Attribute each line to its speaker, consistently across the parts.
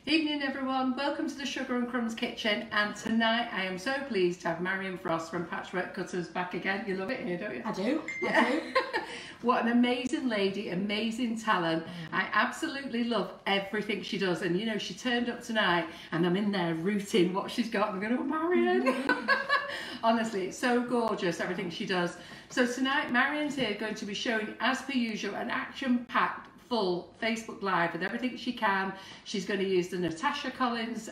Speaker 1: Evening everyone, welcome to the Sugar and Crumbs kitchen, and tonight I am so pleased to have Marion Frost from Patchwork Cutters back again. You love it here, don't you?
Speaker 2: I do,
Speaker 1: yeah.
Speaker 2: I do.
Speaker 1: What an amazing lady, amazing talent. I absolutely love everything she does, and you know, she turned up tonight and I'm in there rooting what she's got. I'm going, oh Marion! Honestly, it's so gorgeous, everything she does. So tonight Marion's here going to be showing, as per usual, an action-packed full Facebook Live with everything she can. She's going to use the Natasha Collins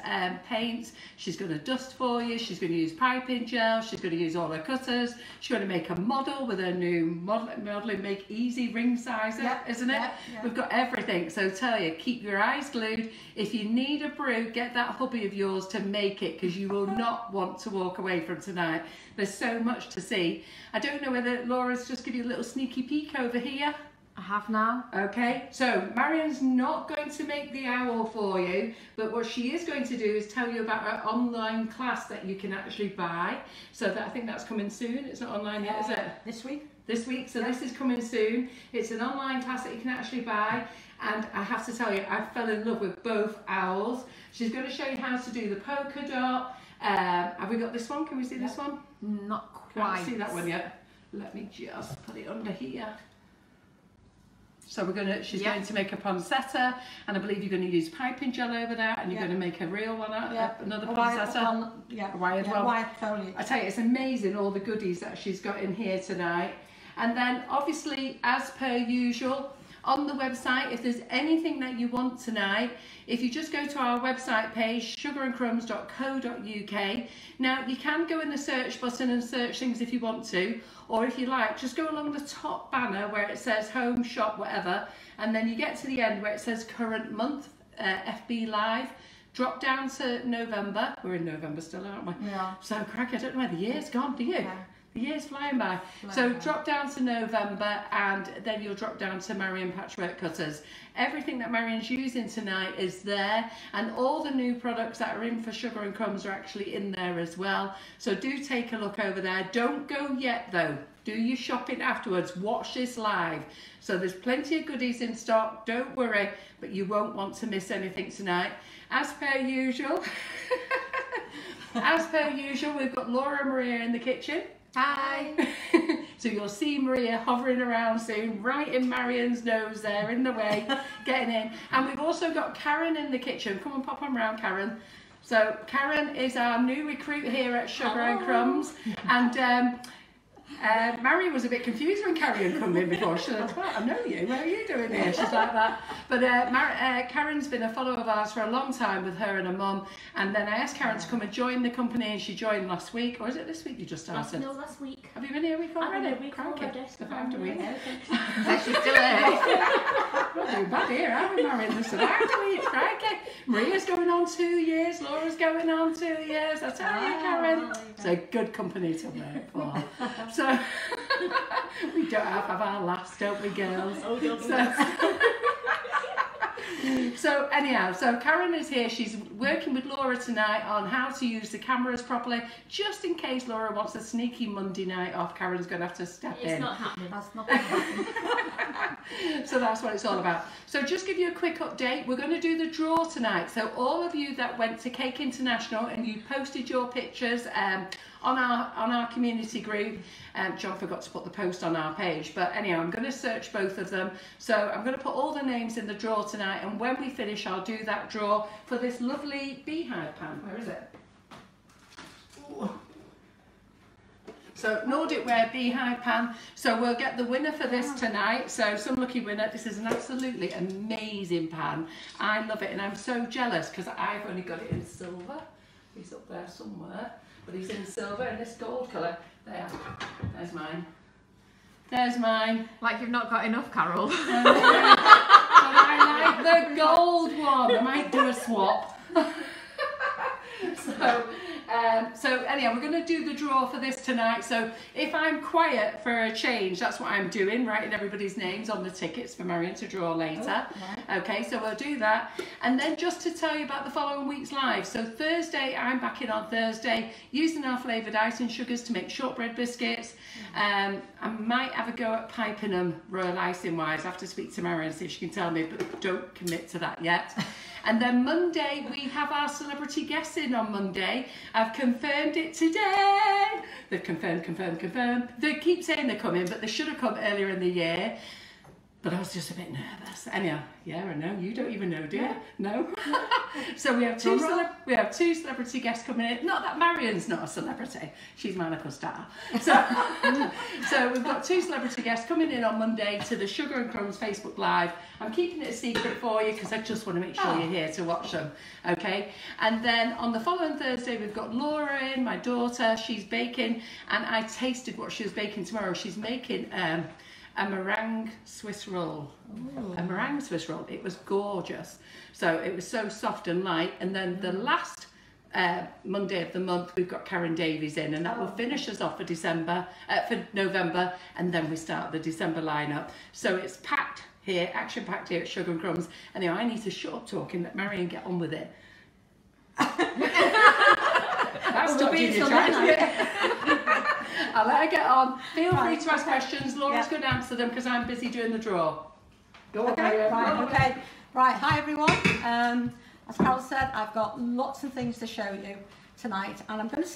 Speaker 1: paints. She's going to dust for you. She's going to use piping gel. She's going to use all her cutters. She's going to make a model with her new modelling make easy ring sizer, yep, isn't it? Yep, yep. We've got everything. So tell you, keep your eyes glued. If you need a brew, get that hubby of yours to make it, because you will not want to walk away from tonight. There's so much to see. I don't know whether Laura's just give you a little sneaky peek over here.
Speaker 2: I have now.
Speaker 1: Okay, so Marion's not going to make the owl for you, but what she is going to do is tell you about her online class that you can actually buy. So that, I think that's coming soon. It's not online yet, is it?
Speaker 2: This week.
Speaker 1: This week, so this is coming soon. It's an online class that you can actually buy, and I have to tell you, I fell in love with both owls. She's going to show you how to do the polka dot. Have we got this one? Can we see this one?
Speaker 2: Not quite.
Speaker 1: Can't see that one yet. Let me just put it under here. So she's going to make a poinsettia, and I believe you're going to use piping gel over that, and you're going to make a real one out of another poinsettia. A wired one.
Speaker 2: Wired foliage.
Speaker 1: I tell you, it's amazing all the goodies that she's got in here tonight. And then obviously, as per usual, on the website, if there's anything that you want tonight, if you just go to our website page, sugarandcrumbs.co.uk. Now, you can go in the search button and search things if you want to, or if you like, just go along the top banner where it says home, shop, whatever, and then you get to the end where it says current month, FB Live. Drop down to November. We're in November still, aren't we?
Speaker 2: Yeah.
Speaker 1: So, crack, I don't know where the year's gone, do you?
Speaker 2: Yeah.
Speaker 1: The year's flying by. Drop down to November, and then you'll drop down to Marion Patchwork Cutters. Everything that Marion's using tonight is there, and all the new products that are in for Sugar and Crumbs are actually in there as well. So do take a look over there. Don't go yet though. Do your shopping afterwards. Watch this live. So there's plenty of goodies in stock. Don't worry, but you won't want to miss anything tonight. As per usual, we've got Laura and Maria in the kitchen.
Speaker 2: Hi!
Speaker 1: So you'll see Maria hovering around soon, right in Marion's nose there, in the way, getting in. And we've also got Karen in the kitchen. Come and pop on round, Karen. So Karen is our new recruit here at Sugar and Crumbs. And Marion was a bit confused when Karen come in before. She said, well, I know you, what are you doing here? She's like that. But Karen's been a follower of ours for a long time with her and her mum. And then I asked Karen to come and join the company, and she joined last week. Or is it this week you just started?
Speaker 3: No, last week.
Speaker 1: Have you been here a week already?
Speaker 3: I've been here a week already.
Speaker 1: After a week.
Speaker 2: She's still here.
Speaker 1: Not doing bad here, are we, Marion? Listen, after a week, crikey. Maria's going on 2 years, Laura's going on 2 years. I tell you, Karen. It's a good company to work for. So, we don't have our laughs, don't we, girls?
Speaker 3: Oh,
Speaker 1: So anyhow, so Karen is here. She's working with Laura tonight on how to use the cameras properly, just in case Laura wants a sneaky Monday night off. Karen's going to have to step in.
Speaker 3: It's not happening.
Speaker 2: That's not happening.
Speaker 1: So that's what it's all about. So just give you a quick update. We're going to do the draw tonight. So all of you that went to Cake International and you posted your pictures on our community group. John forgot to put the post on our page, but anyhow, I'm going to search both of them. So I'm going to put all the names in the draw tonight, and when we finish, I'll do that draw for this lovely beehive pan. Where is it? Ooh. So Nordic Ware beehive pan. So we'll get the winner for this tonight. So some lucky winner. This is an absolutely amazing pan. I love it, and I'm so jealous because I've only got it in silver. He's up there somewhere, but he's in silver and this gold colour. There, there's mine. There's mine.
Speaker 2: Like you've not got enough, Carol.
Speaker 1: But I like the gold one. I might do a swap. So anyhow, we're going to do the draw for this tonight. So if I'm quiet for a change, that's what I'm doing, writing everybody's names on the tickets for Marion to draw later.
Speaker 2: Oh, right.
Speaker 1: Okay, so we'll do that. And then just to tell you about the following week's live. So Thursday, I'm back in on Thursday, using our flavoured icing sugars to make shortbread biscuits. I might have a go at piping them royal icing wise. I have to speak to Marion and see if she can tell me, but don't commit to that yet. And then Monday, we have our celebrity guests in on Monday. I've confirmed it today. They've confirmed. They keep saying they're coming, but they should have come earlier in the year. But I was just a bit nervous. Anyhow, yeah, I know. You don't even know, do you?
Speaker 2: Yeah.
Speaker 1: No. So we have two celebrity guests coming in. Not that Marion's not a celebrity. She's my little star. So we've got two celebrity guests coming in on Monday to the Sugar and Crumbs Facebook Live. I'm keeping it a secret for you because I just want to make sure you're here to watch them. Okay. And then on the following Thursday, we've got Laura in, my daughter. She's baking, and I tasted what she was baking tomorrow. She's making a meringue Swiss roll. Ooh. A meringue Swiss roll. It was gorgeous. So it was so soft and light. And then the last Monday of the month, we've got Karen Davies in, and that will finish us off for November, and then we start the December lineup. So it's packed here, action packed here at Sugar and Crumbs. Anyway, I need to shut up talking, let Marion get on with it. That's not doing your I'll let her get on. Feel free to ask questions. Laura's going to answer them because I'm busy doing the draw. Go on, Marion.
Speaker 3: Right, hi everyone. As Carol said, I've got lots of things to show you tonight, and I'm going to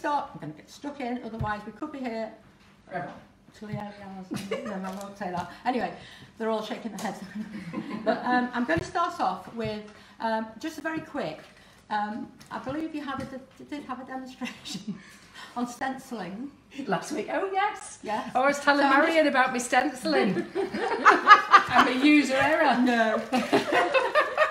Speaker 3: get stuck in, otherwise we could be here till the early hours. No, I won't say that. Anyway, they're all shaking their heads. But I'm going to start off with just a very quick, I believe you did have a demonstration on stenciling
Speaker 1: last week. Oh yes.
Speaker 3: Yes.
Speaker 1: I was telling Marion about my stenciling and my user error.
Speaker 3: No.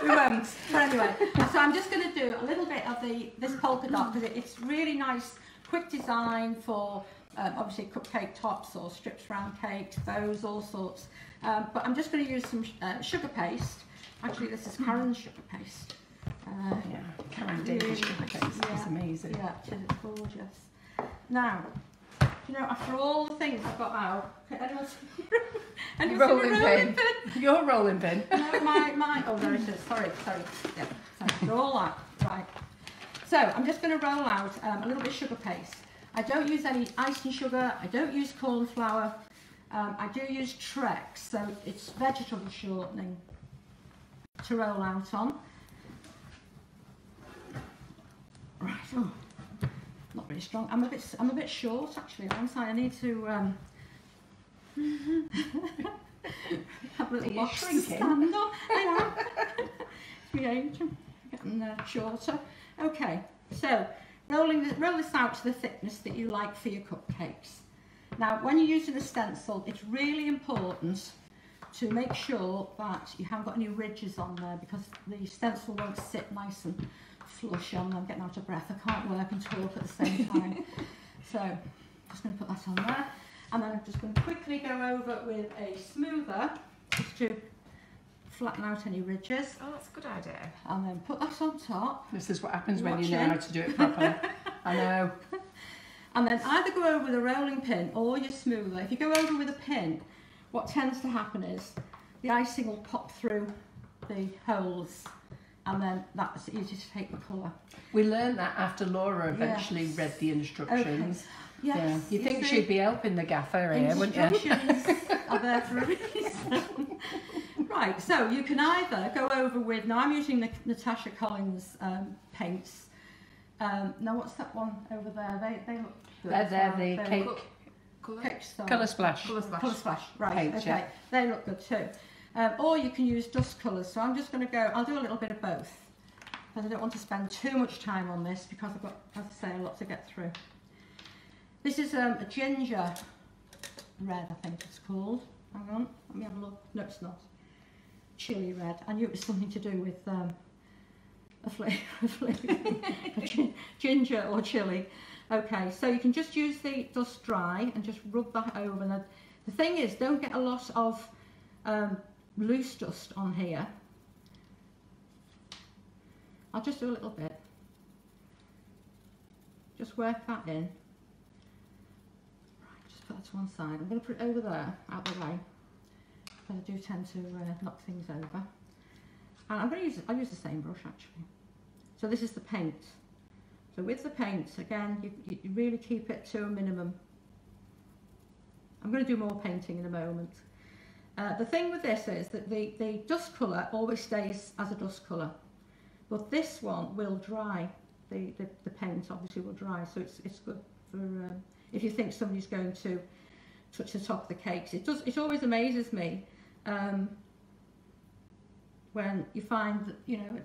Speaker 3: We won't. But anyway, so I'm just going to do a little bit of this polka dot because it's really nice, quick design for obviously cupcake tops or strips round cakes, bows, all sorts. But I'm just going to use some sugar paste. Actually, this is Karen's sugar paste.
Speaker 1: Yeah, Karen Davies sugar paste. It's amazing.
Speaker 3: Yeah, it's gorgeous. Now, you know, after all the things I've got out, anyone
Speaker 1: rolling pin. Your rolling pin.
Speaker 3: No, my. Oh, there it is. Sorry. Yeah, sorry. All that. Right. So I'm just going to roll out a little bit of sugar paste. I don't use any icing sugar. I don't use corn flour. I do use Trex, so it's vegetable shortening to roll out on. Right. Oh, not really strong. I'm a bit short actually. I need to have a little box to stand on. I know. It's my age. I'm getting shorter. Okay. So roll this out to the thickness that you like for your cupcakes. Now, when you're using the stencil, it's really important to make sure that you haven't got any ridges on there because the stencil won't sit nice and flush on. I'm getting out of breath. I can't work and talk at the same time. So I'm just going to put that on there. And then I'm just going to quickly go over with a smoother just to flatten out any ridges.
Speaker 2: Oh, that's a good idea.
Speaker 3: And then put that on top.
Speaker 1: This is what happens when you know how to do it properly. I know.
Speaker 3: And then either go over with a rolling pin or your smoother. If you go over with a pin, what tends to happen is the icing will pop through the holes, and then that's easy to take the colour.
Speaker 1: We learned that after Laura eventually read the instructions.
Speaker 3: Okay. Yes.
Speaker 1: Yeah. You think she'd be helping the gaffer here, wouldn't you?
Speaker 3: Instructions are there for a reason. Right, so you can either go over with, now I'm using the Natasha Collins paints. Now what's that one over there? They look good.
Speaker 1: They're the cake. Colour Splash.
Speaker 3: Colour Splash, right,
Speaker 1: Paint,
Speaker 3: okay.
Speaker 1: yeah.
Speaker 3: They look good too. Or you can use dust colours, so I'm just going to go, I'll do a little bit of both. Because I don't want to spend too much time on this because I've got, as I say, a lot to get through. This is a ginger red, I think it's called. Hang on, let me have a look. No, it's not. Chili red. I knew it was something to do with a flavour. Ginger or chili. Okay, so you can just use the dust dry and just rub that over. Now, the thing is, don't get a lot of loose dust on here. I'll just do a little bit. Just work that in. Right, just put that to one side. I'm going to put it over there, out the way, because I do tend to knock things over. And I'm going to I'll use the same brush actually. So this is the paint. So with the paint, again, you really keep it to a minimum. I'm going to do more painting in a moment. The thing with this is that the dust colour always stays as a dust colour. But this one will dry. The paint obviously will dry, so it's good for if you think somebody's going to touch the top of the cakes. It always amazes me when you find that, you know,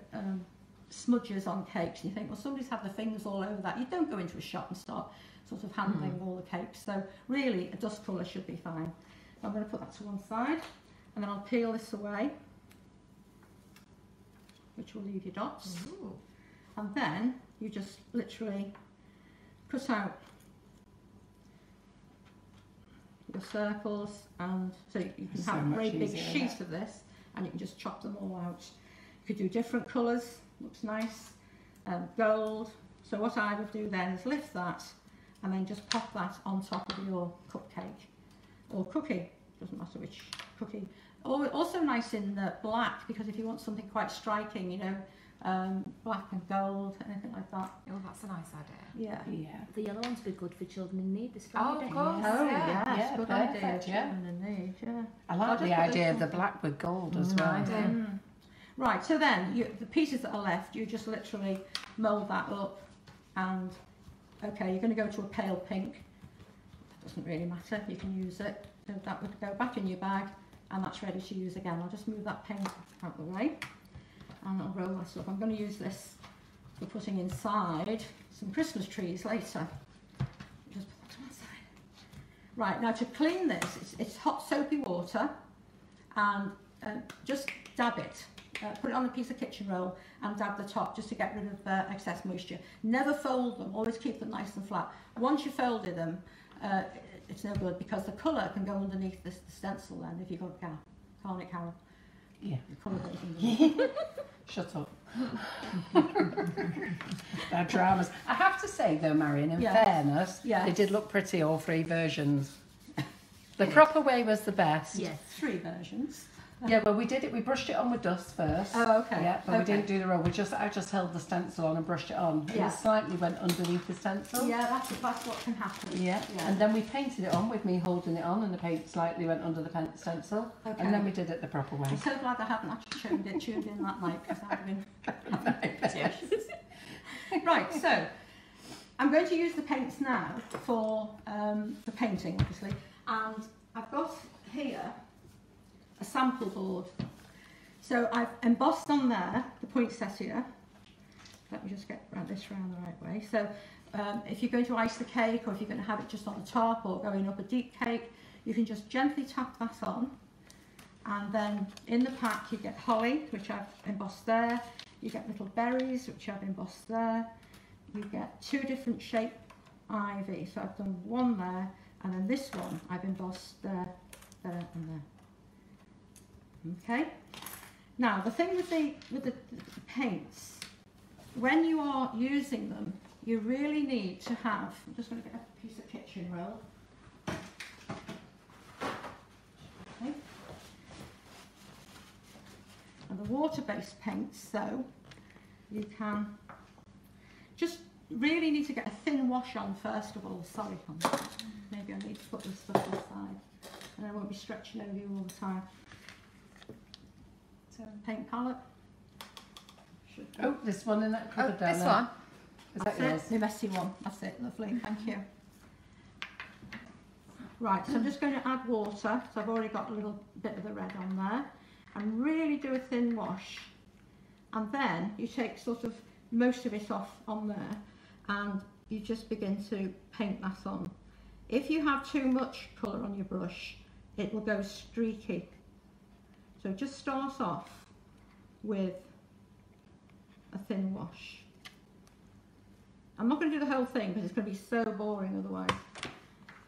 Speaker 3: smudges on cakes, and you think, well, somebody's had their fingers all over that. You don't go into a shop and start sort of handling all the cakes. So really, a dust colour should be fine. I'm going to put that to one side, and then I'll peel this away, which will leave your dots.
Speaker 2: Ooh.
Speaker 3: And then you just literally cut out your circles, and so you can
Speaker 1: So
Speaker 3: have a
Speaker 1: much
Speaker 3: very big
Speaker 1: easier,
Speaker 3: sheet of this, and you can just chop them all out. You could do different colours, looks nice, gold. So what I would do then is lift that and then just pop that on top of your cupcake or cookie, doesn't matter which cookie. Also nice in black, because if you want something quite striking, you know, black and gold, anything like that.
Speaker 2: Oh, that's a nice idea.
Speaker 3: Yeah.
Speaker 1: Yeah.
Speaker 4: The yellow ones would be good for children in need this
Speaker 2: Oh,
Speaker 4: Friday.
Speaker 2: of course.
Speaker 3: Oh,
Speaker 2: Yeah.
Speaker 3: yes, good
Speaker 1: perfect,
Speaker 3: idea.
Speaker 1: yeah.
Speaker 3: Children in need, yeah.
Speaker 1: I
Speaker 3: I'll
Speaker 1: like
Speaker 3: just
Speaker 1: the
Speaker 3: put
Speaker 1: idea
Speaker 3: this
Speaker 1: of the
Speaker 3: one-
Speaker 1: black with gold as
Speaker 2: Mm,
Speaker 1: well.
Speaker 2: I do.
Speaker 3: Right, so then the pieces that are left, you just literally mould that up, and okay, you're going to go to a pale pink. Doesn't really matter, you can use it. So that would go back in your bag, and that's ready to use again. I'll just move that paint out the way, and I'll roll this up. I'm going to use this for putting inside some Christmas trees later. Just put that to one side. Right, now to clean this, it's hot soapy water, and just dab it. Put it on a piece of kitchen roll and dab the top just to get rid of excess moisture. Never fold them, always keep them nice and flat. Once you folded them, it's no good, because the colour can go underneath the stencil then if you've got a gap. Can't it, Carol?
Speaker 1: Yeah.
Speaker 3: The colour goes underneath.
Speaker 1: Shut up. Bad dramas. I have to say though, Marion, in
Speaker 3: Yes.
Speaker 1: fairness,
Speaker 3: Yes.
Speaker 1: they did look pretty, all three versions. The proper way was the best.
Speaker 4: Yes.
Speaker 3: 3 versions.
Speaker 1: Yeah, well, we did it. We brushed it on with dust first.
Speaker 3: Oh, okay.
Speaker 1: Yeah, but we
Speaker 3: Okay.
Speaker 1: didn't do the roll. I just held the stencil on and brushed it on.
Speaker 3: Yeah.
Speaker 1: It slightly went underneath the stencil.
Speaker 3: Yeah, that's what can happen.
Speaker 1: Yeah.
Speaker 3: Yeah.
Speaker 1: And then we painted it on with me holding it on, and the paint slightly went under the stencil.
Speaker 3: Okay.
Speaker 1: And then we did it the proper way.
Speaker 3: I'm so glad I haven't actually tuned in that night, because that would have been Right, so I'm going to use the paints now for painting, obviously, and I've got here a sample board. So I've embossed on there the poinsettia. Let me just get this round the right way. So if you're going to ice the cake, or if you're going to have it just on the top or going up a deep cake, you can just gently tap that on. And then in the pack you get holly, which I've embossed there. You get little berries, which I've embossed there. You get 2 different shape ivy. So I've done one there, and then this one I've embossed there, there and there. Okay. Now the thing with the paints, when you are using them, you really need to have, I'm just going to get a piece of kitchen roll. Okay. And the water-based paints, so you can just really need to get a thin wash on first of all. Sorry, maybe I need to put this stuff aside, and I won't be stretching over you all the time. So paint palette.
Speaker 1: Oh, this one in that cupboard down
Speaker 2: This
Speaker 1: there.
Speaker 2: one.
Speaker 1: Is that
Speaker 3: That's
Speaker 1: yours?
Speaker 3: it, the messy one. That's it, lovely, thank you. Right, so I'm just going to add water, so I've already got a little bit of the red on there, and really do a thin wash, and then you take sort of most of it off on there, and you just begin to paint that on. If you have too much colour on your brush, it will go streaky. So just start off with a thin wash. I'm not going to do the whole thing because it's going to be so boring otherwise.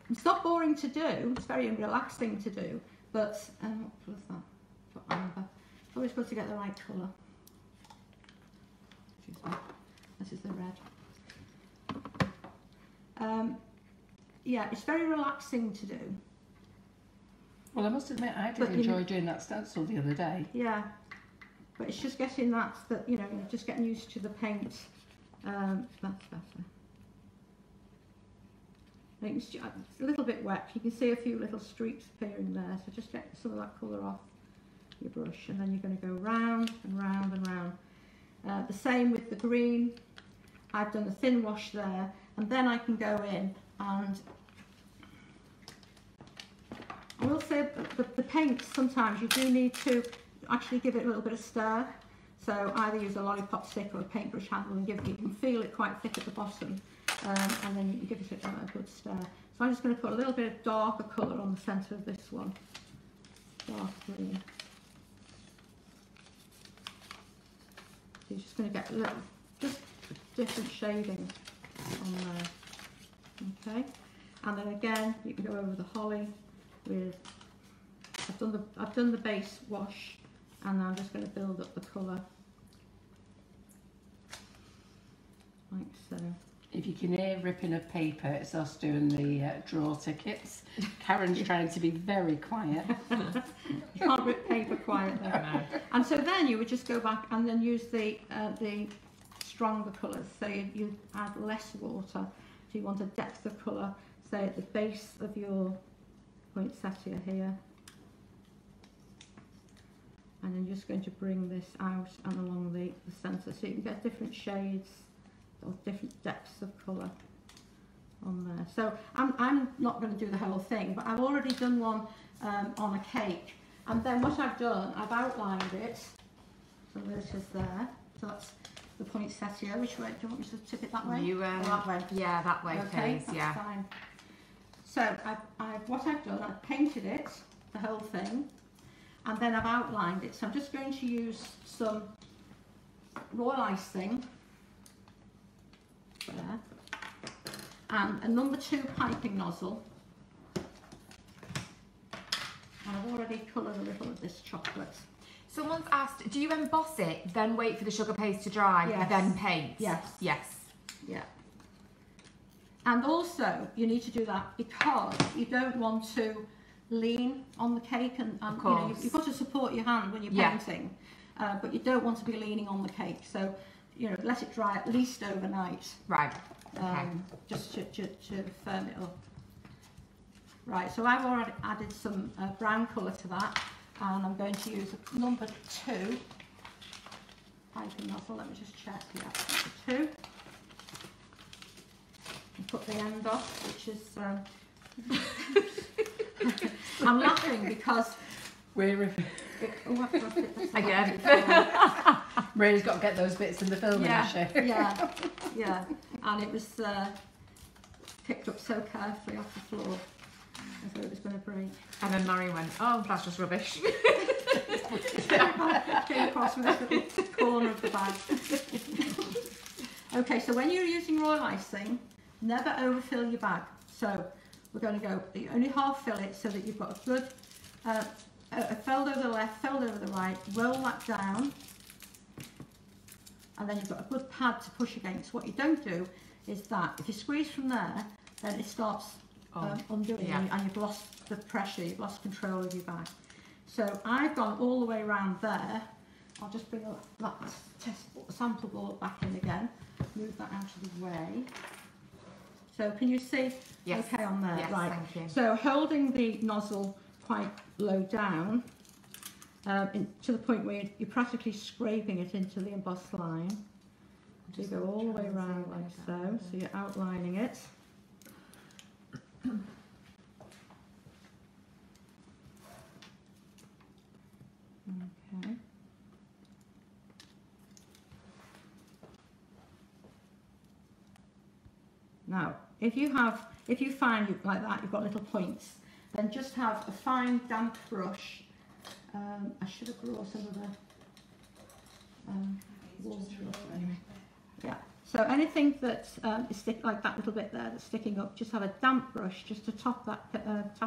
Speaker 3: It's not boring to do, it's very relaxing to do, but what was that? For amber. It's always good to get the right colour. Excuse me. This is the red. Yeah, it's very relaxing to do.
Speaker 1: Well, I must admit, I did
Speaker 3: But you
Speaker 1: enjoy doing that stencil the other day.
Speaker 3: Yeah, but it's just getting that you know, just getting used to the paint. That's better. I think it's a little bit wet. You can see a few little streaks appearing there, so just get some of that colour off your brush, and then you're going to go round and round and round. The same with the green. I've done a thin wash there, and then I can go in and I will say the paint, sometimes you do need to actually give it a little bit of stir. So either use a lollipop stick or a paintbrush handle and you can feel it quite thick at the bottom, and then you can give it a good stir. So I'm just going to put a little bit of darker colour on the centre of this one, dark green. So you're just going to get a little, just different shading on there. Okay, and then again you can go over the holly with. I've done the base wash, and I'm just going to build up the colour like so.
Speaker 1: If you can hear ripping of paper, it's us doing the draw tickets. Karen's trying to be very quiet.
Speaker 3: You can't rip paper quietly.
Speaker 2: No.
Speaker 3: And so then you would just go back and then use the stronger colours. So you add less water. So you want a depth of colour, say at the base of your poinsettia here. And then you're just going to bring this out and along the centre, so you can get different shades or different depths of colour on there. So I'm not going to do the whole thing, but I've already done one on a cake, and then what I've done, I've outlined it. So this is there. So that's the poinsettia. Which way do you want me to tip it? That way?
Speaker 2: You,
Speaker 3: Or that way?
Speaker 2: Yeah, that way,
Speaker 3: Okay,
Speaker 2: please.
Speaker 3: that's
Speaker 2: Yeah.
Speaker 3: fine. So what I've done, I've painted it, the whole thing. And then I've outlined it, so I'm just going to use some royal icing there, and a number 2 piping nozzle, and I've already coloured a little of this chocolate.
Speaker 2: Someone's asked, do you emboss it, then wait for the sugar paste to dry,
Speaker 3: Yes.
Speaker 2: then paint?
Speaker 3: Yes.
Speaker 2: Yes.
Speaker 3: Yeah. And also, you need to do that because you don't want to lean on the cake, and you know, you've got to support your hand when you're painting, but you don't want to be leaning on the cake. So, you know, let it dry at least overnight.
Speaker 2: Right. Okay.
Speaker 3: Just to firm it up. Right. So I've already added some brown colour to that, and I'm going to use a number 2 piping nozzle. Let me just check. Yeah, number 2. And put the end off, which is. I'm laughing because
Speaker 1: We're
Speaker 2: Again.
Speaker 1: Ray's got to get those bits in the film, hasn't she?
Speaker 3: yeah, and it was picked up so carefully off the floor as though it was going to break.
Speaker 2: And then Marion went, oh, that's just rubbish.
Speaker 3: Came across with this little corner of the bag. Okay, so when you're using royal icing, never overfill your bag. So we're going to go, you only half fill it so that you've got a good fold over the left, fold over the right, roll that down, and then you've got a good pad to push against. What you don't do is that if you squeeze from there, then it starts undoing, and you've lost the pressure, you've lost control of your bag. So I've gone all the way around there. I'll just bring that sample board back in again, move that out of the way. So can you see?
Speaker 2: Yes.
Speaker 3: Okay on there,
Speaker 2: yes,
Speaker 3: right.
Speaker 2: Thank you.
Speaker 3: So holding the nozzle quite low down, to the point where you're practically scraping it into the embossed line. So you go all the way around like so, so you're outlining it. Okay. Now, if you find like that, you've got little points, then just have a fine damp brush. I should have brought some of the water anyway. Yeah. So anything that is like that little bit there that's sticking up, just have a damp brush just to tap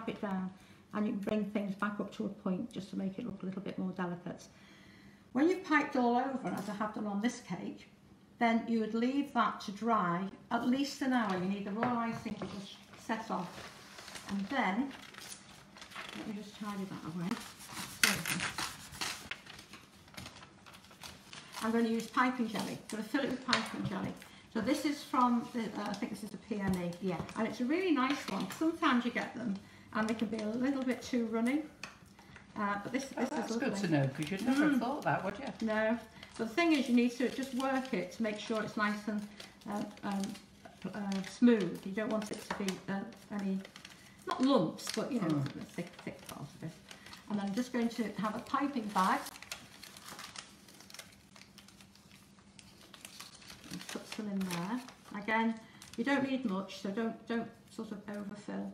Speaker 3: it down, and you can bring things back up to a point just to make it look a little bit more delicate. When you've piped all over, as I have done on this cake, then you would leave that to dry at least an hour. You need the raw icing to just set off, and then let me just tidy that away. I'm going to use piping jelly. I'm going to fill it with piping jelly. So this is from, I think this is a PME.
Speaker 2: Yeah.
Speaker 3: And it's a really nice one. Sometimes you get them and they can be a little bit too runny. But this is
Speaker 1: That's
Speaker 3: lovely.
Speaker 1: good to know, because you'd never have thought that, would you?
Speaker 3: No. But the thing is, you need to just work it to make sure it's nice and smooth. You don't want it to be any, not lumps, but you know, the thick part of it. And I'm just going to have a piping bag. And put some in there. Again, you don't need much, so don't sort of overfill.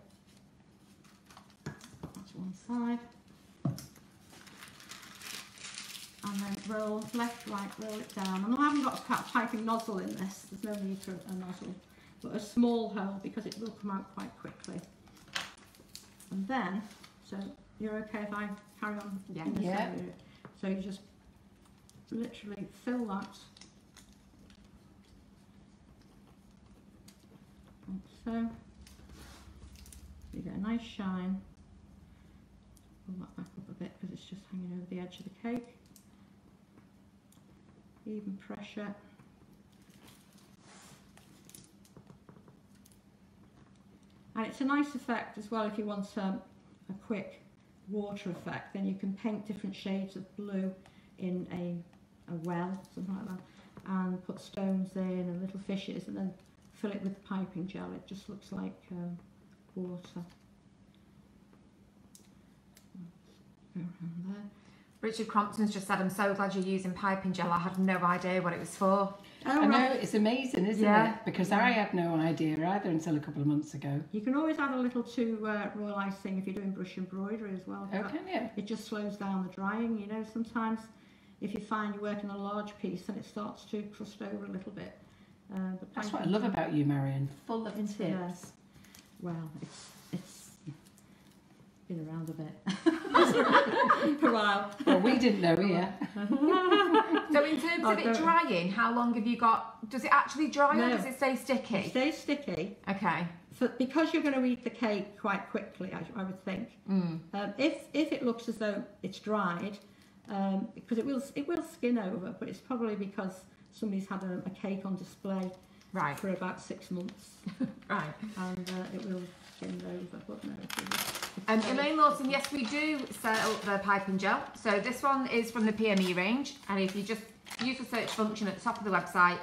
Speaker 3: That's one side. And then roll left, right, roll it down. And I haven't got a piping nozzle in this. There's no need for a nozzle, but a small hole because it will come out quite quickly. And then, so you're okay if I carry on?
Speaker 2: Yeah.
Speaker 3: In this
Speaker 1: Yeah.
Speaker 3: area? So you just literally fill that. Like so. You get a nice shine. Pull that back up a bit because it's just hanging over the edge of the cake. Even pressure. And it's a nice effect as well if you want a quick water effect. Then you can paint different shades of blue in a well, something like that, and put stones in and little fishes, and then fill it with piping gel. It just looks like water. Go around there.
Speaker 2: Richard Crompton's just said, I'm so glad you're using piping gel. I had no idea what it was for.
Speaker 3: Oh,
Speaker 1: I know,
Speaker 3: right.
Speaker 1: it's amazing, isn't
Speaker 2: Yeah.
Speaker 1: it? Because I had no idea either until a couple of months ago.
Speaker 3: You can always add a little to royal icing if you're doing brush embroidery as well.
Speaker 1: Oh, can you?
Speaker 3: It just slows down the drying, you know. Sometimes if you find you're working a large piece and it starts to crust over a little bit. But
Speaker 1: That's what I love about you, Marion. Full of
Speaker 3: Into there.
Speaker 1: tips.
Speaker 3: Well, it's been around a bit. A while.
Speaker 1: Well, we didn't know here.
Speaker 2: So in terms of it drying, how long have you got? Does it actually dry or
Speaker 3: No.
Speaker 2: does it stay sticky?
Speaker 3: It stays sticky.
Speaker 2: Okay.
Speaker 3: Because you're going to eat the cake quite quickly, I would think. If it looks as though it's dried, because it will skin over, but it's probably because somebody's had a cake on display
Speaker 2: Right.
Speaker 3: for about 6 months,
Speaker 2: Right.
Speaker 3: and it will skin over. But no,
Speaker 2: Elaine Lawson, yes, we do sell the piping gel. So this one is from the PME range, and if you just use the search function at the top of the website,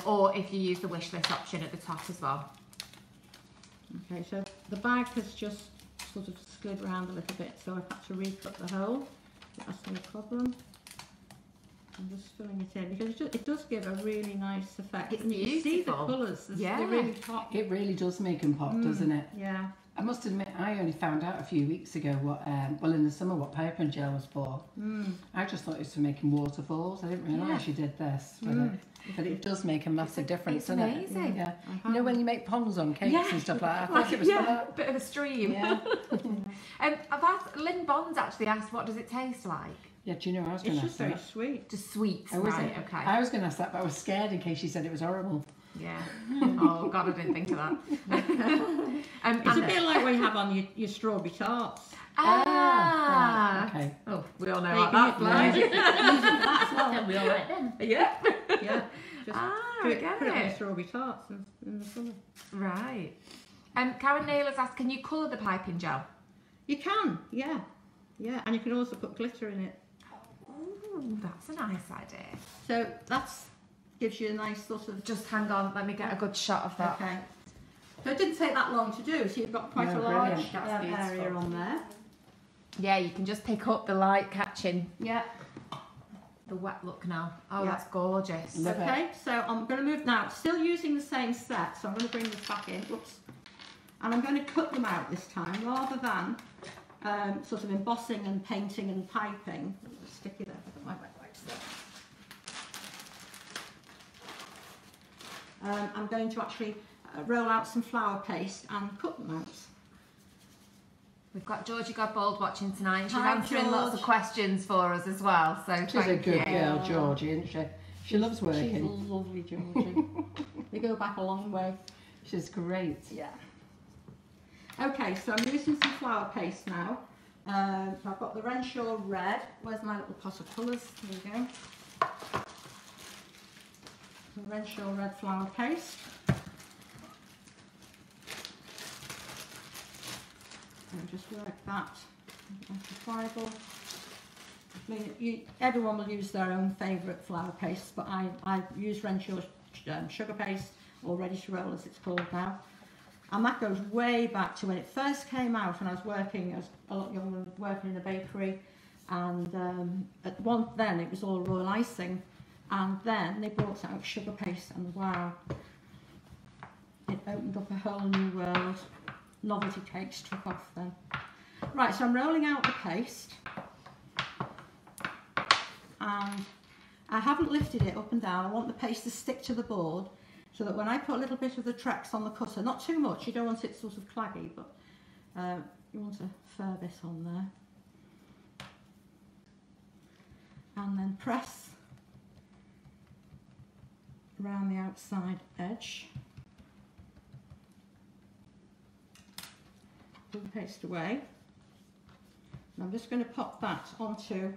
Speaker 2: or if you use the wish list option at the top as well.
Speaker 3: Okay, so the bag has just sort of slid around a little bit, so I've had to recut the hole. That's no problem. I'm just filling it in because it does give a really nice effect.
Speaker 2: It's
Speaker 3: and you can see the
Speaker 2: beautiful.
Speaker 3: colours.
Speaker 2: Yeah.
Speaker 3: They're really pop.
Speaker 1: It really does make them pop, doesn't it?
Speaker 3: Yeah.
Speaker 1: I must admit, I only found out a few weeks ago what, well, in the summer, what piping gel was for. I just thought it was for making waterfalls. I didn't realise you did this with it. But it does make a massive difference,
Speaker 2: It's
Speaker 1: doesn't
Speaker 2: amazing.
Speaker 1: it? Yeah. You know when you make ponds on cakes and stuff like that? I thought it was for that.
Speaker 2: bit of a stream.
Speaker 1: Yeah.
Speaker 2: I've asked, Lynn Bonds actually asked, what does it taste like?
Speaker 1: Yeah, do you know I was going
Speaker 3: It's
Speaker 1: to ask
Speaker 3: just very
Speaker 1: that?
Speaker 3: sweet.
Speaker 2: Just sweets,
Speaker 1: Oh, was
Speaker 2: right?
Speaker 1: it?
Speaker 2: Okay.
Speaker 1: I was going to ask that, but I was scared in case she said it was horrible.
Speaker 2: Yeah. Oh God, I didn't think of that.
Speaker 3: It's a bit like what you have on your strawberry tarts.
Speaker 2: Ah.
Speaker 1: Right, okay.
Speaker 2: Oh, we all know
Speaker 3: There
Speaker 2: what
Speaker 3: you
Speaker 2: that's
Speaker 3: go.
Speaker 2: like.
Speaker 3: Use it for that
Speaker 4: We all right then.
Speaker 2: Yeah.
Speaker 3: as well. Yeah. Just
Speaker 2: I get
Speaker 3: put it on your
Speaker 2: it.
Speaker 3: strawberry tarts in the summer.
Speaker 2: Right. Karen Naylor's asked, can you colour the piping gel?
Speaker 3: You can, yeah. Yeah, and you can also put glitter in it.
Speaker 2: Ooh, that's a nice idea.
Speaker 3: So that's gives you a nice sort of...
Speaker 2: Just hang on, let me get a good shot of that.
Speaker 3: Okay. So it didn't take that long to do, so you've got quite
Speaker 1: No,
Speaker 3: a large
Speaker 1: brilliant.
Speaker 2: That's
Speaker 3: area
Speaker 2: beautiful.
Speaker 3: on there.
Speaker 2: Yeah, you can just pick up the light catching
Speaker 3: Yeah.
Speaker 2: the wet look now. Oh,
Speaker 3: Yeah.
Speaker 2: that's gorgeous.
Speaker 1: Love it.
Speaker 3: Okay, so I'm going to move now, still using the same set, so I'm going to bring this back in. Whoops. And I'm going to cut them out this time, rather than sort of embossing and painting and piping. Sticky there, I've got my wet wipes there. I'm going to actually roll out some flour paste and cut them out.
Speaker 2: We've got Georgie Godbold watching tonight. She's
Speaker 3: Hi,
Speaker 2: answering lots of
Speaker 3: George.
Speaker 2: questions for us as well. So
Speaker 1: She's a
Speaker 2: thank
Speaker 1: good
Speaker 2: you.
Speaker 1: girl, Georgie, isn't she? She loves
Speaker 3: She's
Speaker 1: working.
Speaker 3: lovely, Georgie. They go back a long way.
Speaker 1: She's great.
Speaker 3: Yeah. Okay, so I'm using some flour paste now. So I've got the Renshaw Red. Where's my little pot of colours? Here we go. The Renshaw Red flour paste. And just work that like a fireball. I mean, everyone will use their own favourite flour paste, but I use Renshaw sugar paste, or ready to roll as it's called now. And that goes way back to when it first came out, when I was working as a lot younger, working in a bakery, and then it was all royal icing, and then they brought out sugar paste, and wow, it opened up a whole new world. Novelty cakes took off then. Right, so I'm rolling out the paste, and I haven't lifted it up and down. I want the paste to stick to the board, so that when I put a little bit of the Trex on the cutter, not too much, you don't want it sort of claggy, but you want a fair bit on there. And then press around the outside edge. Put the paste away. And I'm just going to pop that onto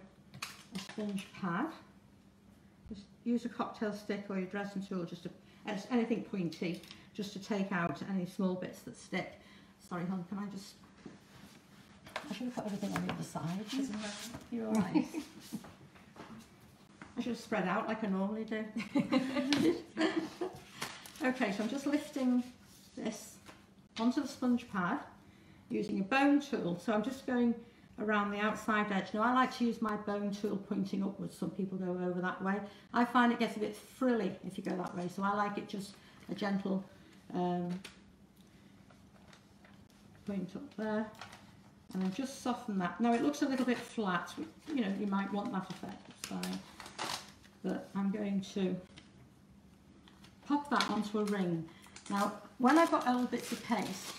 Speaker 3: a sponge pad. Just use a cocktail stick or your dressing tool, just to, anything pointy, just to take out any small bits that stick. Sorry, hon, can I just... I should have put everything on the other side. You're all right. I should have spread out like I normally do. Okay, so I'm just lifting this onto the sponge pad using a bone tool. So I'm just going around the outside edge. Now I like to use my bone tool pointing upwards. Some people go over that way. I find it gets a bit frilly if you go that way, so I like it just a gentle point up there, and then just soften that. Now it looks a little bit flat, you know, you might want that effect, it's fine. But I'm going to pop that onto a ring. Now when I've got old bits of paste,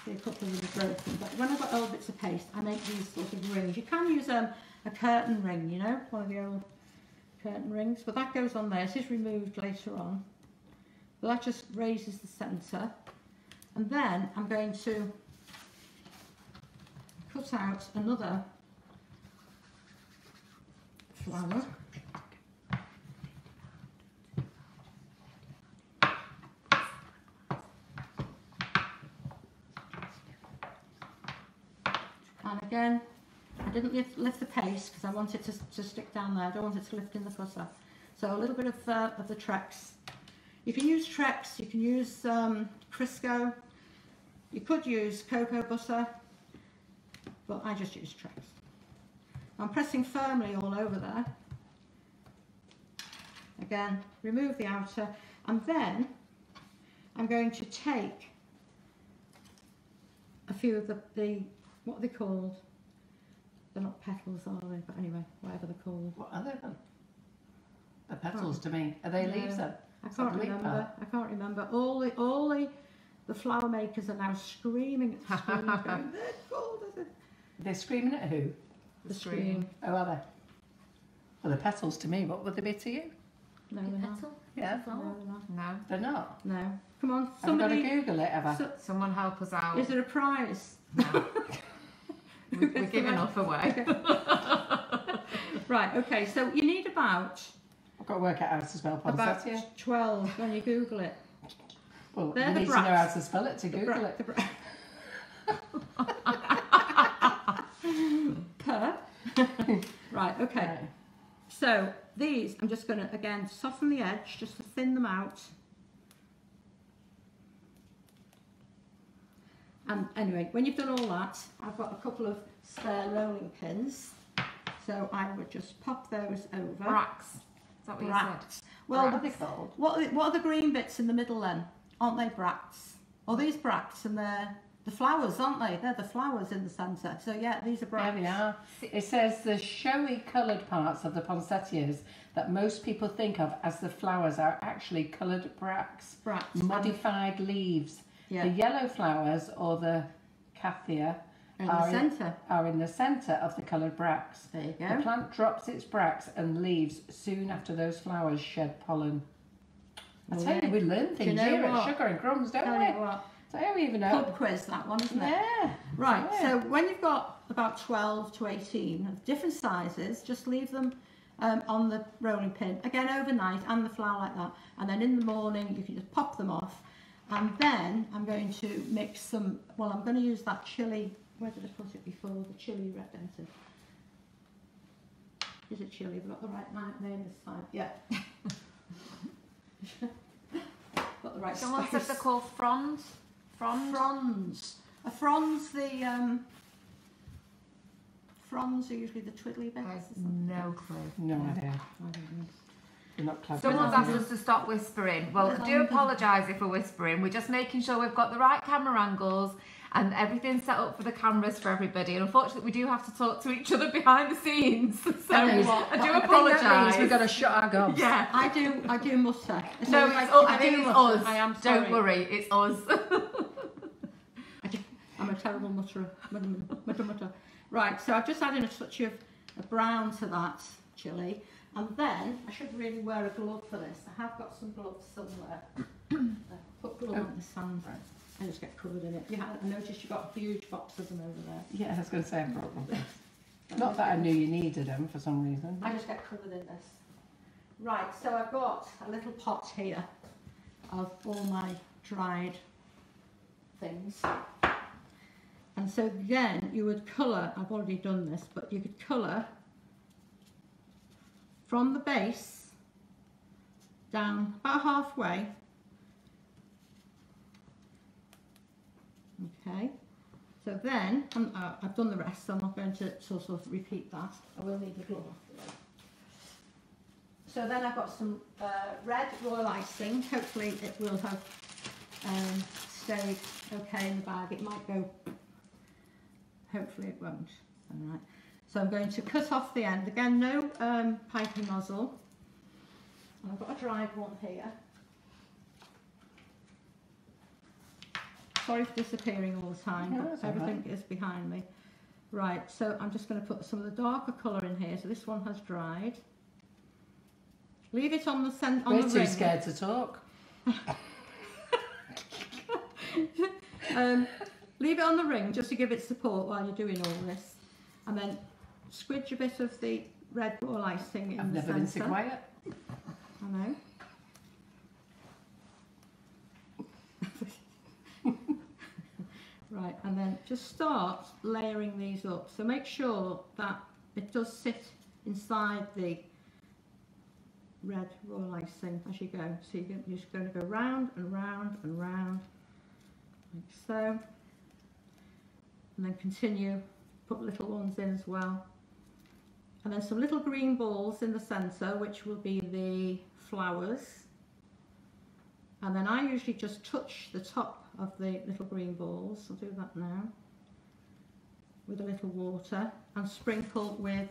Speaker 3: a couple of them are broken, but when I've got old bits of paste, I make these sort of rings. You can use a curtain ring, you know, one of the old curtain rings, but that goes on there. It is removed later on, but that just raises the centre. And then I'm going to cut out another flower. And again, I didn't lift the paste because I want it to stick down there. I don't want it to lift in the cutter. So a little bit of the Trex. You can use Trex, you can use Crisco, you could use cocoa butter, but I just use Trex. I'm pressing firmly all over there. Again, remove the outer, and then I'm going to take a few of the what are they called? They're not petals, are they? But anyway, whatever they're called.
Speaker 1: What are they then? The petals to me. Are they leaves then?
Speaker 3: I can't remember. I can't remember. All the flower makers are now screaming at the screen, going, they're called.
Speaker 1: They're screaming at who?
Speaker 3: The screen.
Speaker 1: Oh, are they? Well, the petals to me. What would they be to you?
Speaker 3: No, they're not.
Speaker 4: Petal?
Speaker 1: Yeah.
Speaker 3: No, they're not.
Speaker 2: No.
Speaker 1: They're not.
Speaker 3: No. Come on,
Speaker 1: I've got to
Speaker 3: somebody.
Speaker 1: Google it, have I?
Speaker 2: Someone help us out.
Speaker 3: Is there a prize?
Speaker 2: No. We're giving enough away.
Speaker 3: Right. Okay. So you need about
Speaker 1: I've got to work out how to spell poinsettia.
Speaker 3: 12 when you Google it.
Speaker 1: Well,
Speaker 3: They're
Speaker 1: you
Speaker 3: the
Speaker 1: need to know how
Speaker 3: brats.
Speaker 1: to spell it to Google it.
Speaker 3: Right. Okay.
Speaker 1: Right.
Speaker 3: So these, I'm just going to again soften the edge, just to thin them out. And anyway, when you've done all that, I've got a couple of spare rolling pins, so I would just pop those over.
Speaker 2: Bracts. Is that what you
Speaker 3: Bracts.
Speaker 2: said?
Speaker 3: Well,
Speaker 1: What are they called?
Speaker 3: what are the green bits in the middle then? Aren't they bracts? Or these bracts, and they're the flowers, aren't they? They're the flowers in the centre. So yeah, these are bracts.
Speaker 1: There we are. It says the showy coloured parts of the poinsettias that most people think of as the flowers are actually coloured bracts,
Speaker 3: Bracts.
Speaker 1: modified leaves.
Speaker 3: Yeah.
Speaker 1: The yellow flowers, or the cathia,
Speaker 3: In the centre.
Speaker 1: are in the centre of the coloured bracts.
Speaker 3: There you
Speaker 1: The
Speaker 3: go.
Speaker 1: plant drops its bracts and leaves soon after those flowers shed pollen. I tell you, we learn things
Speaker 3: know
Speaker 1: here
Speaker 3: what?
Speaker 1: at Sugar and Crumbs, don't
Speaker 3: Tell
Speaker 1: we?
Speaker 3: you what,
Speaker 1: Don't we even know?
Speaker 3: pub quiz that one, isn't it?
Speaker 1: Yeah.
Speaker 3: Right,
Speaker 1: Yeah.
Speaker 3: so when you've got about 12 to 18 of different sizes, just leave them on the rolling pin, again overnight, and the flour like that, and then in the morning you can just pop them off. And then I'm going to mix some, well, I'm going to use that chili, where did I put it before, the chili red dented. Is it chili? Have I got the right name this time? Yeah. Got the right
Speaker 2: Someone
Speaker 3: space.
Speaker 2: said they're called fronds.
Speaker 3: Fronds. A fronds, fronds are usually the twiddly bits.
Speaker 2: I have no clue.
Speaker 1: No idea.
Speaker 3: I don't know.
Speaker 1: You're not clever.
Speaker 2: Someone's asked us to stop whispering. Well, I do apologise if we're whispering. We're just making sure we've got the right camera angles and everything's set up for the cameras for everybody. And unfortunately, we do have to talk to each other behind the scenes. So I do apologise.
Speaker 1: We've got to shut our gobs.
Speaker 2: Yeah.
Speaker 3: I do mutter. So
Speaker 2: No, I think it's us.
Speaker 3: I am sorry.
Speaker 2: Don't worry, it's us.
Speaker 3: I'm a terrible mutterer. Mutter. Right, so I've just added a touch of a brown to that chili. And then, I should really wear a glove for this. I have got some gloves somewhere. Put gloves on this hand and just get covered in it. I noticed you've got a huge box of them over there.
Speaker 1: Yeah, I was going to say I brought them. Not that I knew you needed them for some reason.
Speaker 3: I just get covered in this. Right, so I've got a little pot here of all my dried things. And so then you would colour, I've already done this, but you could colour from the base down about halfway. Okay, so then I've done the rest, so I'm not going to sort of repeat that. I will need the glove after that. So then I've got some red royal icing. Hopefully it will have stayed okay in the bag. It might go, hopefully it won't. All right. So I'm going to cut off the end. Again, no piping nozzle. And I've got a dried one here. Sorry for disappearing all the time,
Speaker 1: No,
Speaker 3: but everything is behind me. Right, so I'm just going to put some of the darker colour in here. So this one has dried. Leave it on the
Speaker 1: We're
Speaker 3: ring.
Speaker 1: too scared to talk.
Speaker 3: Leave it on the ring just to give it support while you're doing all this. And then squidge a bit of the red royal icing in
Speaker 1: I've
Speaker 3: the
Speaker 1: never been
Speaker 3: centre.
Speaker 1: so quiet.
Speaker 3: I know. Right, and then just start layering these up. So make sure that it does sit inside the red royal icing as you go. So you're just going to go round and round and round, like so. And then continue, put little ones in as well. And then some little green balls in the centre, which will be the flowers. And then I usually just touch the top of the little green balls. I'll do that now with a little water and sprinkle with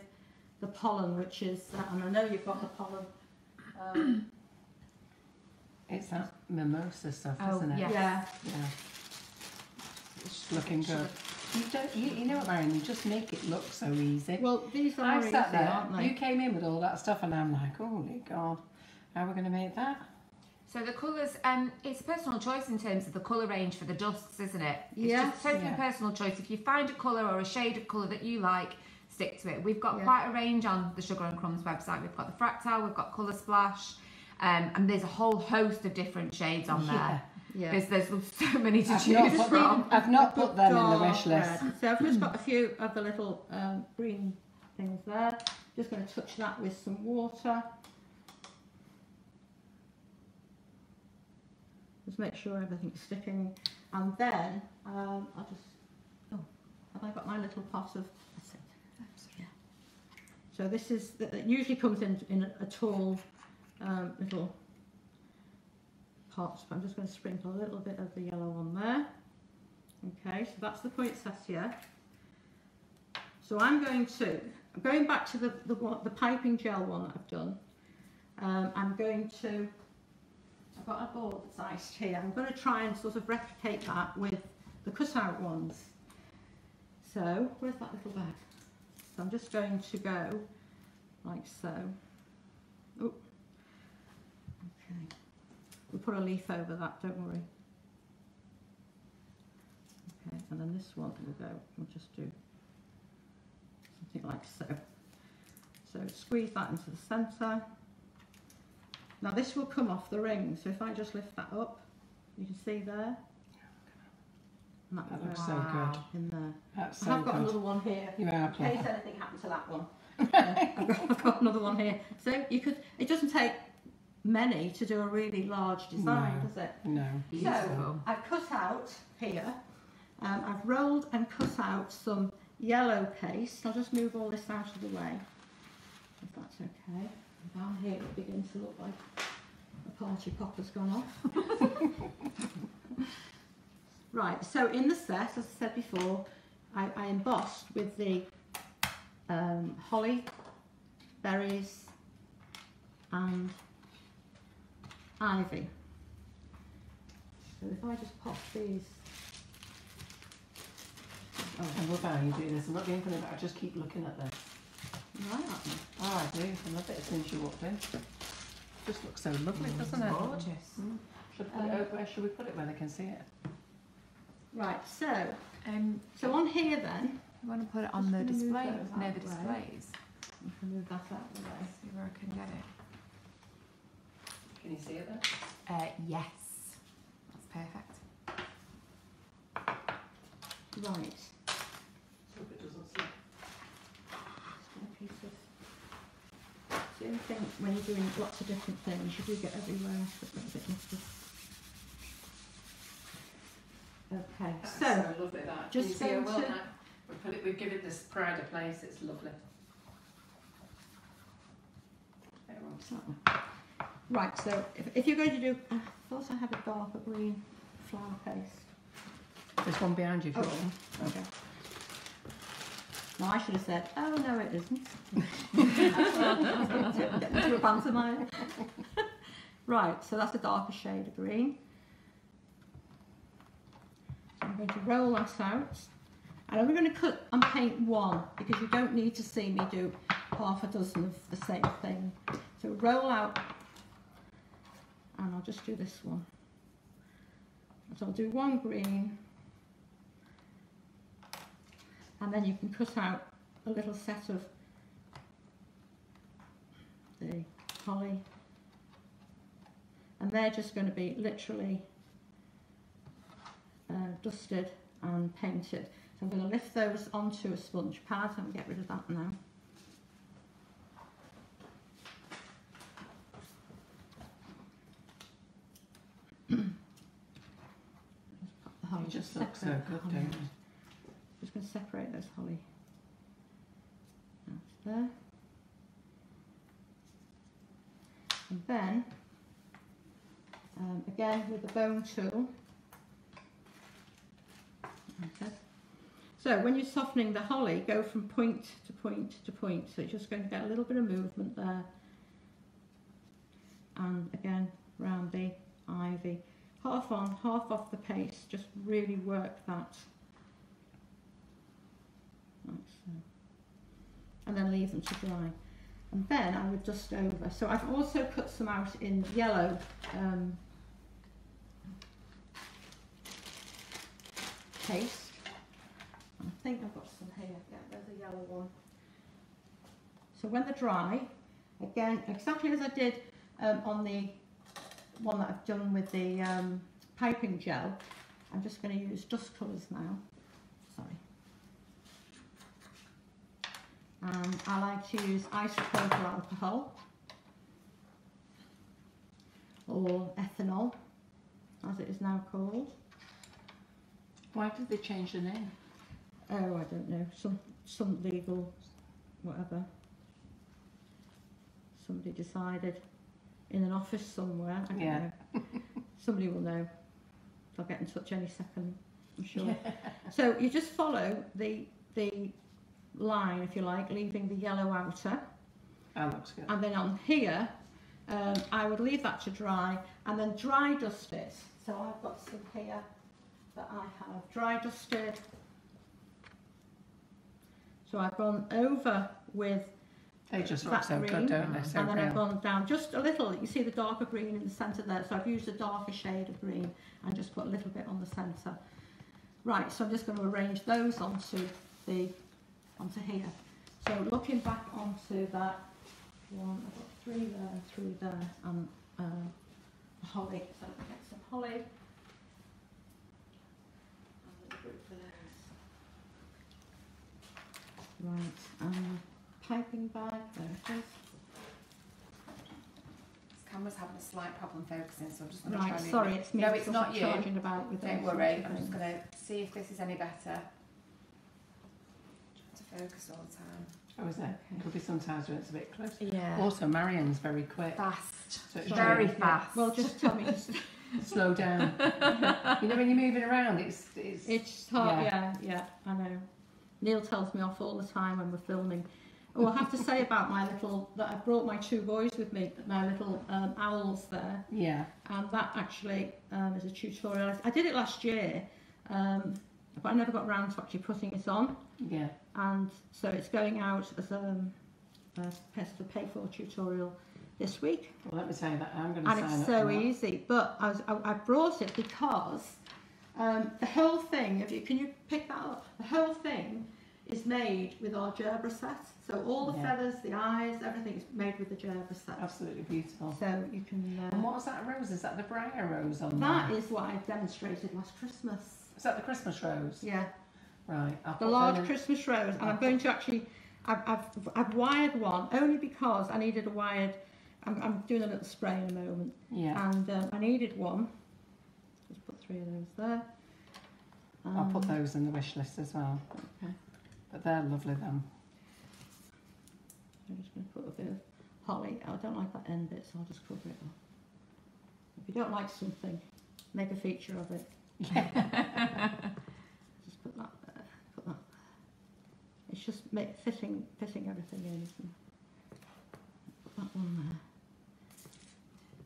Speaker 3: the pollen, which is, and I know you've got the pollen.
Speaker 1: It's that mimosa stuff,
Speaker 2: Oh,
Speaker 1: isn't it?
Speaker 2: yes.
Speaker 3: Yeah.
Speaker 1: Yeah. It's looking good. You know what, Marion? You just make it look so easy.
Speaker 3: Well, these are
Speaker 1: I
Speaker 3: easy,
Speaker 1: sat there.
Speaker 3: aren't they?
Speaker 1: You came in with all that stuff, and I'm like, holy God, how are we going to make that?
Speaker 2: So the colours, it's a personal choice in terms of the colour range for the dusks, isn't it? It's
Speaker 3: Yes,
Speaker 2: just totally
Speaker 1: yeah.
Speaker 2: personal choice. If you find a colour or a shade of colour that you like, stick to it. We've got
Speaker 3: Yeah.
Speaker 2: quite a range on the Sugar and Crumbs website. We've got the Fractal, we've got Colour Splash, and there's a whole host of different shades on there.
Speaker 3: Yeah.
Speaker 2: There's so many to
Speaker 1: I've
Speaker 2: choose
Speaker 1: not
Speaker 2: from.
Speaker 1: I've not put them in the wish
Speaker 3: Dark
Speaker 1: list.
Speaker 3: red. So I've just got a few of the little green things there. Just going to touch that with some water. Just make sure everything's sticking. And then I'll just, oh, have I got my little pot of, that's it. Yeah. So this is, it usually comes in a tall little pot, but I'm just going to sprinkle a little bit of the yellow on there. Okay, so that's the poinsettia. So I'm going back to the piping gel one that I've done. I'm going to, I've got a bowl that's iced here. I'm going to try and sort of replicate that with the cut-out ones. So, where's that little bag? So I'm just going to go like so. Oh, okay. We'll put a leaf over that, don't worry. Okay, and then this one will go, we'll just do something like so. So squeeze that into the centre. Now this will come off the ring, so if I just lift that up, you can see there. And
Speaker 1: That
Speaker 3: will
Speaker 1: looks
Speaker 3: go
Speaker 1: so good.
Speaker 3: in there.
Speaker 1: That's
Speaker 3: I
Speaker 1: so
Speaker 3: have got
Speaker 1: good.
Speaker 3: a little one here,
Speaker 1: You are
Speaker 3: in case
Speaker 1: clever.
Speaker 3: anything happened to that one. I've got another one here. So you could, it doesn't take many to do a really large design, does it?
Speaker 1: No.
Speaker 3: So I've cut out here, I've rolled and cut out some yellow paste. I'll just move all this out of the way, if that's okay. And down here it begins to look like a party popper's gone off. Right, so in the set, as I said before, I embossed with the holly, berries and ivy. So if I just pop these...
Speaker 1: Oh, I love how you do this. I'm not doing anything, but I just keep looking at this.
Speaker 3: Right.
Speaker 1: Oh, I do. I love it as soon as you walked in. Just looks so lovely, doesn't it?
Speaker 2: Gorgeous.
Speaker 1: Should, put it over, where should we put it where they can see it?
Speaker 3: Right, so on here then,
Speaker 2: You want to put it on
Speaker 3: Just
Speaker 2: the
Speaker 3: gonna move
Speaker 2: display,
Speaker 3: those out
Speaker 2: near the
Speaker 3: of the way.
Speaker 2: displays.
Speaker 3: I can move that out of the way.
Speaker 2: See where I can get it.
Speaker 1: Can you see it there?
Speaker 2: Yes. That's perfect.
Speaker 3: Right.
Speaker 1: Hope it doesn't slip.
Speaker 3: A piece of... It's the only thing when you're doing lots of different things, you do get everywhere. But that's a bit messy. Okay,
Speaker 1: That's
Speaker 3: so
Speaker 1: so lovely that.
Speaker 3: just
Speaker 1: Can you see how
Speaker 3: going
Speaker 1: well
Speaker 3: to-
Speaker 1: that? We give it this pride of place. It's lovely. There, one.
Speaker 3: right, so if you're going to do, I thought I had a darker green flower paste.
Speaker 1: There's one behind you. If you
Speaker 3: Oh.
Speaker 1: want one.
Speaker 3: Okay. No, I should have said, oh no, it isn't. Get into a pantomime. Right, so that's a darker shade of green. So I'm going to roll that out. And I'm going to cut and paint one because you don't need to see me do half a dozen of the same thing. So roll out, and I'll just do this one. So I'll do one green, and then you can cut out a little set of the holly, and they're just going to be literally dusted and painted. So I'm going to lift those onto a sponge pad and get rid of that now. The holly,
Speaker 1: You just
Speaker 3: separate
Speaker 1: look so
Speaker 3: the
Speaker 1: good,
Speaker 3: holly
Speaker 1: don't
Speaker 3: out.
Speaker 1: you?
Speaker 3: Just going to separate those holly out there. And then, again with the bone tool, okay. So when you're softening the holly, go from point to point to point. So you're just going to get a little bit of movement there. And again, round the ivy. Half on, half off the paste. Just really work that. Like so. And then leave them to dry. And then I would dust over. So I've also cut some out in yellow paste. I think I've got some here. Yeah, there's a yellow one. So when they're dry, again, exactly as I did on the one that I've done with the piping gel, I'm just going to use dust colours now. Sorry. And I like to use isopropyl alcohol or ethanol, as it is now called.
Speaker 1: Why did they change the name?
Speaker 3: Oh, I don't know. Some legal, whatever. Somebody decided in an office somewhere. I don't know. Somebody will know. I'll get in touch any second, I'm sure. Yeah. So you just follow the line, if you like, leaving the yellow outer.
Speaker 1: That looks good.
Speaker 3: And then on here, I would leave that to dry and then dry dust it. So I've got some here that I have dry dusted. So I've gone over with
Speaker 1: they just
Speaker 3: that
Speaker 1: look so
Speaker 3: green,
Speaker 1: good, don't they? So
Speaker 3: and then
Speaker 1: real.
Speaker 3: I've gone down just a little. You see the darker green in the centre there, so I've used a darker shade of green and just put a little bit on the centre. Right, so I'm just going to arrange those onto here. So looking back onto that one, I've got three there, and holly. So I'll get some holly. And a group of those. Right, piping bag. There it is.
Speaker 2: This camera's having a slight problem focusing, so I'm just going to try
Speaker 3: Right,
Speaker 2: and
Speaker 3: sorry, it's me.
Speaker 2: No, it's not you.
Speaker 3: Charging about with
Speaker 2: Don't
Speaker 3: those
Speaker 2: worry,
Speaker 3: sorts of
Speaker 2: I'm just
Speaker 3: things.
Speaker 2: going to see if this is any better. Trying to focus all the time.
Speaker 1: Oh, is it? Could be sometimes when it's a bit close.
Speaker 2: Yeah.
Speaker 1: Also, Marion's very quick.
Speaker 2: Fast.
Speaker 1: So it's
Speaker 2: Very
Speaker 1: really-
Speaker 2: fast.
Speaker 3: Well, just tell me.
Speaker 1: Slow down. You know when you're moving around,
Speaker 3: It's hard. Yeah, I know. Neil tells me off all the time when we're filming. Oh, I have to say about my little, that I brought my 2 boys with me, my little owls there.
Speaker 1: Yeah.
Speaker 3: And that actually is a tutorial. I did it last year, but I never got around to actually putting it on.
Speaker 1: Yeah.
Speaker 3: And so it's going out as a pay for tutorial this week.
Speaker 1: Well, let me tell you that I'm going to sign
Speaker 3: And
Speaker 1: up
Speaker 3: it's so
Speaker 1: for that.
Speaker 3: easy. But I brought it because the whole thing, can you pick that up? The whole thing is made with our gerbera set. So all the feathers, the eyes, everything is made with the gerbera set.
Speaker 1: Absolutely beautiful.
Speaker 3: So you can...
Speaker 1: And what was that rose? Is that the Briar rose on
Speaker 3: that
Speaker 1: there?
Speaker 3: is what I demonstrated last Christmas.
Speaker 1: Is that the Christmas rose?
Speaker 3: Yeah.
Speaker 1: Right. I'll
Speaker 3: The
Speaker 1: put
Speaker 3: large
Speaker 1: them in.
Speaker 3: Christmas rose. And I'm going to actually... I've wired one only because I needed a wired... I'm doing a little spray in a moment.
Speaker 1: Yeah.
Speaker 3: And I needed one. Just put 3 of those there.
Speaker 1: I'll put those in the wish list as well.
Speaker 3: Okay.
Speaker 1: But they're lovely then.
Speaker 3: I'm just going to put a bit of holly. I don't like that end bit, so I'll just cover it up. If you don't like something, make a feature of it.
Speaker 1: Yeah.
Speaker 3: Just put that there. Put that there. It's just fitting everything in. Isn't it? Put that one there.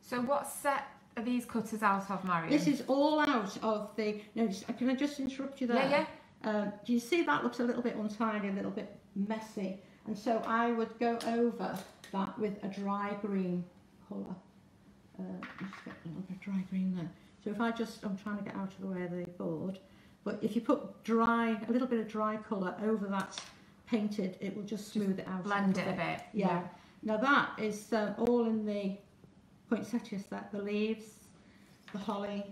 Speaker 2: So what set are these cutters out of, Marion?
Speaker 3: This is all out of the... No, can I just interrupt you there?
Speaker 2: Yeah,
Speaker 3: Do you see that looks a little bit untidy, a little bit messy? And so I would go over that with a dry green colour. Just get a little bit of dry green there. So if I'm trying to get out of the way of the board, but if you put a little bit of dry colour over that painted, it will just smooth it out.
Speaker 2: Blend it a bit.
Speaker 3: Yeah. Now that is all in the poinsettia set, the leaves, the holly,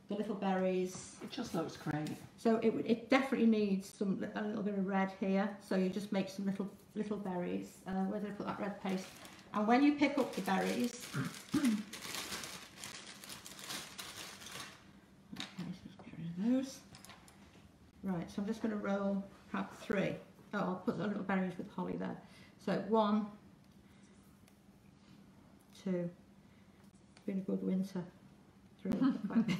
Speaker 3: the little berries.
Speaker 1: It just looks great.
Speaker 3: So it definitely needs a little bit of red here. So you just make some little berries. Where did I put that red paste? And when you pick up the berries, okay, so just get rid of those. Right, so I'm just going to roll out 3. Oh, I'll put the little berries with holly there. So 1, 2. It's been a good winter. 3, quite big.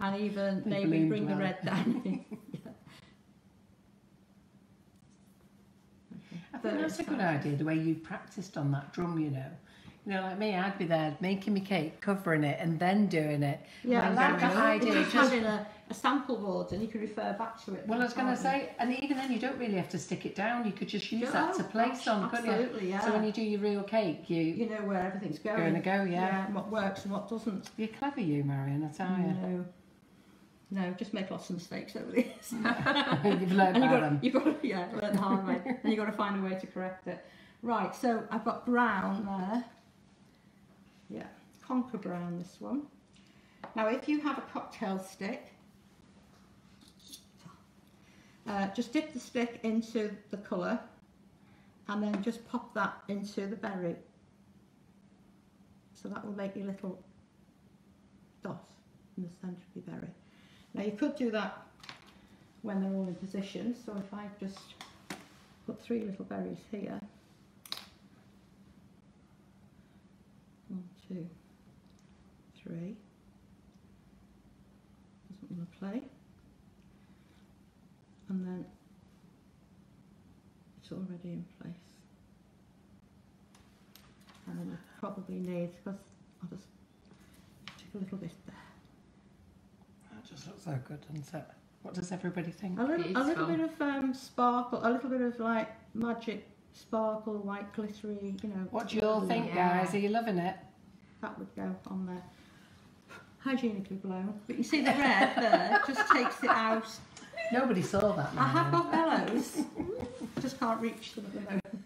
Speaker 3: And even
Speaker 1: They
Speaker 3: maybe
Speaker 1: bloomed
Speaker 3: bring the
Speaker 1: well.
Speaker 3: red down. Yeah.
Speaker 1: I think that's a good idea, the way you practiced on that drum, you know. You know, like me, I'd be there making me cake, covering it, and then doing it.
Speaker 3: Yeah,
Speaker 1: I like that idea.
Speaker 3: Just having a sample board, and you can refer back to it.
Speaker 1: Well, I was going to
Speaker 3: can't you?
Speaker 1: say, and even then, you don't really have to stick it down. You could just use that to place on, couldn't you?
Speaker 3: Absolutely, yeah.
Speaker 1: So when you do your real cake,
Speaker 3: You know where everything's going.
Speaker 1: Going to go, yeah.
Speaker 3: And what works and what doesn't.
Speaker 1: You're clever, you, Marion, I tell you.
Speaker 3: No, just make lots of mistakes over the years.
Speaker 1: You've learned about them.
Speaker 3: You've got to, learn the hard way. And you've got to find a way to correct it. Right, so I've got brown there. Yeah, conker brown, this one. Now, if you have a cocktail stick, just dip the stick into the colour and then just pop that into the berry. So that will make your little dot in the centre of your berry. Now you could do that when they're all in position. So if I just put 3 little berries here. 1, 2, 3. Doesn't want to play. And then it's already in place. And then I probably need, because I'll just take a little bit there.
Speaker 1: That just looks so good, doesn't it? What does everybody think?
Speaker 3: A little bit of sparkle, a little bit of like magic sparkle, white glittery, you know.
Speaker 1: What do you all think, guys? Are you loving it?
Speaker 3: That would go on there. Hygienically blown. But you see the red there just takes it out.
Speaker 1: Nobody saw that,
Speaker 3: I have
Speaker 1: Marion.
Speaker 3: got bellows. Just can't reach them at the moment.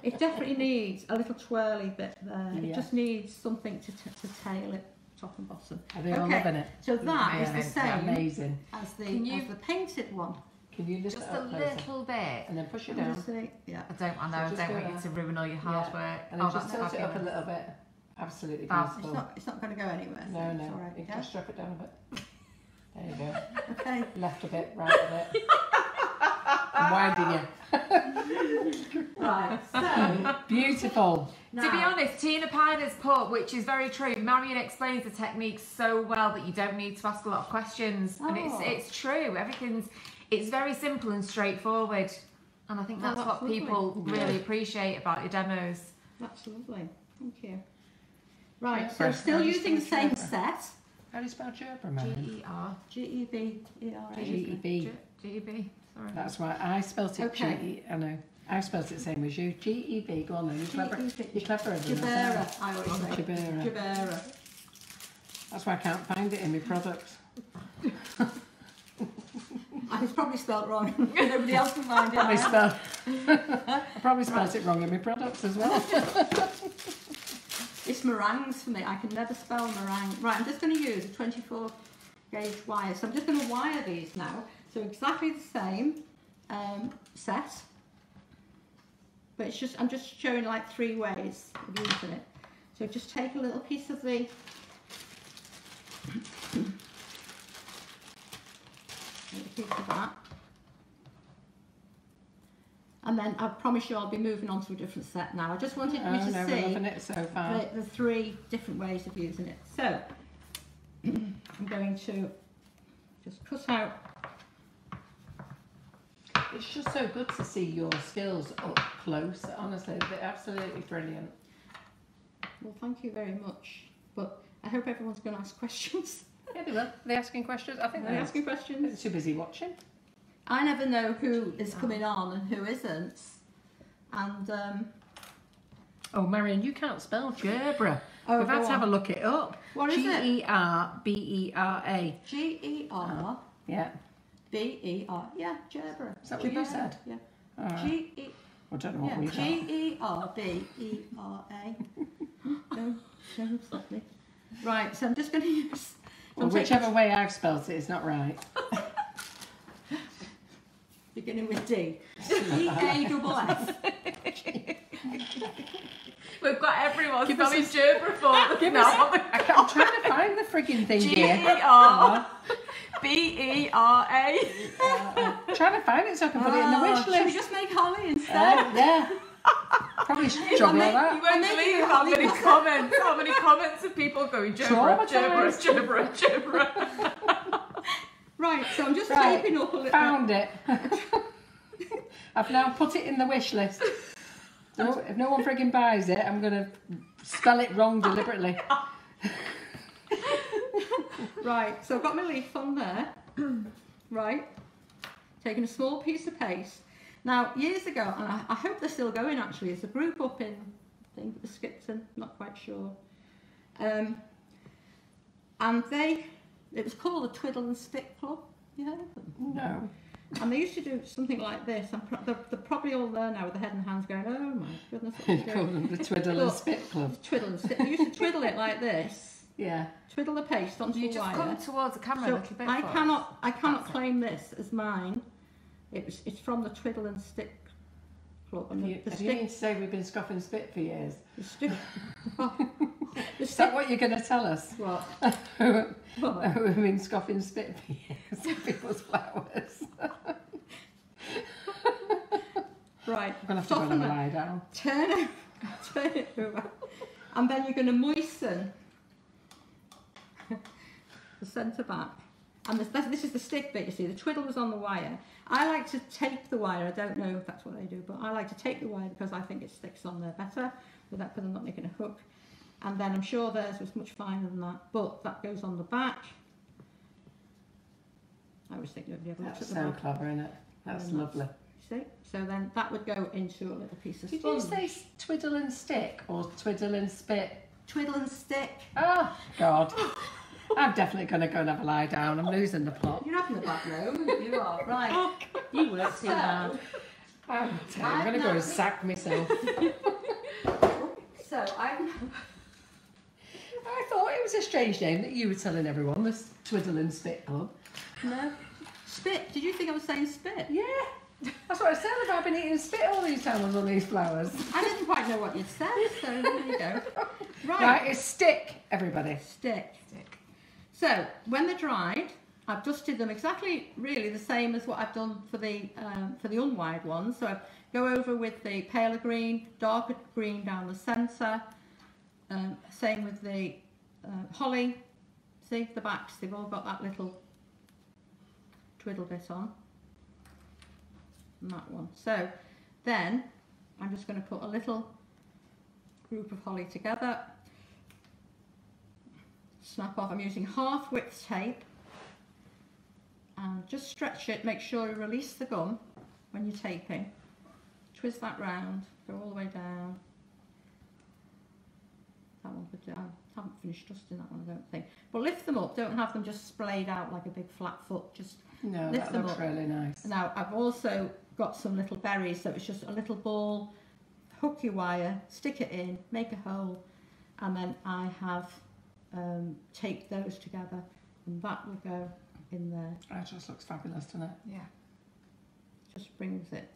Speaker 3: It definitely needs a little twirly bit there.
Speaker 1: Yeah.
Speaker 3: It just needs something to tail it top and bottom.
Speaker 1: Are they all loving it?
Speaker 3: So that is the
Speaker 1: Amazing.
Speaker 3: same
Speaker 1: Amazing.
Speaker 3: as the painted one.
Speaker 1: Can you lift
Speaker 2: Just
Speaker 1: it
Speaker 2: a
Speaker 1: up closer?
Speaker 2: little bit.
Speaker 1: And then push it
Speaker 3: Let me
Speaker 1: down.
Speaker 3: see. Yeah.
Speaker 2: I don't want you to ruin all your hard work.
Speaker 1: And then
Speaker 2: Oh,
Speaker 1: just
Speaker 2: that's
Speaker 1: tilt it up a
Speaker 2: fabulous.
Speaker 1: little bit. Absolutely
Speaker 2: Fab.
Speaker 1: beautiful.
Speaker 3: It's not going to go anywhere. So
Speaker 1: No,
Speaker 3: it's
Speaker 1: no.
Speaker 3: all right.
Speaker 1: You can
Speaker 3: Yeah?
Speaker 1: just strap it down a bit. There you go.
Speaker 3: Okay.
Speaker 1: Left a bit, right a bit. I'm winding you.
Speaker 3: Right. So
Speaker 1: Beautiful.
Speaker 3: now,
Speaker 2: To be honest, Tina Pine has put, which is very true, Marion explains the technique so well that you don't need to ask a lot of questions. And
Speaker 3: Oh.
Speaker 2: it's true. It's very simple and straightforward. And I think that's
Speaker 3: that's
Speaker 2: what
Speaker 3: lovely.
Speaker 2: people
Speaker 1: Yeah.
Speaker 2: really appreciate about your demos.
Speaker 3: that's lovely. Thank you. Right.
Speaker 1: Yeah,
Speaker 3: So
Speaker 1: fresh.
Speaker 3: still
Speaker 1: How do you
Speaker 3: using the
Speaker 1: spell
Speaker 3: same
Speaker 1: Gerber?
Speaker 3: set.
Speaker 1: How do you spell Gerber, Marion?
Speaker 2: G-E-R.
Speaker 3: G-E-B-E-R-A.
Speaker 1: G-E-B.
Speaker 2: G-E-B. Sorry.
Speaker 1: That's why I spelt it
Speaker 3: Okay.
Speaker 1: G-E. I know. I spelt it the same as you. G-E-B. Go on then. You're clever. You're cleverer than
Speaker 3: Jabera,
Speaker 1: us.
Speaker 3: I always say.
Speaker 1: Jabera.
Speaker 3: Jabera.
Speaker 1: That's why I can't find it in my products.
Speaker 3: I was probably spelled wrong. Nobody else can find
Speaker 1: Probably
Speaker 3: it.
Speaker 1: spelled. I probably spelled it wrong in my products as well.
Speaker 3: It's meringues for me. I can never spell meringue. Right, I'm just going to use a 24 gauge wire. So I'm just going to wire these now. So exactly the same set. But it's just, I'm just showing like 3 ways of using it. So just take a little piece of the that. And then I promise you I'll be moving on to a different set now. I just wanted you to
Speaker 1: Oh no, we're
Speaker 3: see
Speaker 1: loving it so far.
Speaker 3: the 3 different ways of using it. So I'm going to just cut out.
Speaker 1: It's just so good to see your skills up close. Honestly, they're absolutely brilliant.
Speaker 3: Well, thank you very much. But I hope everyone's going to ask questions.
Speaker 1: Yeah, they will. Are they asking questions? I think
Speaker 3: Are they asking questions?
Speaker 1: They're too busy watching.
Speaker 3: I never know who is coming on and who isn't. And
Speaker 1: Oh, Marion, you can't spell Gerbera.
Speaker 3: Oh,
Speaker 1: We've had
Speaker 3: go
Speaker 1: to have a
Speaker 3: on.
Speaker 1: look it up.
Speaker 3: What is it?
Speaker 1: G-E-R-B-E-R-A.
Speaker 3: G-E-R-B-E-R.
Speaker 1: Yeah.
Speaker 3: Yeah, Gerbera.
Speaker 1: Is that what you said?
Speaker 3: Yeah.
Speaker 1: All right.
Speaker 3: G-E.
Speaker 1: I don't know what
Speaker 3: Yeah,
Speaker 1: we got.
Speaker 3: G-E-R-B-E-R-A. Don't upset me. Right, so I'm just going to use...
Speaker 1: Well, whichever way I've spelt it is not right.
Speaker 3: Beginning with D. E-A-double-S.
Speaker 2: We've got everyone
Speaker 1: Give us
Speaker 2: spelling Gerber for us
Speaker 1: Give
Speaker 2: now.
Speaker 1: us, I'm trying to find the frigging thing here.
Speaker 2: G-E-R-B-E-R-A.
Speaker 1: Trying to find it so I can put it in the wish
Speaker 3: Shall we
Speaker 1: list.
Speaker 3: just make Holly instead?
Speaker 1: Yeah. Probably struggle with
Speaker 2: You
Speaker 1: that.
Speaker 2: won't believe how many comments of people going Gerber, Gerber, Gerber, Gerber.
Speaker 3: Right, so I'm just
Speaker 1: Right,
Speaker 3: taping up a little.
Speaker 1: found it. I've now put it in the wish list. So if no one frigging buys it, I'm going to spell it wrong deliberately.
Speaker 3: Right, so I've got my leaf on there. Right, taking a small piece of paste. Now, years ago, and I hope they're still going actually, there's a group up in, I think it was Skipton, not quite sure. And it was called the Twiddle and Stick Club. You heard of them?
Speaker 1: No.
Speaker 3: And they used to do something like this. They're probably all there now with their head and hands going, oh my goodness, what
Speaker 1: You call them the Twiddle and Spit Club.
Speaker 3: Twiddle and Stick. They used to twiddle it like this.
Speaker 1: Yeah.
Speaker 3: Twiddle the paste onto
Speaker 2: You
Speaker 3: the
Speaker 2: just
Speaker 3: wire.
Speaker 2: come towards the camera a
Speaker 3: So
Speaker 2: little bit.
Speaker 3: I
Speaker 2: for us.
Speaker 3: cannot claim this as mine. It's from the Twiddle and Stick Club. And the
Speaker 1: Do you
Speaker 3: stick,
Speaker 1: mean to say we've been scoffing spit for years?
Speaker 3: the stick, the
Speaker 1: Is
Speaker 3: stick,
Speaker 1: that what you're going to tell us?
Speaker 3: what?
Speaker 1: We've been scoffing spit for years of people's flowers.
Speaker 3: Right.
Speaker 1: I'm going to have to go and
Speaker 3: Soften it.
Speaker 1: lie down.
Speaker 3: Turn it over. And then you're going to moisten the centre back. And this is the stick bit, you see. The twiddle was on the wire. I like to tape the wire. I don't know if that's what they do, but I like to tape the wire because I think it sticks on there better because I'm not making a hook. And then I'm sure theirs was much finer than that, but that goes on the back. I always think nobody ever looks
Speaker 1: That's
Speaker 3: at the
Speaker 1: so
Speaker 3: back.
Speaker 1: clever, isn't it? That's
Speaker 3: Very much.
Speaker 1: lovely.
Speaker 3: See? So then that would go into a little piece of
Speaker 1: Did
Speaker 3: sponge.
Speaker 1: you say twiddle and stick or twiddle and spit?
Speaker 3: Twiddle and stick?
Speaker 1: Oh, God. I'm definitely going to go and have a lie down. I'm losing the plot.
Speaker 3: You're having a bad moment. You are. Right.
Speaker 2: You work too hard.
Speaker 1: I'm going to go and sack myself.
Speaker 3: So
Speaker 1: I thought it was a strange name that you were telling everyone, this Twiddle and Spit Club.
Speaker 3: no. Spit. Did you think I was saying spit?
Speaker 1: Yeah, that's what I said about I've been eating spit all these times on these flowers.
Speaker 3: I didn't quite know what you'd said, so there you go.
Speaker 1: Right, it's stick, everybody.
Speaker 3: Stick. So when they're dried, I've dusted them exactly, really the same as what I've done for the unwired ones. So I go over with the paler green, darker green down the centre. Same with the holly. See the backs; they've all got that little twiddle bit on. And that one. So then I'm just going to put a little group of holly together. Snap off. I'm using half width tape. And just stretch it, make sure you release the gum when you're taping. Twist that round, go all the way down. That one, but I haven't finished dusting that one, I don't think. But lift them up, don't have them just splayed out like a big flat foot, just
Speaker 1: No,
Speaker 3: lift
Speaker 1: that
Speaker 3: them
Speaker 1: looks
Speaker 3: up.
Speaker 1: really nice.
Speaker 3: Now, I've also got some little berries, so it's just a little ball, hook your wire, stick it in, make a hole, and then I have taped those together, and that will go in there.
Speaker 1: That just looks fabulous, doesn't it?
Speaker 2: Yeah.
Speaker 3: Just brings it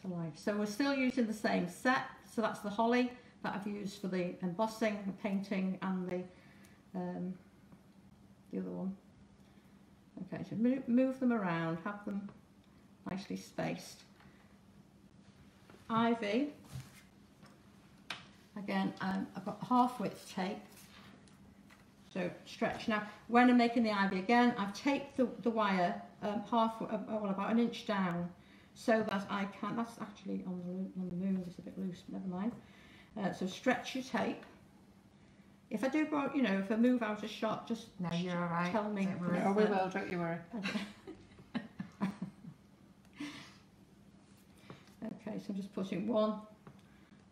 Speaker 3: to life. So we're still using the same set. So that's the holly that I've used for the embossing, the painting, and the other one. Okay, so move them around, have them nicely spaced. Ivy. Again, I've got half width tape. So stretch. Now, when I'm making the ivy again, I've taped the wire about an inch down, so that I can. That's actually on the move. It's a bit loose. Never mind. So stretch your tape. If I do go, if I move out of shot, just
Speaker 2: No, you're all right.
Speaker 3: tell me.
Speaker 2: Don't worry.
Speaker 1: Oh, we will, don't you worry.
Speaker 3: Okay, so I'm just putting one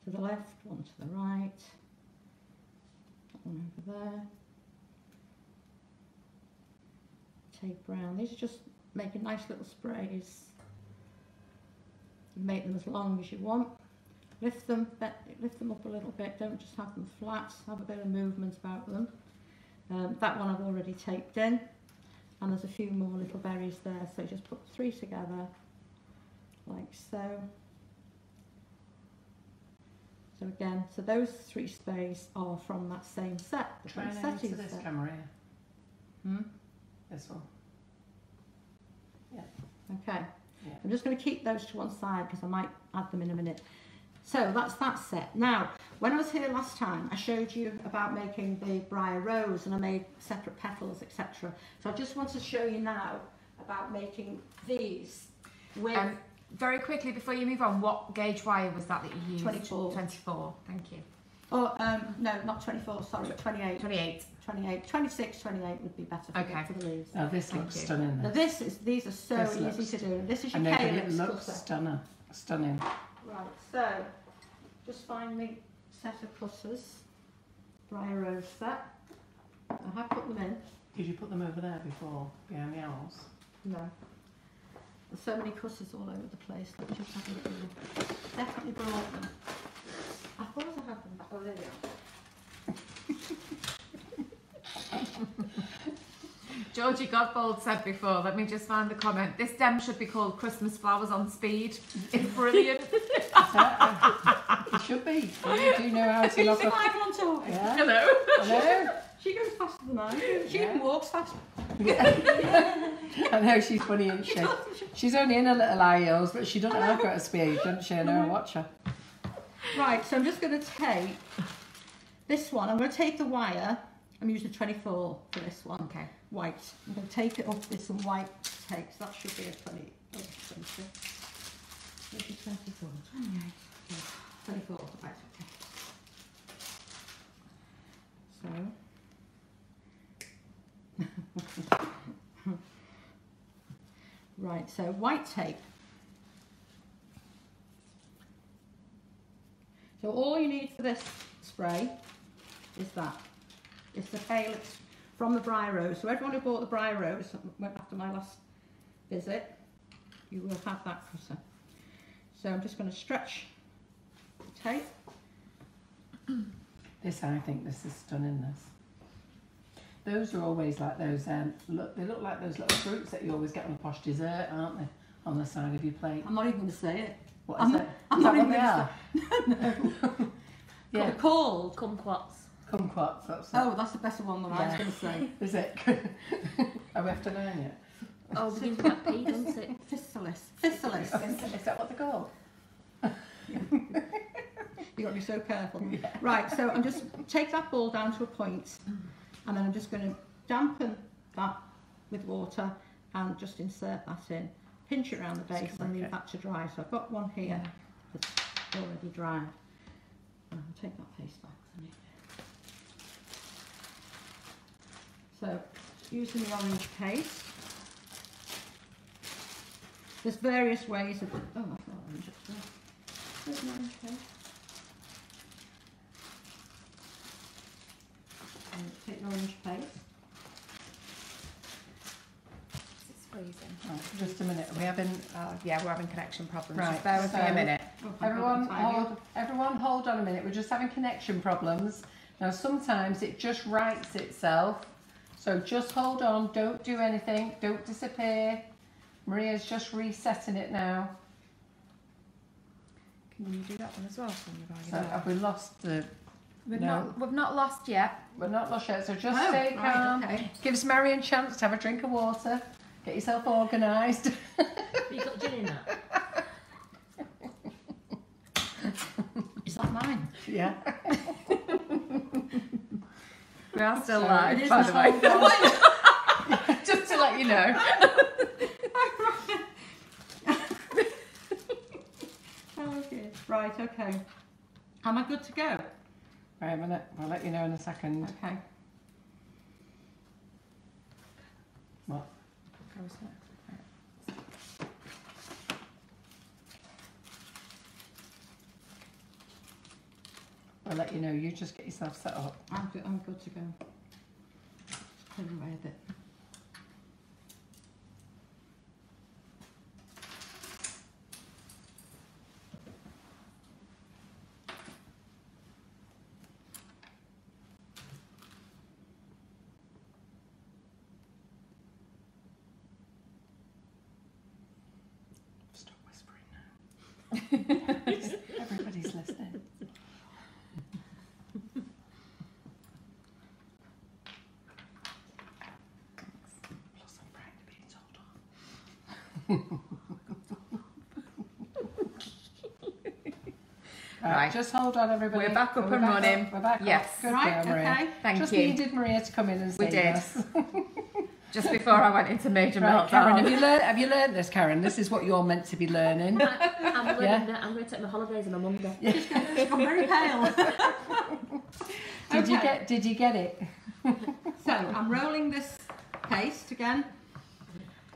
Speaker 3: to the left, one to the right, that one over there. Tape round. These are just making nice little sprays. You make them as long as you want. Lift them up a little bit. Don't just have them flat. Have a bit of movement about them. That one I've already taped in, and there's a few more little berries there. So just put 3 together, like so. So again, so those 3 sprays are from that same set.
Speaker 1: Try and aim to this camera here. This one.
Speaker 3: Okay.
Speaker 1: Yeah.
Speaker 3: I'm just going to keep those to one side because I might add them in a minute. So that's that set. Now, when I was here last time, I showed you about making the Briar rose, and I made separate petals, etc. So I just want to show you now about making these with
Speaker 2: Very quickly before you move on, what gauge wire was that you used?
Speaker 3: 24.
Speaker 2: 24. Thank you.
Speaker 3: Oh, no, not 24. Sorry, 28.
Speaker 2: 28.
Speaker 3: 28, 26, 28 would be better for the leaves.
Speaker 1: Now this
Speaker 2: Thank
Speaker 1: looks
Speaker 2: you.
Speaker 1: stunning.
Speaker 3: Now these are so
Speaker 1: This
Speaker 3: easy to do. This is
Speaker 1: I
Speaker 3: your
Speaker 1: know, but it
Speaker 3: calyx
Speaker 1: looks
Speaker 3: cutter.
Speaker 1: stunning.
Speaker 3: Right, so just find me a set of cutters, Briar rose set. I have put them in.
Speaker 1: Did you put them over there before, behind the owls?
Speaker 3: No. There's so many cutters all over the place. Let me just have a little look. Definitely brought them. I thought I had them back. Oh, there they are.
Speaker 2: Georgie Godbold said before, let me just find the comment, this stem should be called Christmas Flowers on Speed. It's brilliant.
Speaker 1: It should be. You do know how to look up.
Speaker 3: on top.
Speaker 1: Yeah.
Speaker 2: Hello.
Speaker 1: Hello.
Speaker 3: She goes faster than I do. She
Speaker 1: Yeah.
Speaker 3: even walks faster.
Speaker 1: I know, she's funny, isn't she? She's only in her little high heels, but she doesn't have got a speed, doesn't she? I know, watch her.
Speaker 3: Right, so I'm just going to take this one. I'm going to take the wire. I'm using 24 for this one.
Speaker 2: Okay.
Speaker 3: White. I'm going to take it up with some white tape. So that should be a 20. Oh, 20. Maybe 24. 28. 24. Right, okay. So. Right, so white tape. So all you need for this spray is that. It's the calyx from the Briar rose. So everyone who bought the Briar rose after my last visit, you will have that cutter. So I'm just going to stretch the tape.
Speaker 1: This, I think this is stunning, this. Those are always like those, look, they look like those little fruits that you always get on a posh dessert, aren't they? On the side of your plate.
Speaker 3: I'm not even going to say it.
Speaker 1: What is it?
Speaker 3: I'm
Speaker 1: Is
Speaker 3: not
Speaker 1: that
Speaker 3: even
Speaker 1: what they
Speaker 3: going
Speaker 1: are?
Speaker 3: to say.
Speaker 1: Yeah.
Speaker 3: They're called.
Speaker 4: Kumquats.
Speaker 1: Kumquats, that's it.
Speaker 3: Oh, that's the better one than I was
Speaker 1: Yeah.
Speaker 3: going to say.
Speaker 1: Is it? Are we after knowing it?
Speaker 4: Oh, begins with that P, doesn't it?
Speaker 3: Fistalis. Fistalis.
Speaker 1: Is that what they're called?
Speaker 3: You've got to be so careful.
Speaker 1: Yeah.
Speaker 3: Right, so I'm just take that ball down to a point, and then I'm just going to dampen that with water and just insert that in. Pinch it around the base and leave that to dry. So I've got one here that's already dry. And I'll take that paste back. So using the orange paste. There's various ways of. Oh, I've got orange up there. There's an orange paste. And take the orange paste.
Speaker 2: It's freezing.
Speaker 1: Right, just a minute. Are we having?
Speaker 2: Yeah, we're having connection problems.
Speaker 1: Right,
Speaker 2: Just bear with me
Speaker 1: so-
Speaker 2: a minute.
Speaker 3: Oh,
Speaker 1: Everyone hold on a minute. We're just having connection problems. Now sometimes it just rights itself. So just hold on, don't do anything, don't disappear. Maria's just resetting it now.
Speaker 2: Can you do that one as well?
Speaker 1: So have we lost the...
Speaker 2: We've
Speaker 1: No.
Speaker 2: not lost yet.
Speaker 1: We're not lost yet, so just
Speaker 3: Oh,
Speaker 1: stay
Speaker 3: right,
Speaker 1: calm.
Speaker 3: okay.
Speaker 1: Gives Marion a chance to have a drink of water. Get yourself organised.
Speaker 4: You got gin in that?
Speaker 3: Is that mine?
Speaker 1: Yeah.
Speaker 2: We are still
Speaker 1: So
Speaker 2: live,
Speaker 3: it is
Speaker 2: by
Speaker 3: the
Speaker 2: the way.
Speaker 3: whole
Speaker 2: Just to let you know.
Speaker 3: Okay. Right, okay. Am I good to go?
Speaker 1: Wait a minute, I'll let you know in a second.
Speaker 3: Okay.
Speaker 1: What? I'll let you know, you just get yourself set up.
Speaker 3: I'm good to go. Turn away a bit.
Speaker 1: Stop whispering now. Everybody's listening. Plus I'm frightened of being told off.
Speaker 2: Right.
Speaker 1: Just hold on, everybody.
Speaker 2: We're back up
Speaker 1: We're
Speaker 2: and
Speaker 1: back
Speaker 2: running.
Speaker 1: We're back
Speaker 2: Yes.
Speaker 1: up. Good
Speaker 3: Right,
Speaker 1: girl, Maria.
Speaker 3: okay.
Speaker 2: Thank
Speaker 1: Just
Speaker 2: you.
Speaker 1: needed Maria to come in and
Speaker 2: We
Speaker 1: save
Speaker 2: did.
Speaker 1: us.
Speaker 2: Just before I went into major
Speaker 1: Right, Karen,
Speaker 2: meltdown.
Speaker 1: have you learned this, Karen? This is what you're meant to be learning.
Speaker 4: I'm learning
Speaker 1: Yeah.
Speaker 4: that. I'm going to take my holidays on a Monday.
Speaker 3: She's gone very pale.
Speaker 1: Did you get it?
Speaker 3: So I'm rolling this paste again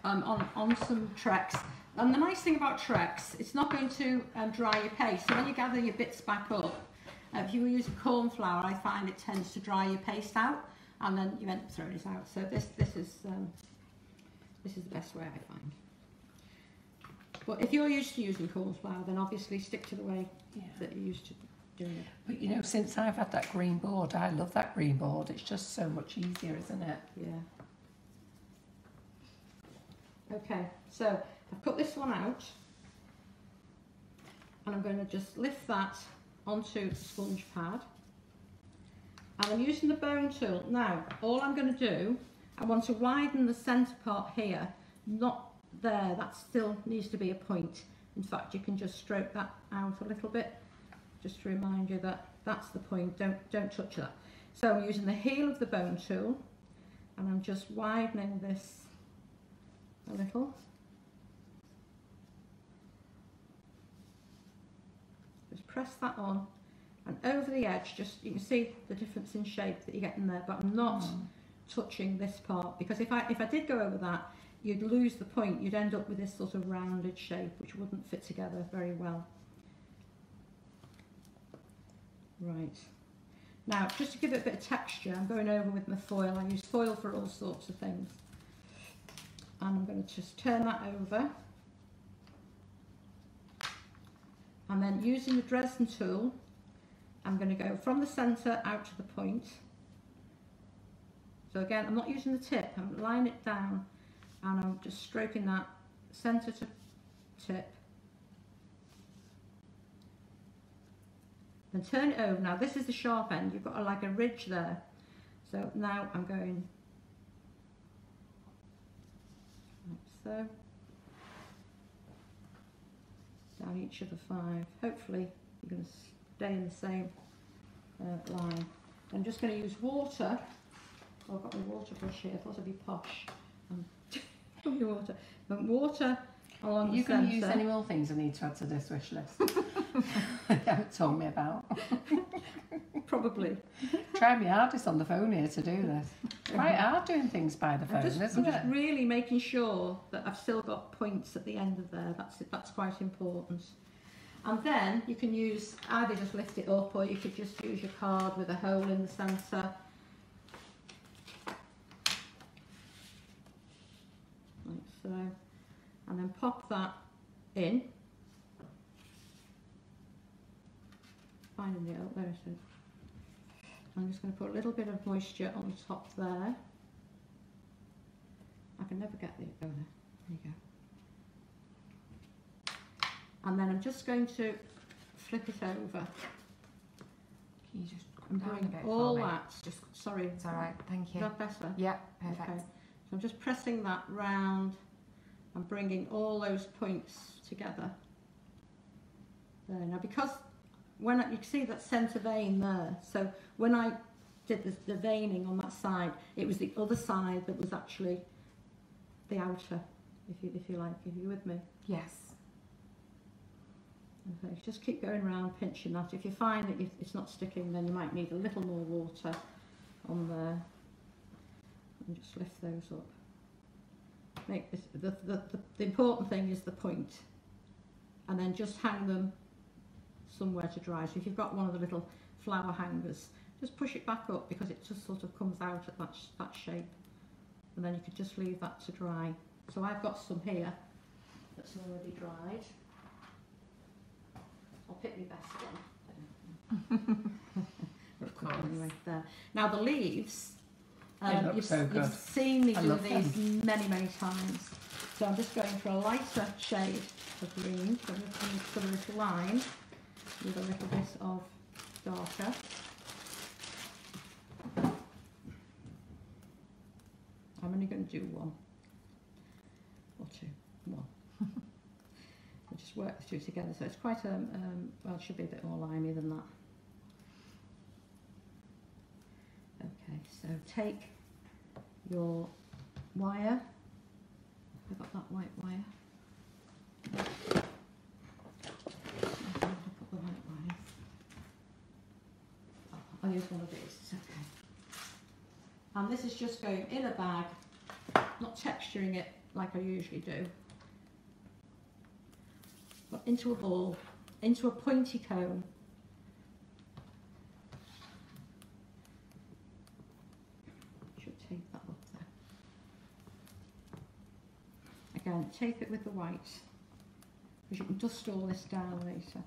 Speaker 3: on some Trex. And the nice thing about Trex, it's not going to dry your paste. So when you gather your bits back up, if you use corn flour, I find it tends to dry your paste out, and then you end up throwing it out. So this is the best way I find. But if you're used to using corn flour, then obviously stick to the way that you're used to doing it.
Speaker 1: But you know, since I've had that green board, I love that green board. It's just so much easier, isn't it?
Speaker 3: Yeah. Okay, so I've put this one out, and I'm going to just lift that onto the sponge pad, and I'm using the bone tool. Now, all I'm going to do, I want to widen the centre part here, not there, that still needs to be a point. In fact, you can just stroke that out a little bit, just to remind you that that's the point, don't touch that. So I'm using the heel of the bone tool, and I'm just widening this a little. Just press that on, and over the edge, just you can see the difference in shape that you get in there, but I'm not touching this part, because if I did go over that, you'd lose the point. You'd end up with this sort of rounded shape, which wouldn't fit together very well. Right. Now, just to give it a bit of texture, I'm going over with my foil. I use foil for all sorts of things. And I'm going to just turn that over. And then using the Dresden tool, I'm going to go from the centre out to the point. So again, I'm not using the tip, I'm laying it down and I'm just stroking that centre to tip. Then turn it over. Now this is the sharp end, you've got like a ridge there. So now I'm going like so, down each of the 5. Hopefully you're going to stay in the same line. I'm just going to use water. Oh, I've got my water brush here, I thought I'd be posh. Water. But water along the
Speaker 1: You can
Speaker 3: centre.
Speaker 1: use any more things I need to add to this wish list. You haven't told me about.
Speaker 3: Probably.
Speaker 1: Try my hardest on the phone here to do this. Quite hard doing things by the phone,
Speaker 3: I'm
Speaker 1: isn't
Speaker 3: just
Speaker 1: it?
Speaker 3: really making sure that I've still got points at the end of there. That's quite important. And then you can use, either just lift it up or you could just use your card with a hole in the centre. Like so. And then pop that in. Finding the there it is. I'm just going to put a little bit of moisture on the top there. I can never get the, oh there you go. And then I'm just going to flip it over.
Speaker 2: Can you just
Speaker 3: And
Speaker 2: come down a
Speaker 3: bring
Speaker 2: bit
Speaker 3: all
Speaker 2: for me?
Speaker 3: that, just, sorry.
Speaker 2: It's alright, thank
Speaker 3: Is
Speaker 2: you.
Speaker 3: that better?
Speaker 2: Yeah, perfect.
Speaker 3: Okay. So I'm just pressing that round and bringing all those points together. There. Now because when you can see that centre vein there, so when I did the veining on that side, it was the other side that was actually the outer, if you like, if you're with me.
Speaker 2: Yes.
Speaker 3: Okay, just keep going around pinching that. If you find that it's not sticking, then you might need a little more water on there. And just lift those up. Make this, the important thing is the point. And then just hang them somewhere to dry. So if you've got one of the little flower hangers, just push it back up because it just sort of comes out at that shape. And then you could just leave that to dry. So I've got some here that's already dried. I'll pick my best one.
Speaker 2: Of course.
Speaker 3: Anyway, there. Now the leaves,
Speaker 1: They look so good.
Speaker 3: you've seen me
Speaker 1: I
Speaker 3: do
Speaker 1: love
Speaker 3: these many times. So I'm just going for a lighter shade of green. So I'm just going to put a little line with a little bit of darker. I'm only going to do 1 or 2. 1. We'll just work the 2 together. So it's quite well, it should be a bit more limey than that. Okay, so take your wire. I've got that white wire. Put the white wire. I'll use one of these, it's okay. And this is just going in a bag, not texturing it like I usually do, but into a ball, into a pointy cone. Should tape that up there. Again, tape it with the white, because you can dust all this down later.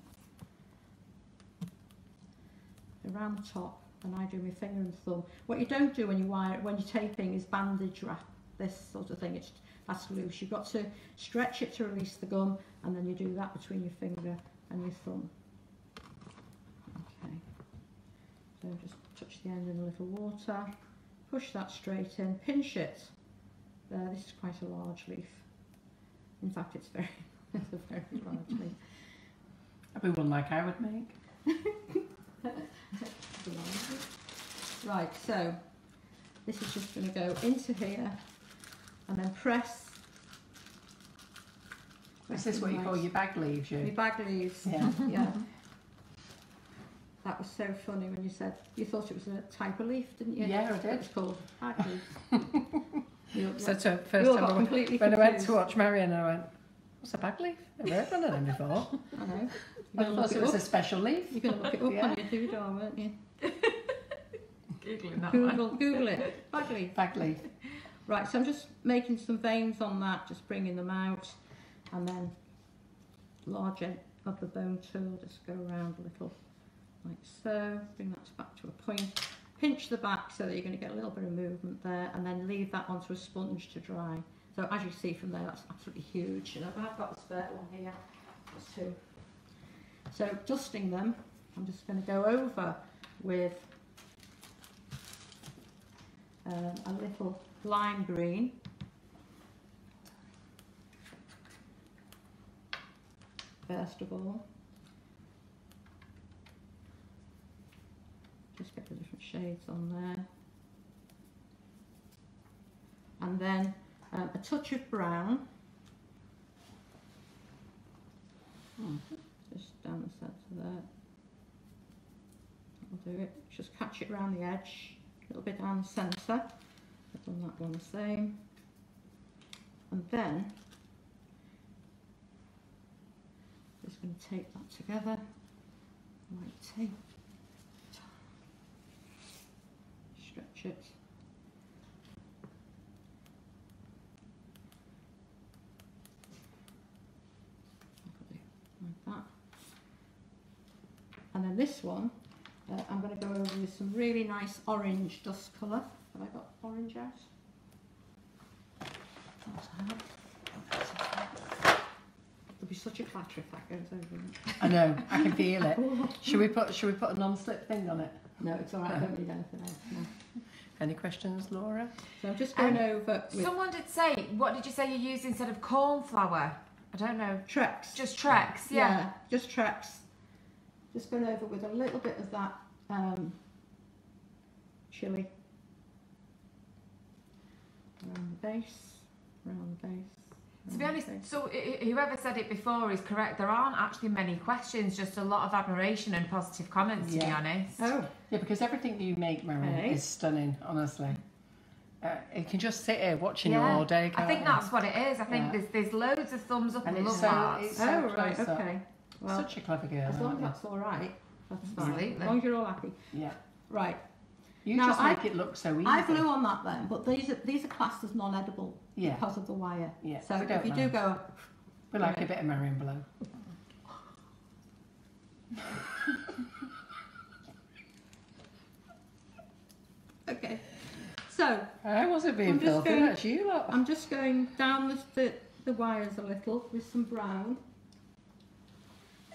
Speaker 3: Around the top, and I do my finger and thumb. What you don't do when you're taping is bandage wrap this sort of thing. That's loose. You've got to stretch it to release the gum, and then you do that between your finger and your thumb. Okay. So just touch the end in a little water, push that straight in, pinch it. There. This is quite a large leaf. In fact, it's a very large leaf.
Speaker 1: That'd be one like I would make.
Speaker 3: Right, so this is just going to go into here and then press.
Speaker 1: Is this what you call your bag leaves,
Speaker 3: My
Speaker 1: you?
Speaker 3: bag leaves.
Speaker 1: Yeah.
Speaker 3: Yeah. That was so funny when you said you thought it was a type of leaf, didn't you?
Speaker 1: Yeah, I did.
Speaker 3: It's called bag leaf.
Speaker 1: So first
Speaker 3: we all
Speaker 1: time
Speaker 3: got completely
Speaker 1: when I went to
Speaker 3: confused.
Speaker 1: watch Marion, I went, what's a bag leaf? I've heard one of them before.
Speaker 3: I know.
Speaker 1: I thought it was a special leaf.
Speaker 3: You're going to look it up
Speaker 1: Yeah.
Speaker 3: on your doodah, weren't you?
Speaker 2: Googling that one.
Speaker 3: Google it. Bag leaf.
Speaker 1: Bag leaf.
Speaker 3: Right, so I'm just making some veins on that, just bringing them out, and then large end of the bone tool, just go around a little like so, bring that back to a point, pinch the back so that you're going to get a little bit of movement there, and then leave that onto a sponge to dry. So as you see from there, that's absolutely huge. And I've got a spare one here. There's two. So dusting them, I'm just going to go over with a little lime green. First of all, just get the different shades on there, and then a touch of brown, just down the centre there. I'll do it, just catch it around the edge, a little bit down the centre. I've done that one the same, and then just going to tape that together, like tape, stretch it, like that, and then this one I'm going to go over with some really nice orange dust colour. Have I got orange out? There'll be such a clatter if that goes over.
Speaker 1: I know, I can feel it. Should we put a non-slip thing on it?
Speaker 3: No, it's all right. I don't need anything else. No.
Speaker 1: Any questions, Laura?
Speaker 3: So I'm just going over with
Speaker 2: Someone did say, what did you say you used instead of cornflower? I don't know.
Speaker 3: Trex.
Speaker 2: Just Trex, yeah.
Speaker 3: Just Trex. Just going over with a little bit of that chili around the base, around the base.
Speaker 2: To be honest, so whoever said it before is correct. There aren't actually many questions, just a lot of admiration and positive comments, to be honest.
Speaker 3: Oh,
Speaker 1: Yeah, because everything you make, Marion,
Speaker 3: Hey.
Speaker 1: is stunning, honestly. You can just sit here watching you all day,
Speaker 2: I
Speaker 1: can't
Speaker 2: think
Speaker 1: you?
Speaker 2: that's what it is. I think
Speaker 1: Yeah.
Speaker 2: there's loads of thumbs up and,
Speaker 1: And
Speaker 2: love
Speaker 1: it's so,
Speaker 2: hearts.
Speaker 1: it's so
Speaker 3: right,
Speaker 1: close up.
Speaker 3: okay. Well,
Speaker 1: Such a clever girl,
Speaker 3: as long as
Speaker 1: aren't you?
Speaker 3: that's all right, that's fine.
Speaker 2: Absolutely.
Speaker 3: As long as you're all happy.
Speaker 1: Yeah.
Speaker 3: Right.
Speaker 1: You
Speaker 3: Now,
Speaker 1: just make it look so easy.
Speaker 3: I glue on that then, but these are classed as non-edible
Speaker 1: Yeah.
Speaker 3: because of the wire.
Speaker 1: Yeah,
Speaker 3: So
Speaker 1: we
Speaker 3: if
Speaker 1: don't
Speaker 3: you do
Speaker 1: mind.
Speaker 3: go,
Speaker 1: We like
Speaker 3: Yeah.
Speaker 1: a bit of Marion below.
Speaker 3: okay. So
Speaker 1: I wasn't being
Speaker 3: I'm just
Speaker 1: filthy,
Speaker 3: going-
Speaker 1: that's you lot.
Speaker 3: I'm just going down the wires a little with some brown.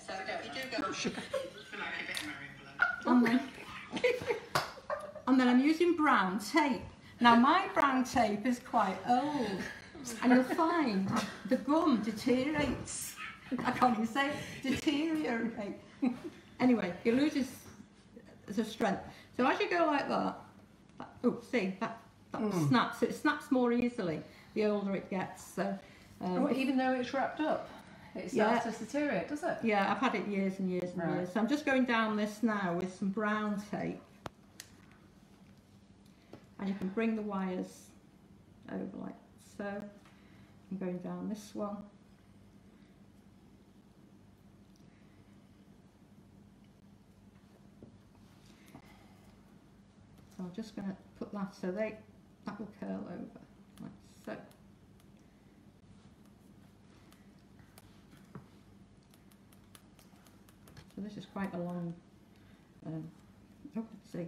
Speaker 3: So if you do go, and then, and then I'm using brown tape. Now my brown tape is quite old, and you'll find the gum deteriorates. I can't even say it, deteriorate. Anyway, it loses the strength. So as you go like that, oh, see that snaps. It snaps more easily the older it gets. So
Speaker 1: Oh, even though it's wrapped up, it starts to deteriorate, does it?
Speaker 3: yeah, I've had it years and years and
Speaker 1: Right.
Speaker 3: years. So I'm just going down this now with some brown tape. And you can bring the wires over like so. I'm going down this one. So I'm just going to put that so that will curl over like so. So this is quite a long, oh, let's see, I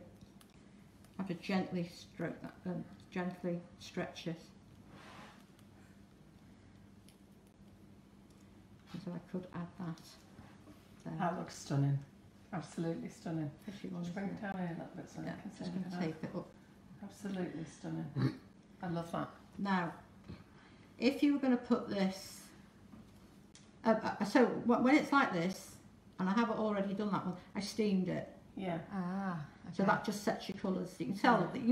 Speaker 3: have to gently stroke that, gently stretch it. And so I could add that there.
Speaker 1: That looks stunning. Absolutely stunning.
Speaker 3: Fishy one,
Speaker 1: Just bring
Speaker 3: isn't
Speaker 1: it
Speaker 3: it?
Speaker 1: down here a little bit so
Speaker 3: Yeah,
Speaker 1: I can
Speaker 3: just
Speaker 1: see
Speaker 3: going to
Speaker 1: it.
Speaker 3: tape it up.
Speaker 1: Absolutely stunning. I love that.
Speaker 3: Now, if you were going to put this, so when it's like this, and I haven't already done that one, I steamed it.
Speaker 1: Yeah,
Speaker 2: Ah,
Speaker 3: So that just sets your colours. You can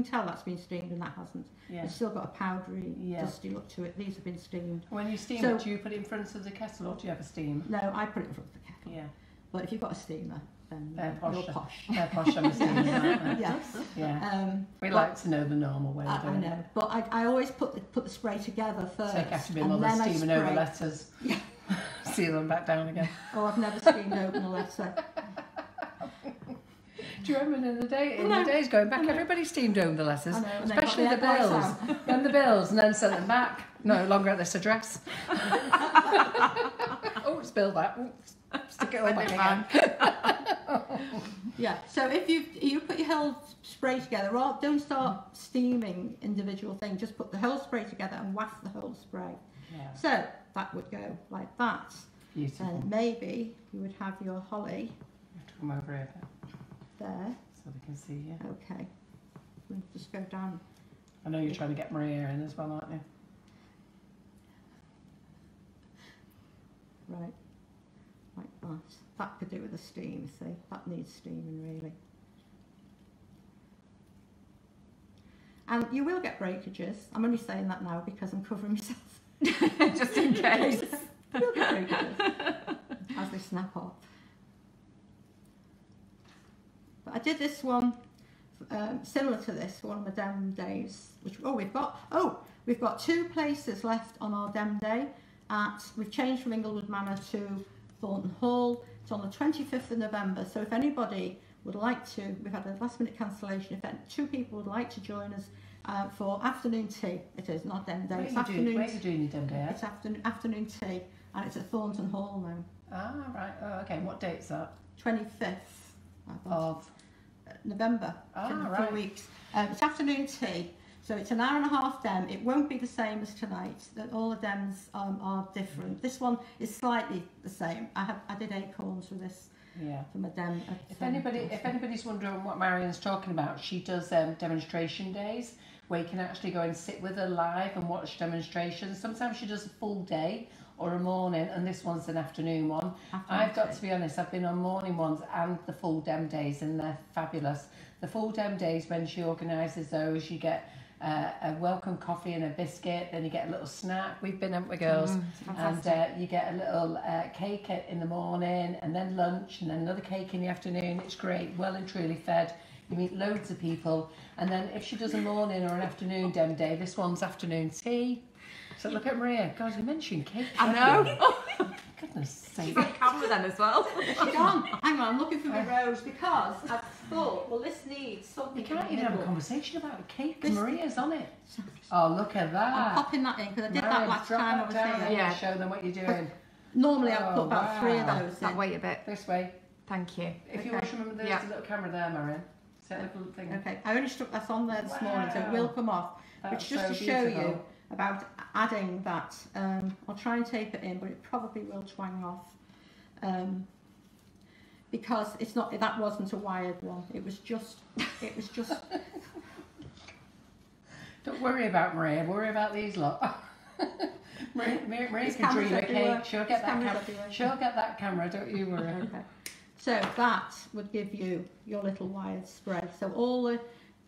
Speaker 3: tell that's been steamed and that hasn't.
Speaker 1: yeah.
Speaker 3: It's still got a powdery,
Speaker 1: Yeah.
Speaker 3: dusty look to it. These have been steamed.
Speaker 1: When you steam
Speaker 3: So-
Speaker 1: it, do you put it in front of the kettle or do you have a steam?
Speaker 3: No, I put it in front of the kettle.
Speaker 1: Yeah,
Speaker 3: But if you've got a steamer, then
Speaker 1: they're
Speaker 3: you're
Speaker 1: posh.
Speaker 3: posh.
Speaker 1: They're posh on the steam, aren't they?
Speaker 3: Yes.
Speaker 1: Yeah. We
Speaker 3: but-
Speaker 1: like to know the normal way of
Speaker 3: I
Speaker 1: doing
Speaker 3: know,
Speaker 1: it.
Speaker 3: but I always put the spray together first.
Speaker 1: So it has to be
Speaker 3: and
Speaker 1: another
Speaker 3: then I
Speaker 1: steaming over
Speaker 3: spray.
Speaker 1: letters. Seal them back down again.
Speaker 3: Oh, I've never steamed open a letter.
Speaker 1: Do you remember in the
Speaker 3: No.
Speaker 1: days going back, everybody steamed over the letters,
Speaker 3: I know, and they got
Speaker 1: especially the
Speaker 3: their
Speaker 1: bills.
Speaker 3: voice
Speaker 1: And the bills, and then sent them back. No longer at this address. Oh, spill that. Oops. Stick it all back again.
Speaker 3: Yeah, so if you put your whole spray together, or don't start steaming individual things, just put the whole spray together and waft the whole spray.
Speaker 1: Yeah.
Speaker 3: So that would go like that.
Speaker 1: Beautiful.
Speaker 3: And maybe you would have your holly
Speaker 1: You have to come over here
Speaker 3: there.
Speaker 1: so they can see you.
Speaker 3: Okay, we'll just go down.
Speaker 1: I know you're trying to get Maria in as well, aren't you?
Speaker 3: Right, like that. That could do with the steam, see? That needs steaming really. And you will get breakages. I'm only saying that now because I'm covering myself.
Speaker 2: Just in case.
Speaker 3: You'll get breakages as they snap off. But I did this one similar to this, one of my dem days. Which we've got 2 places left on our dem day. We've changed from Inglewood Manor to Thornton Hall. It's on the 25th of November, so if anybody would like to, we've had a last minute cancellation, if 2 people would like to join us for afternoon tea. It is not dem day, it's afternoon.
Speaker 1: Where are you doing your dem day?
Speaker 3: It's afternoon tea, and it's at Thornton Hall now.
Speaker 1: Ah, right. Oh, okay. What date's that?
Speaker 3: 25th
Speaker 1: Of?
Speaker 3: November,
Speaker 1: Ah,
Speaker 3: for
Speaker 1: right.
Speaker 3: 4 weeks. It's afternoon tea. So it's an hour and a half dem. It won't be the same as tonight. That all the dems are different. This one is slightly the same. I did acorns for this
Speaker 1: Yeah.
Speaker 3: for my dem.
Speaker 1: If anybody's wondering what Marion's talking about, she does demonstration days where you can actually go and sit with her live and watch demonstrations. Sometimes she does a full day or a morning, and this one's an afternoon one. I've got to be honest, I've been on morning ones and the full dem days, and they're fabulous. The full dem days, when she organises those, you get a welcome coffee and a biscuit, then you get a little snack. We've been, haven't we, girls? And you get a little cake in the morning, and then lunch, and then another cake in the afternoon. It's great, well and truly fed. You meet loads of people, and then if she does a morning or an afternoon dem day, this one's afternoon tea. So look at Maria. God, you mentioned cake.
Speaker 2: I know.
Speaker 1: Goodness sake.
Speaker 2: She's on camera then as well.
Speaker 3: She's on. Hang on, I'm looking for my rose because I thought, well, this needs something.
Speaker 1: You can't
Speaker 3: in the
Speaker 1: even have a
Speaker 3: middle.
Speaker 1: conversation about a cake.
Speaker 3: This-
Speaker 1: Maria's on it. Oh, look at
Speaker 3: I'm
Speaker 1: that.
Speaker 3: popping that in because I did that
Speaker 1: Marion,
Speaker 3: last
Speaker 1: drop
Speaker 3: time I
Speaker 1: that
Speaker 3: was
Speaker 1: down
Speaker 3: here.
Speaker 1: and
Speaker 2: Yeah.
Speaker 1: show them what you're doing.
Speaker 3: Normally I'd
Speaker 1: Oh,
Speaker 3: put about 3 of
Speaker 1: wow.
Speaker 3: those
Speaker 2: That
Speaker 3: in.
Speaker 2: wait a bit.
Speaker 1: This way.
Speaker 2: Thank you.
Speaker 1: If you
Speaker 3: Okay.
Speaker 1: watch, remember there's
Speaker 2: Yeah.
Speaker 1: a little camera there, Marion. Set a little thing.
Speaker 3: Okay, I only stuck that on there this morning, so it
Speaker 1: Wow.
Speaker 3: will come off.
Speaker 1: That's
Speaker 3: Which just
Speaker 1: so
Speaker 3: to show you
Speaker 1: beautiful.
Speaker 3: about adding that. I'll try and tape it in, but it probably will twang off. Because it's not, that wasn't a wired one. It was just
Speaker 1: Don't worry about Maria. Worry about these lot. Maria
Speaker 3: There's
Speaker 1: can dream
Speaker 3: cameras
Speaker 1: a
Speaker 3: everywhere.
Speaker 1: cake. She'll get
Speaker 3: There's
Speaker 1: that
Speaker 3: cameras
Speaker 1: camera.
Speaker 3: everywhere.
Speaker 1: She'll get that camera. Don't you worry.
Speaker 3: okay. So that would give you your little wired spread. So all the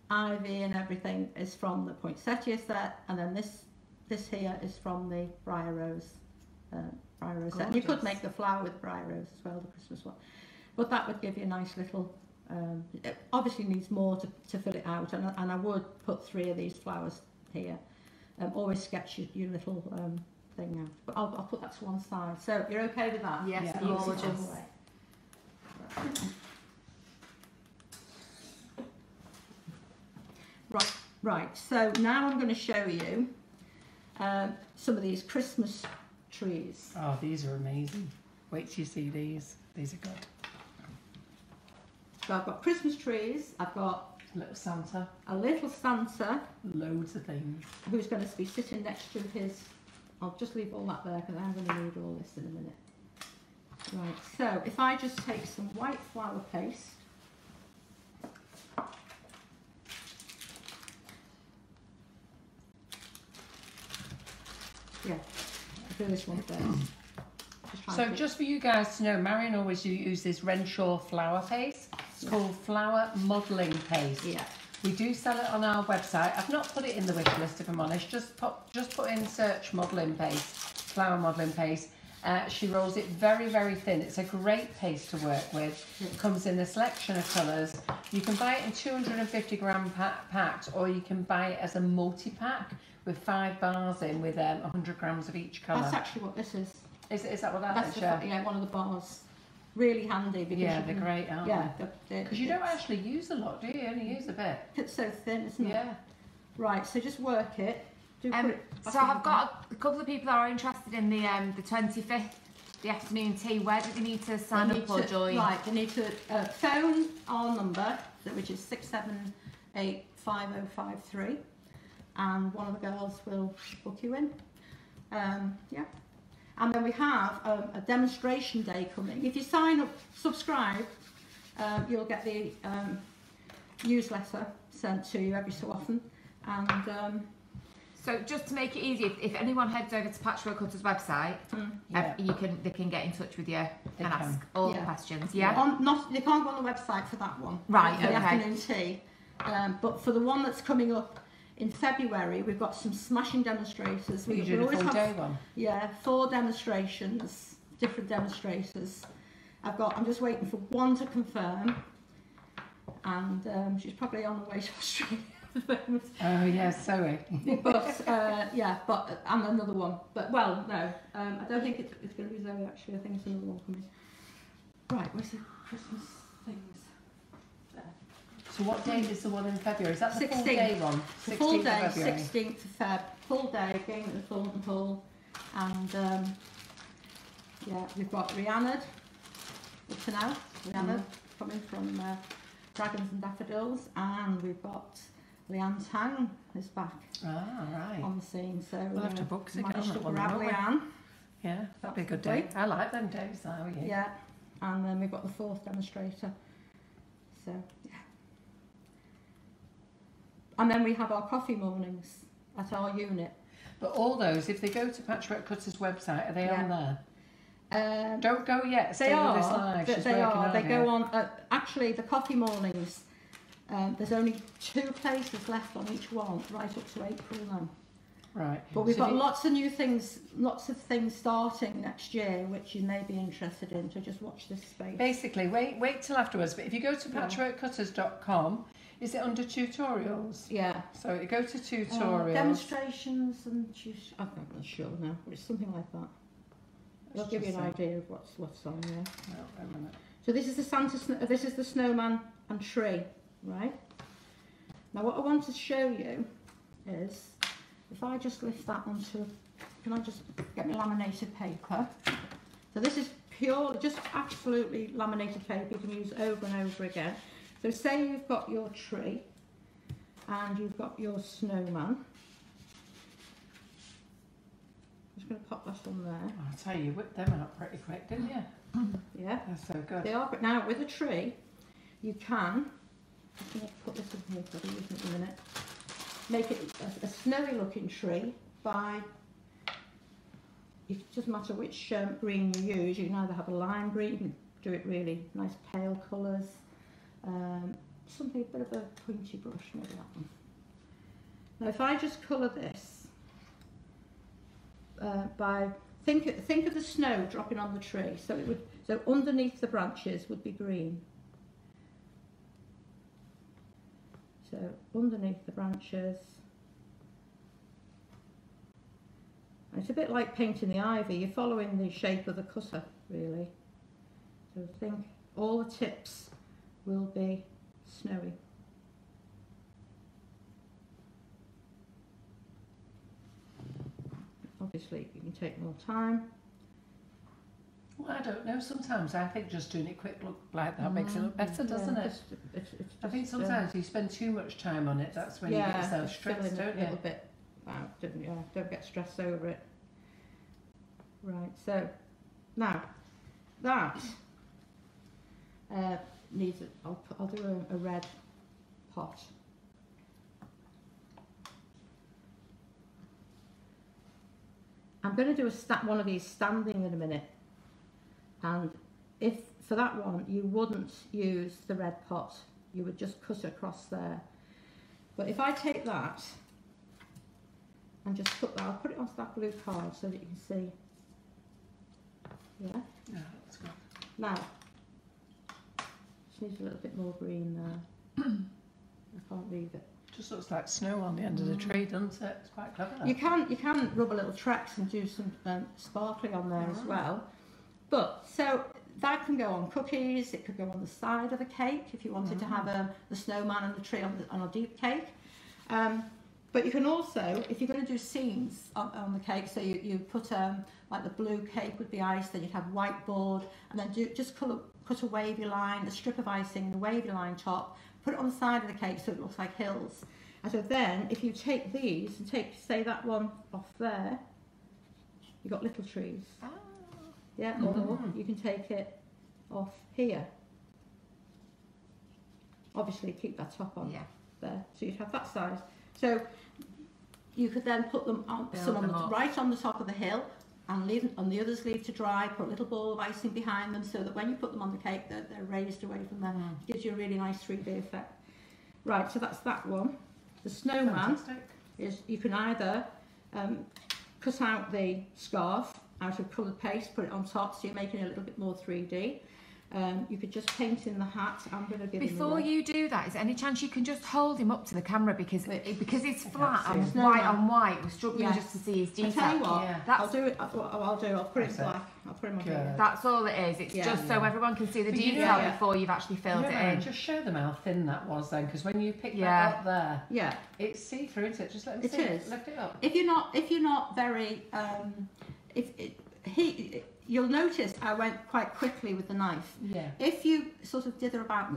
Speaker 3: ivy and everything is from the poinsettia set, and then this here is from the Briar rose. Briar rose set. And you could
Speaker 1: Gorgeous.
Speaker 3: make the flower with Briar rose as well, the Christmas one. But that would give you a nice little. It obviously needs more to fill it out, and I would put 3 of these flowers here. Always sketch your little thing out. But I'll put that to one side. So you're okay with that?
Speaker 2: Yes,
Speaker 1: Yeah.
Speaker 3: Gorgeous.
Speaker 2: gorgeous.
Speaker 3: Right. So now I'm going to show you some of these Christmas trees.
Speaker 1: Oh, these are amazing. Wait till you see these. These are good.
Speaker 3: So I've got Christmas trees. I've got
Speaker 1: Little Santa.
Speaker 3: a little Santa
Speaker 1: Loads of things.
Speaker 3: who's going to be sitting next to his. I'll just leave all that there because I'm going to need all this in a minute. Right. So if I just take some white flower paste. Yeah, I'll do this one first.
Speaker 1: So just for you guys to know, Marion always uses Renshaw flower paste. It's called flower modelling paste.
Speaker 3: Yeah.
Speaker 1: We do sell it on our website. I've not put it in the wish list, if I'm honest. Just put in search modelling paste, flower modelling paste. She rolls it very, very thin. It's a great paste to work with. It comes in a selection of colours. You can buy it in 250 gram packed, or you can buy it as a multi-pack with 5 bars in with 100 grams of each colour.
Speaker 3: That's actually what this is.
Speaker 1: Is that what that
Speaker 3: That's
Speaker 1: is?
Speaker 3: yeah, one of the bars. Really handy because
Speaker 1: Yeah,
Speaker 3: you
Speaker 1: they're
Speaker 3: can,
Speaker 1: great, aren't
Speaker 3: yeah,
Speaker 1: they? Because you don't actually use a lot, do you? You only use a bit.
Speaker 3: it's so thin, isn't it?
Speaker 1: Yeah.
Speaker 3: Right, so just work it. Do put it back
Speaker 2: So
Speaker 3: in
Speaker 2: I've
Speaker 3: the
Speaker 2: got a couple of people that are interested in the 25th the afternoon tea, where do they need to sign
Speaker 3: They
Speaker 2: up or
Speaker 3: need to-
Speaker 2: join?
Speaker 3: Right, they need to phone our number, which is 6785053, and one of the girls will book you in. Yeah. And then we have a demonstration day coming. If you sign up, subscribe, you'll get the newsletter sent to you every so often. And
Speaker 2: So just to make it easy, if anyone heads over to Patchwork Cutters website,
Speaker 1: Yeah.
Speaker 2: they can get in touch with you and
Speaker 1: can.
Speaker 2: ask all the
Speaker 3: Yeah.
Speaker 2: questions. Yeah.
Speaker 3: they can't go on the website for that one.
Speaker 2: Right,
Speaker 3: For the
Speaker 2: okay.
Speaker 3: afternoon tea. But for the one that's coming up in February, we've got some smashing demonstrators.
Speaker 1: You did a
Speaker 3: always
Speaker 1: full
Speaker 3: have-
Speaker 1: day one.
Speaker 3: Yeah, 4 demonstrations, different demonstrators. I'm just waiting for one to confirm, and she's probably on the way to Australia at the moment.
Speaker 1: Oh yes, Zoe.
Speaker 3: But and another one. But well, no, I don't think it's going to be Zoe actually. I think it's another one coming. Right, where's the Christmas things? There.
Speaker 1: So what date is the one in February? Is that the full
Speaker 3: 16th.
Speaker 1: day one?
Speaker 3: The full
Speaker 1: 16th
Speaker 3: day,
Speaker 1: of February.
Speaker 3: 16th of Feb, full day, game at the Thornton Hall, and yeah, we've got Rihanna, up to now, Rihanna coming from Dragons and Daffodils, and we've got Leanne Tang is back
Speaker 1: Ah, right.
Speaker 3: on the scene, so
Speaker 1: We'll have to book to get
Speaker 3: managed
Speaker 1: on
Speaker 3: to
Speaker 1: that one,
Speaker 3: grab
Speaker 1: won't we?
Speaker 3: Leanne,
Speaker 1: Yeah, that'd be a good day. I like them days now, yeah.
Speaker 3: yeah, and then we've got the 4th demonstrator, so yeah. And then we have our coffee mornings at our unit.
Speaker 1: But all those, if they go to Patchwork Cutters website, are they
Speaker 3: Yeah.
Speaker 1: on there?
Speaker 3: Um,
Speaker 1: Don't go yet. Stay with this live. She's
Speaker 3: they
Speaker 1: working
Speaker 3: are.
Speaker 1: hard
Speaker 3: They
Speaker 1: here.
Speaker 3: go on. Actually, the coffee mornings. There's only 2 places left on each one, right up to April now.
Speaker 1: Right.
Speaker 3: But we've
Speaker 1: So
Speaker 3: got
Speaker 1: do you-
Speaker 3: lots of new things, lots of things starting next year, which you may be interested in. So just watch this space.
Speaker 1: Basically, wait till afterwards. But if you go to
Speaker 3: Yeah.
Speaker 1: patchworkcutters.com, is it under tutorials?
Speaker 3: Yeah.
Speaker 1: So you go to tutorials.
Speaker 3: Demonstrations and I'm not sure now, but it's something like that. It'll
Speaker 1: Let's
Speaker 3: give you
Speaker 1: just
Speaker 3: an
Speaker 1: see.
Speaker 3: idea of what's on there.
Speaker 1: No, wait a minute.
Speaker 3: So this is this is the snowman and tree, right? Now what I want to show you is, if I just lift that onto, can I just get my laminated paper? So this is pure, just absolutely laminated paper you can use over and over again. So say you've got your tree and you've got your snowman. Just going to pop that on there.
Speaker 1: Oh, I'll tell you, whipped them out pretty quick, didn't you?
Speaker 3: Yeah.
Speaker 1: That's so good.
Speaker 3: They are, but now with a tree, you can, I'm going to put this in here for the use in a minute, make it a snowy looking tree by, it doesn't matter which green you use, you can either have a lime green, you can do it really nice pale colours, something, a bit of a pointy brush, maybe that one. Now if I just colour this, by think of the snow dropping on the tree. So underneath the branches would be green. So underneath the branches, and it's a bit like painting the ivy. You're following the shape of the cutter, really. So think all the tips will be snowy. Obviously, you can take more time.
Speaker 1: Well, I don't know. Sometimes I think just doing it quick look like that makes it look better, doesn't
Speaker 3: Yeah,
Speaker 1: it?
Speaker 3: it's
Speaker 1: I think
Speaker 3: just,
Speaker 1: sometimes you spend too much time on it. That's when you get yourself
Speaker 3: just
Speaker 1: stressed,
Speaker 3: feeling
Speaker 1: don't
Speaker 3: a
Speaker 1: you?
Speaker 3: little bit out, don't you? Don't get stressed over it. Right, so now that needs I'll do a red pot. I'm going to do one of these standing in a minute, and if for that one you wouldn't use the red pot, you would just cut across there. But if I take that and just put that, I'll put it onto that blue card so that you can see. Yeah.
Speaker 1: Yeah, that's good.
Speaker 3: Now, just needs a little bit more green there. I can't read it.
Speaker 1: Just looks like snow on the end of the tree, doesn't it? It's quite clever.
Speaker 3: You can rub a little Trex and do some sparkly on there as well. But so that can go on cookies. It could go on the side of a cake if you wanted to have the snowman and the tree on a deep cake. But you can also, if you're going to do scenes on the cake, so you put like the blue cake with the ice, then you'd have whiteboard, and then just cut a wavy line, a strip of icing and a wavy line top, put it on the side of the cake so it looks like hills. And so then, if you take these and take, say, that one off there, you've got little trees.
Speaker 2: Oh.
Speaker 3: Yeah, or you can take it off here. Obviously, keep that top on there, so you'd have that size. So you could then put them on, right on the top of the hill, and leave them, and the others leave to dry. Put a little ball of icing behind them, so that when you put them on the cake, they're raised away from there. It gives you a really nice 3D effect. Right, so that's that one. The snowman is, you can either cut out the scarf out of coloured paste, put it on top, so you're making it a little bit more 3D. You could just paint in the hat. I'm going to give
Speaker 2: Before you do that, is there any chance you can just hold him up to the camera, because it's flat and white on white, we're struggling just to see his detail.
Speaker 3: I'll tell you what, I'll do it. I'll put it in black. I'll put him on here.
Speaker 2: That's all it is. It's just so everyone can see the detail before you've actually filled it in.
Speaker 1: Just show them how thin that was then, because when you pick that up there, it's see-through, isn't it? Just let them see it. Lift it up.
Speaker 3: If you're not very you'll notice I went quite quickly with the knife. Yeah. If you sort of dither about,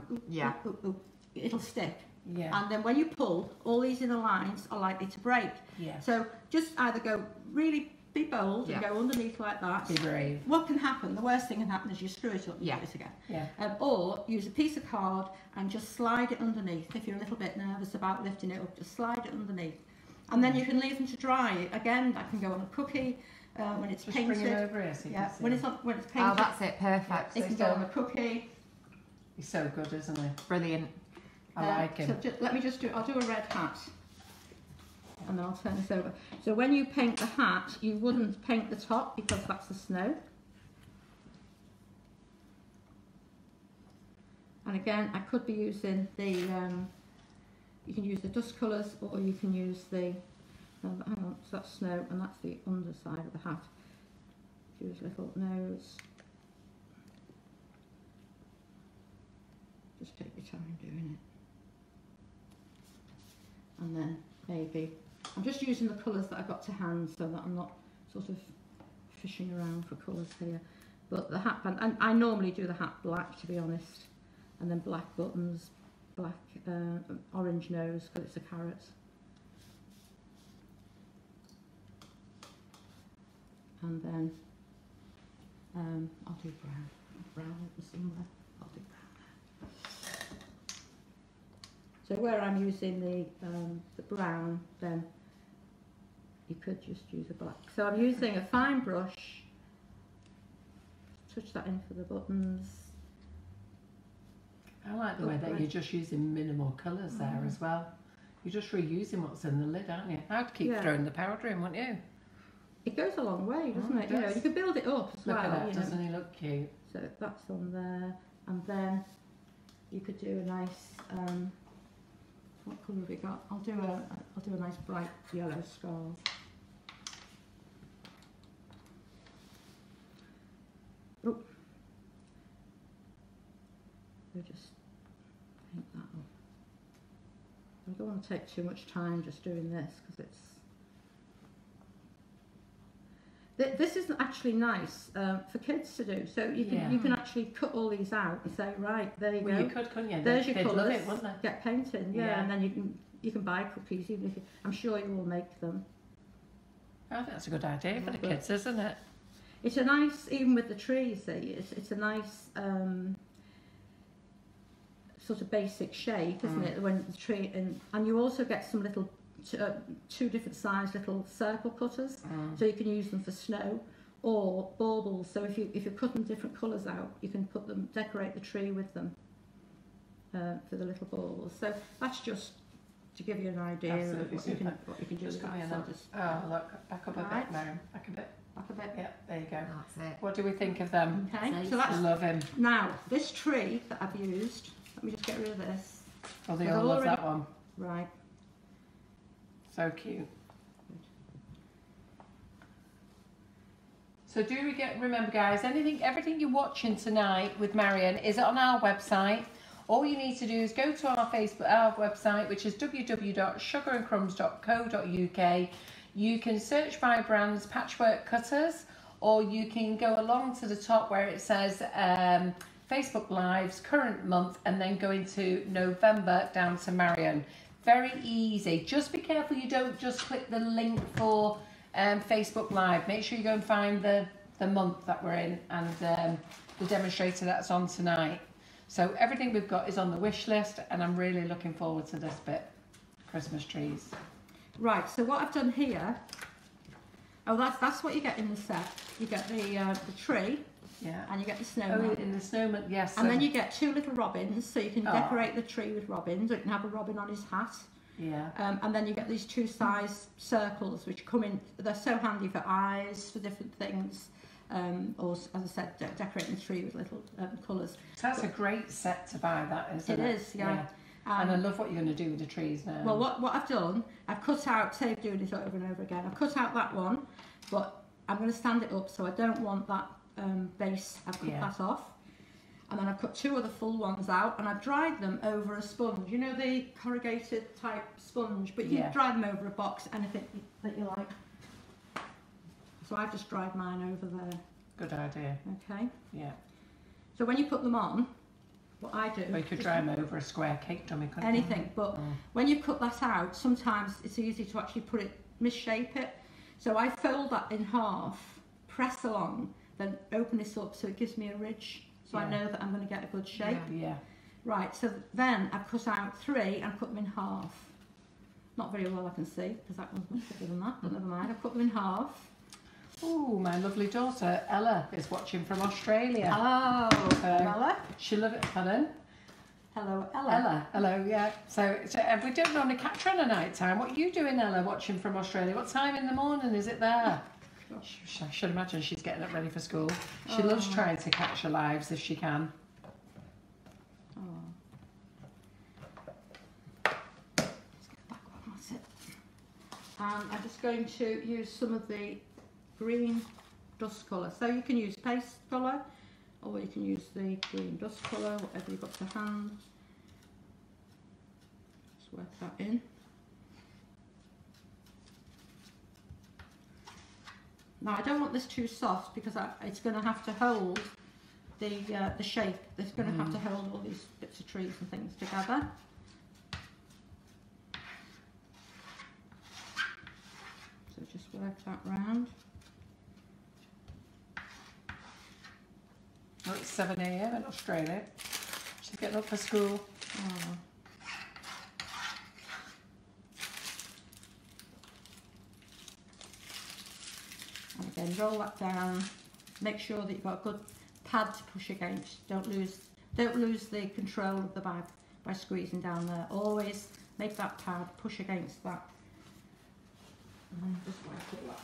Speaker 3: it'll stick. Yeah. And then when you pull, all these inner lines are likely to break. Yeah. So just either be bold and go underneath like that.
Speaker 1: Be brave.
Speaker 3: What can happen? The worst thing can happen is you screw it up and do it again. Yeah. Or use a piece of card and just slide it underneath. If you're a little bit nervous about lifting it up, just slide it underneath. And then you can leave them to dry. Again, that can go on a cookie. When it's painted,
Speaker 1: bring it over here so you can see.
Speaker 3: When it's painted.
Speaker 2: Oh, that's it, perfect.
Speaker 3: It can go on a cookie.
Speaker 1: He's so good, isn't he?
Speaker 2: Brilliant.
Speaker 1: I like him.
Speaker 3: So let me just I'll do a red hat, and then I'll turn this over. So when you paint the hat, you wouldn't paint the top because that's the snow. And again, I could be using the. You can use the dust colours, or you can use the. Hang on, so that's snow, and that's the underside of the hat. Use a little nose. Just take your time doing it. And then maybe, I'm just using the colours that I got to hand so that I'm not sort of fishing around for colours here. But the hat band, and I normally do the hat black, to be honest, and then black buttons, black orange nose because it's a carrot. And then I'll do brown somewhere. I'll do brown. So where I'm using the brown, then you could just use a black. So I'm using a fine brush. Touch that in for the buttons.
Speaker 1: I like the way that you're just using minimal colours there as well. You're just reusing what's in the lid, aren't you? I'd keep throwing the powder in, wouldn't you?
Speaker 3: It goes a long way, doesn't it? You know, you can build it up as well.
Speaker 1: Look at that, doesn't he look cute?
Speaker 3: So that's on there, and then you could do a nice. What colour have we got? I'll do a nice bright yellow scarf. Oh, we'll just paint that up. I don't want to take too much time just doing this because it's. This isn't actually nice for kids to do. So you can actually cut all these out and say, right, there you go.
Speaker 1: You could, couldn't you?
Speaker 3: There's your
Speaker 1: colours.
Speaker 3: Love
Speaker 1: it, wouldn't they?
Speaker 3: Get painting, and then you can buy cookies, even if I'm sure you will make them.
Speaker 1: I think that's a good idea for the kids, isn't it?
Speaker 3: It's a nice, even with the tree, you see, it's a nice sort of basic shape, isn't it? When the tree and you also get some little. Two different size little circle cutters, so you can use them for snow or baubles. So if you're cutting different colours out, you can put them, decorate the tree with them for the little baubles. So that's just to give you an idea of what you can do with that.
Speaker 1: Look, back up a bit, Marion. Back a bit.
Speaker 3: Back a bit.
Speaker 1: Yeah, there you go.
Speaker 2: That's it.
Speaker 1: What do we think of them?
Speaker 3: Okay, so that's
Speaker 1: love him.
Speaker 3: Now this tree that I've used. Let me just get rid of this.
Speaker 1: Oh, they all love that one.
Speaker 3: Right.
Speaker 1: So cute. So do remember guys, everything you're watching tonight with Marion is on our website, all you need to do is go to our website, which is www.sugarandcrumbs.co.uk. You can search by brands Patchwork Cutters, or you can go along to the top where it says Facebook Lives, current month, and then go into November down to Marion. Very easy. Just be careful you don't just click the link for Facebook Live. Make sure you go and find the month that we're in and the demonstrator that's on tonight. So everything we've got is on the wish list, and I'm really looking forward to this bit. Christmas trees.
Speaker 3: Right, so what I've done here, oh, that's what you get in the set. You get the tree,
Speaker 1: yeah,
Speaker 3: and you get the snowman.
Speaker 1: Oh, in the snowman, yes.
Speaker 3: And then you get 2 little robins, so you can decorate the tree with robins, or you can have a robin on his hat.
Speaker 1: Yeah.
Speaker 3: And then you get these 2 size circles, which come in, they're so handy for eyes, for different things. Or, as I said, decorating the tree with little colours.
Speaker 1: So that's a great set to buy, that, isn't it?
Speaker 3: It is, yeah.
Speaker 1: And I love what you're going to do with the trees now.
Speaker 3: Well, what I've done, I've cut out, save doing it over and over again, I've cut out that one, but I'm going to stand it up, so I don't want that base, I've cut that off. And then I've cut 2 other full ones out, and I've dried them over a sponge. You know, the corrugated type sponge, but you can dry them over a box, anything that you like. So I've just dried mine over there.
Speaker 1: Good idea.
Speaker 3: Okay.
Speaker 1: Yeah.
Speaker 3: So when you put them on, what I do...
Speaker 1: Well, you could dry them over a square cake dummy, couldn't
Speaker 3: anything,
Speaker 1: you?
Speaker 3: but when you cut that out, sometimes it's easy to actually misshape it. So I fold that in half, press along, then open this up so it gives me a ridge, so I know that I'm going to get a good shape.
Speaker 1: Yeah.
Speaker 3: Right, so then I've cut out 3 and cut them in half. Not very well I can see, because that one's much bigger than that, but never mind, I've cut them in half.
Speaker 1: Oh, my lovely daughter Ella is watching from Australia.
Speaker 3: Oh, Ella.
Speaker 1: She loves it. Pardon?
Speaker 3: Hello, Ella.
Speaker 1: Ella, hello, yeah. So we don't normally catch her on a night time. What are you doing, Ella, watching from Australia? What time in the morning is it there? I should imagine she's getting up ready for school. She loves trying to catch her lives if she can.
Speaker 3: That's it. And I'm just going to use some of the green dust colour. So you can use paste colour, or you can use the green dust colour, whatever you've got to hand. Just work that in. Now I don't want this too soft, because it's going to have to hold the shape. It's going to have to hold all these bits of trees and things together. So just work that round.
Speaker 1: Oh, it's 7 AM in Australia. She's getting up for school.
Speaker 3: Oh. And again, roll that down. Make sure that you've got a good pad to push against. Don't lose the control of the bag by squeezing down there. Always make that pad, push against that. And then just work it up.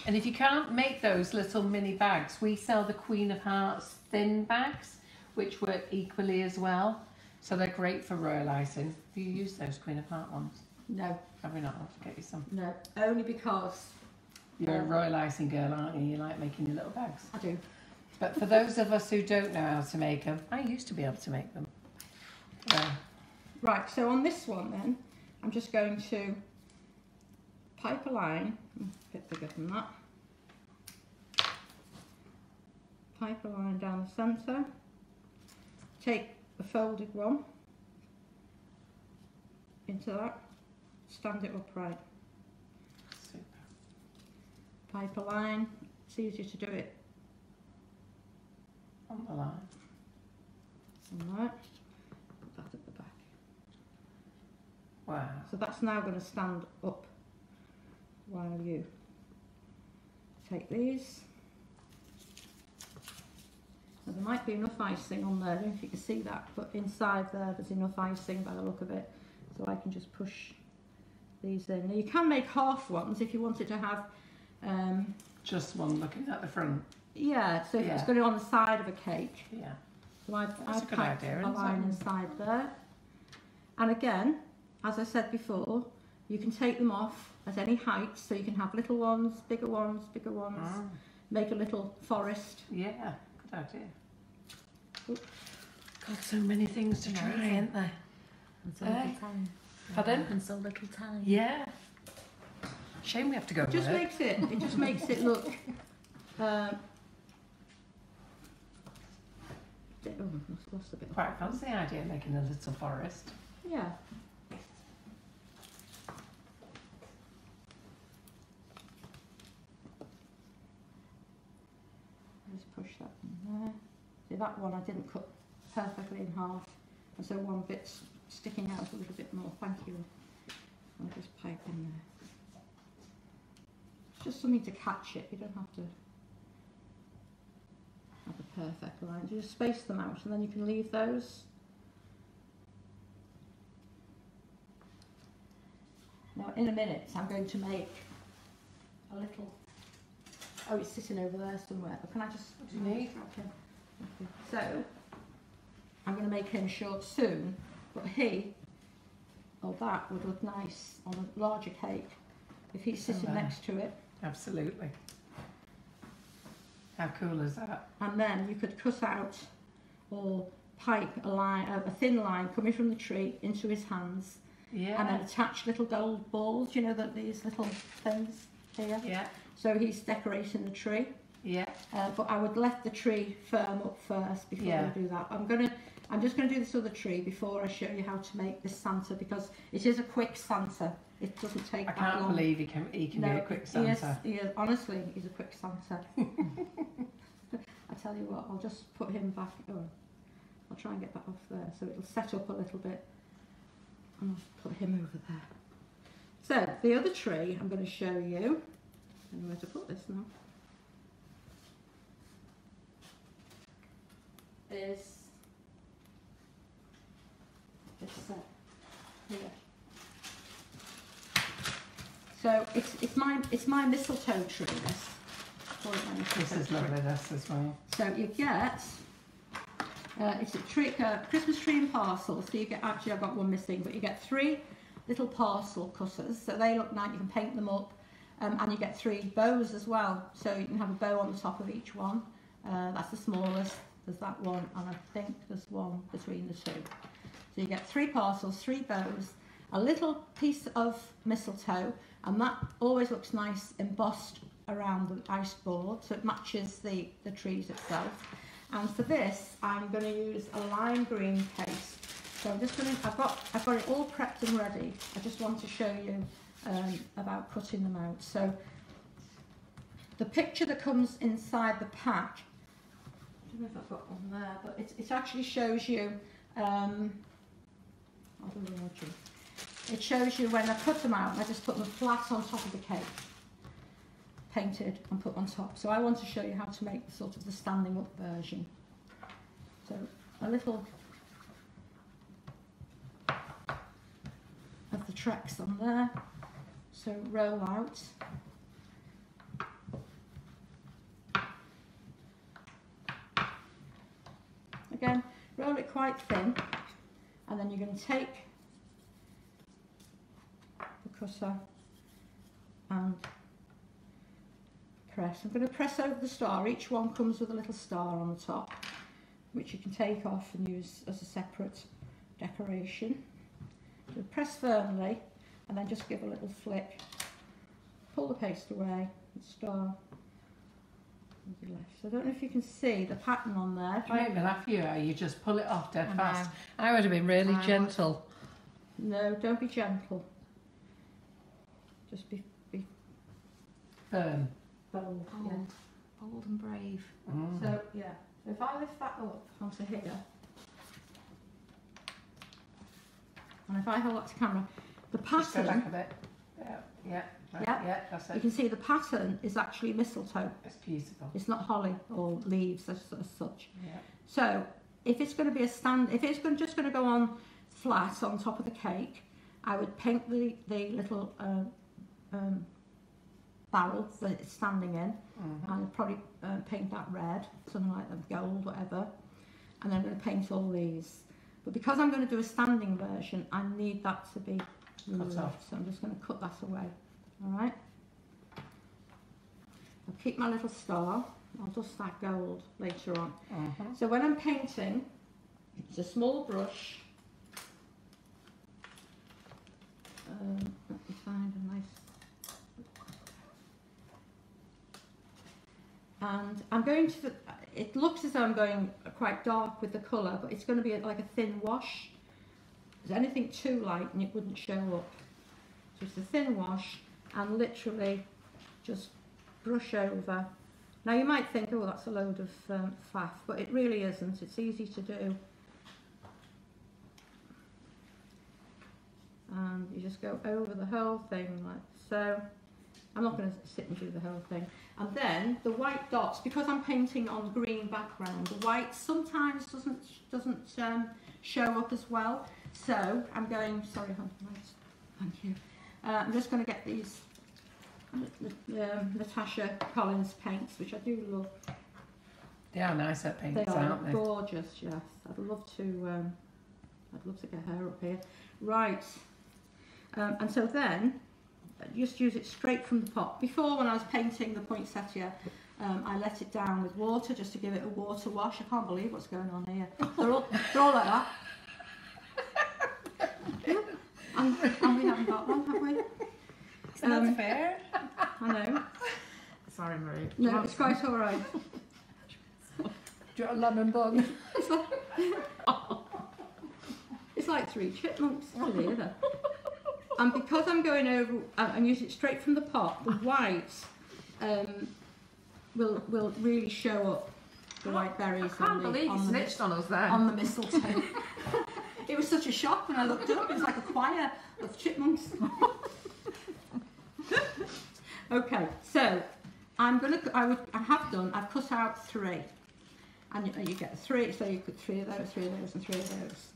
Speaker 1: And if you can't make those little mini bags, we sell the Queen of Hearts thin bags, which work equally as well. So they're great for royalising. Do you use those Queen of Heart ones?
Speaker 3: No.
Speaker 1: Have we not? I'll have to get you some.
Speaker 3: No, only because...
Speaker 1: You're a royalising girl, aren't you? You like making your little bags.
Speaker 3: I do.
Speaker 1: But for those of us who don't know how to make them, I used to be able to make them.
Speaker 3: Right, so on this one then, I'm just going to pipe a line, a bit bigger than that. Pipe a line down the centre. Take the folded one into that, stand it upright.
Speaker 1: Super.
Speaker 3: Pipe a line, it's easier to do it
Speaker 1: On the line.
Speaker 3: on that. Put that at the back.
Speaker 1: Wow.
Speaker 3: So that's now going to stand up while you take these. Now there might be enough icing on there, I don't know if you can see that, but inside there's enough icing by the look of it, so I can just push these in. Now you can make half ones if you wanted to have
Speaker 1: just one looking at the front.
Speaker 3: yeah, so if it's going to go on the side of a cake.
Speaker 1: Yeah.
Speaker 3: So I've
Speaker 1: That's a good
Speaker 3: packed
Speaker 1: idea,
Speaker 3: a
Speaker 1: isn't
Speaker 3: line
Speaker 1: it?
Speaker 3: inside there. And again, as I said before, you can take them off at any height, so you can have little ones, bigger ones, make a little forest.
Speaker 1: Yeah, good idea. Got so many things to try, ain't there?
Speaker 4: And so little time.
Speaker 1: Pardon?
Speaker 4: And so little time.
Speaker 1: Yeah. Shame we have to go
Speaker 3: It just
Speaker 1: work.
Speaker 3: makes it look. Oh, I've lost a bit.
Speaker 1: Quite fancy the idea of making a little forest.
Speaker 3: Yeah. Just push that in there. See, that one I didn't cut perfectly in half, and so one bit's sticking out a little bit more. Thank you. I'll just pipe in there. It's just something to catch it. You don't have to have a perfect line. You just space them out, and then you can leave those. Now, in a minute, I'm going to make a little. Oh, it's sitting over there somewhere. But can I just?
Speaker 1: What do you need?
Speaker 3: Okay. So, I'm going to make him short soon, but he, or that, would look nice on a larger cake if he's sitting next to it.
Speaker 1: Absolutely. How cool is that?
Speaker 3: And then you could cut out or pipe a line, a thin line coming from the tree into his hands,
Speaker 1: Yeah.
Speaker 3: and then attach little gold balls. You know that these little things here.
Speaker 1: Yeah.
Speaker 3: So he's decorating the tree.
Speaker 1: Yeah.
Speaker 3: But I would let the tree firm up first before I do that. I'm just going to do this other tree before I show you how to make this Santa, because it is a quick Santa. It doesn't take
Speaker 1: I
Speaker 3: that
Speaker 1: can't
Speaker 3: long.
Speaker 1: believe he can be a quick Santa.
Speaker 3: He is, honestly, he's a quick Santa. I tell you what, I'll just put him back. Oh, I'll try and get that off there so it'll set up a little bit. And I'll put him over there. So the other tree I'm going to show you. I don't know where to put this now. Is this here. So it's my mistletoe tree.
Speaker 1: This is lovely, this as well.
Speaker 3: So you get it's a Christmas tree in parcels. So you get, actually I've got one missing, but you get 3 little parcel cutters. So they look nice. You can paint them up, and you get 3 bows as well. So you can have a bow on the top of each one. That's the smallest. There's that one, and I think there's one between the 2. So you get 3 parcels, 3 bows, a little piece of mistletoe, and that always looks nice embossed around the ice board, so it matches the trees itself. And for this, I'm going to use a lime green paste. So I'm just going to, I've got it all prepped and ready. I just want to show you about cutting them out. So the picture that comes inside the pack, I don't know if I've got one there, but it actually shows you, it shows you when I cut them out, I just put them flat on top of the cake, painted and put on top. So I want to show you how to make sort of the standing up version. So a little of the Trex on there, so roll out. Again, roll it quite thin, and then you're going to take the cutter and press. I'm going to press over the star. Each one comes with a little star on the top, which you can take off and use as a separate decoration. So press firmly, and then just give a little flick. Pull the paste away, the star. So I don't know if you can see the pattern on there.
Speaker 1: You make me laugh, you just pull it off dead fast. I would have been really gentle.
Speaker 3: No, don't be gentle. Just be
Speaker 1: Firm.
Speaker 3: bold.
Speaker 2: Bold, bold and brave.
Speaker 1: Mm.
Speaker 3: So yeah, so if I lift that up onto here, and if I hold that to camera, the
Speaker 1: Just go back
Speaker 3: pattern,
Speaker 1: a bit. Yeah. Right,
Speaker 3: Yeah.
Speaker 1: yeah, that's
Speaker 3: you
Speaker 1: it.
Speaker 3: can see the pattern is actually mistletoe.
Speaker 1: It's beautiful.
Speaker 3: It's not holly or leaves as such.
Speaker 1: Yeah.
Speaker 3: So if it's going to be just going to go on flat on top of the cake, I would paint the little barrel that it's standing in,
Speaker 1: Mm-hmm.
Speaker 3: and I'd probably paint that red, something like that, gold, whatever. And then I'm going to paint all these. But because I'm going to do a standing version, I need that to be removed.
Speaker 1: off.
Speaker 3: So I'm just going to cut that away. All right. I'll keep my little star. I'll dust that gold later on.
Speaker 1: Mm-hmm.
Speaker 3: So when I'm painting, It's a small brush. Let me find a nice. And I'm going to. It looks as though I'm going quite dark with the colour, but it's going to be like a thin wash. If anything too light, and it wouldn't show up. So it's a thin wash, and literally just brush over. Now you might think, oh, that's a load of faff, but it really isn't. It's easy to do. And you just go over the whole thing like so. I'm not going to sit and do the whole thing. And then the white dots, because I'm painting on green background, the white sometimes doesn't show up as well. So I'm going, sorry, thank you. I'm just going to get these Natasha Collins paints, which I do love.
Speaker 1: They are nice at paints,
Speaker 3: They are
Speaker 1: aren't they?
Speaker 3: gorgeous, yes. I'd love to get her up here. Right. And so then, just use it straight from the pot. Before, when I was painting the poinsettia, I let it down with water just to give it a water wash. I can't believe what's going on here. They're all like that. and we haven't got one, have we?
Speaker 1: Isn't that fair?
Speaker 3: I know.
Speaker 2: Sorry, Marie.
Speaker 3: No, it's quite all right.
Speaker 1: Do you want a lemon bun?
Speaker 3: It's like 3 chipmunks together. And because I'm going over and use it straight from the pot, the white will really show up. The white berries.
Speaker 2: I can't believe you snitched on us then.
Speaker 3: On the mistletoe. It was such a shock when I looked up. It was like a choir of chipmunks. Okay, so I've cut out 3, and you get 3. So you put 3 of those, 3 of those, and 3 of those.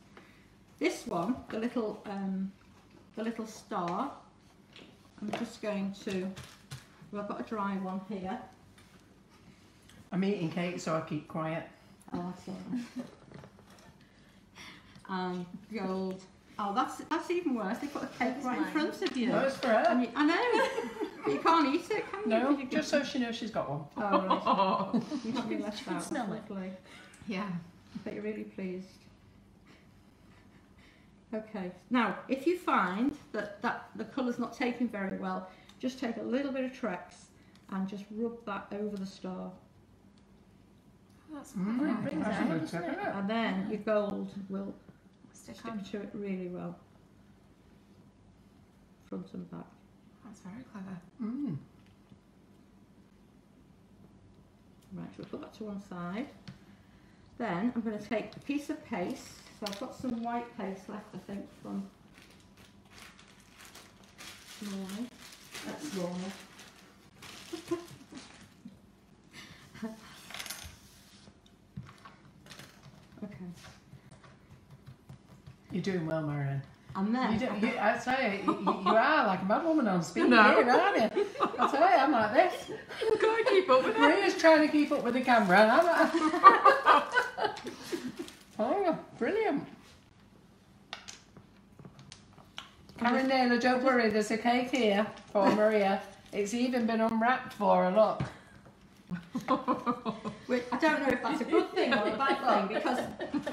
Speaker 3: This one, the little star. I'm just going to. Well, I've got a dry one here.
Speaker 1: I'm eating cake, so I keep quiet.
Speaker 3: Oh, that's all right. Gold. Oh, that's even worse. They put a cake right in front of you.
Speaker 1: No, it's for her.
Speaker 3: And I know. But you can't eat it, can you?
Speaker 1: No, just so she knows she's got one.
Speaker 3: Oh, right. You should be left
Speaker 4: can
Speaker 3: out.
Speaker 4: smell it.
Speaker 3: Lovely.
Speaker 2: Yeah.
Speaker 3: I bet you're really pleased. Okay. Now, if you find that the colour's not taking very well, just take a little bit of Trex and just rub that over the star.
Speaker 2: That's
Speaker 1: That's a good tip, isn't it?
Speaker 3: And then your gold will
Speaker 2: stick
Speaker 3: stick
Speaker 2: on.
Speaker 3: to it really well. Front and back.
Speaker 2: That's very clever.
Speaker 1: Mm.
Speaker 3: Right, we'll put that to one side. Then I'm going to take a piece of paste. So I've got some white paste left, I think, from morning. That's morning. Okay.
Speaker 1: You're doing well, Marion.
Speaker 3: And then
Speaker 1: I tell you, you are like a mad woman on speed
Speaker 2: No.
Speaker 1: here, aren't you? I tell you, I'm like this.
Speaker 2: You've got to keep up with it.
Speaker 1: Maria's trying to keep up with the camera, and I'm like... Oh, brilliant. Karen Naylor, don't worry, there's a cake here for Maria. It's even been unwrapped for her, look.
Speaker 3: which I don't know if that's a good thing or a bad thing because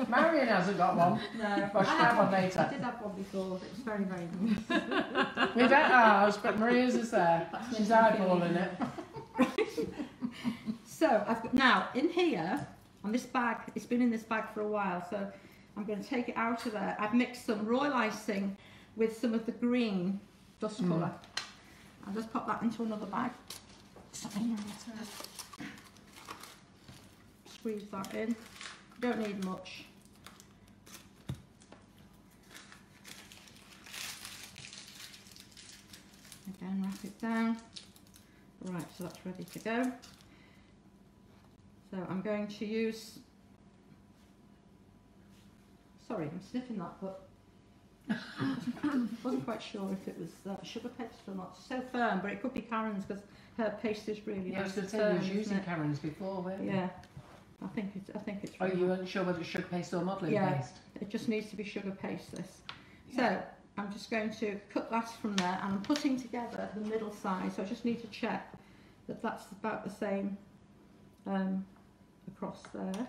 Speaker 1: Marion hasn't got one.
Speaker 3: no,
Speaker 1: Well, she'll have one
Speaker 3: I
Speaker 1: later.
Speaker 3: did have one before. It was very, very nice.
Speaker 1: We've had ours, but Maria's is there. She's eyeballing it.
Speaker 3: So I've got now in here on this bag. It's been in this bag for a while, so I'm going to take it out of there. I've mixed some royal icing with some of the green dust colour. I'll just pop that into another bag. Squeeze that in. Don't need much. Again, wrap it down. Right, so that's ready to go. So I'm going to use. Sorry, I'm sniffing that, but wasn't quite sure if it was sugar paste or not. It's so firm, but it could be Karen's because her paste is really
Speaker 1: Yeah, I
Speaker 3: nice.
Speaker 1: was
Speaker 3: firm,
Speaker 1: using
Speaker 3: isn't it?
Speaker 1: Karen's before, weren't you?
Speaker 3: Yeah, I think it's.
Speaker 1: Are
Speaker 3: really
Speaker 1: you unsure whether it's sugar paste or modelling
Speaker 3: Yeah.
Speaker 1: paste?
Speaker 3: It just needs to be sugar paste. This. So I'm just going to cut that from there, and I'm putting together the middle side. So I just need to check that that's about the same across there.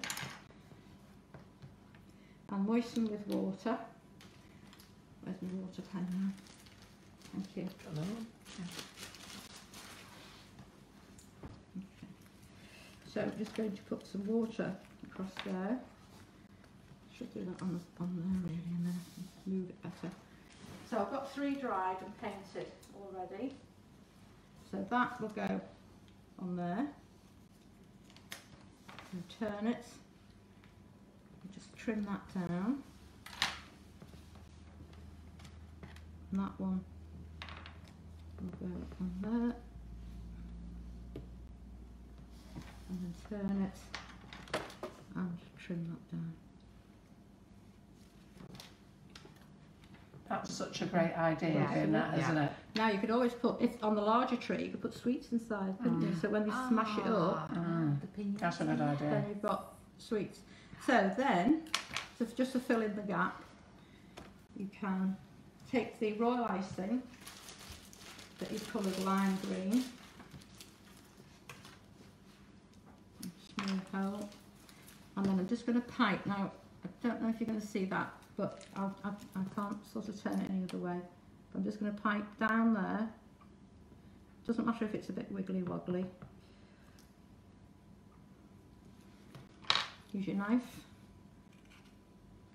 Speaker 3: and moisten with water. Where's my water pen now? Thank you. Okay. So I'm just going to put some water across there. Should do that on there really, and then I can move it better. So I've got 3 dried and painted already. So that will go on there. And turn it. And just trim that down. And that one will go on there. And then turn it and trim that down.
Speaker 1: That's such a great idea doing that, isn't it?
Speaker 3: Now you could always put, if on the larger tree, you could put sweets inside, couldn't you? So when they smash it up,
Speaker 1: That's a good idea.
Speaker 3: then you've got sweets. So then, just to fill in the gap, you can take the royal icing that you've coloured lime green, small hole, and then I'm just going to pipe. Now, I don't know if you're going to see that, but I can't sort of turn it any other way. I'm just going to pipe down there. Doesn't matter if it's a bit wiggly woggly. Use your knife.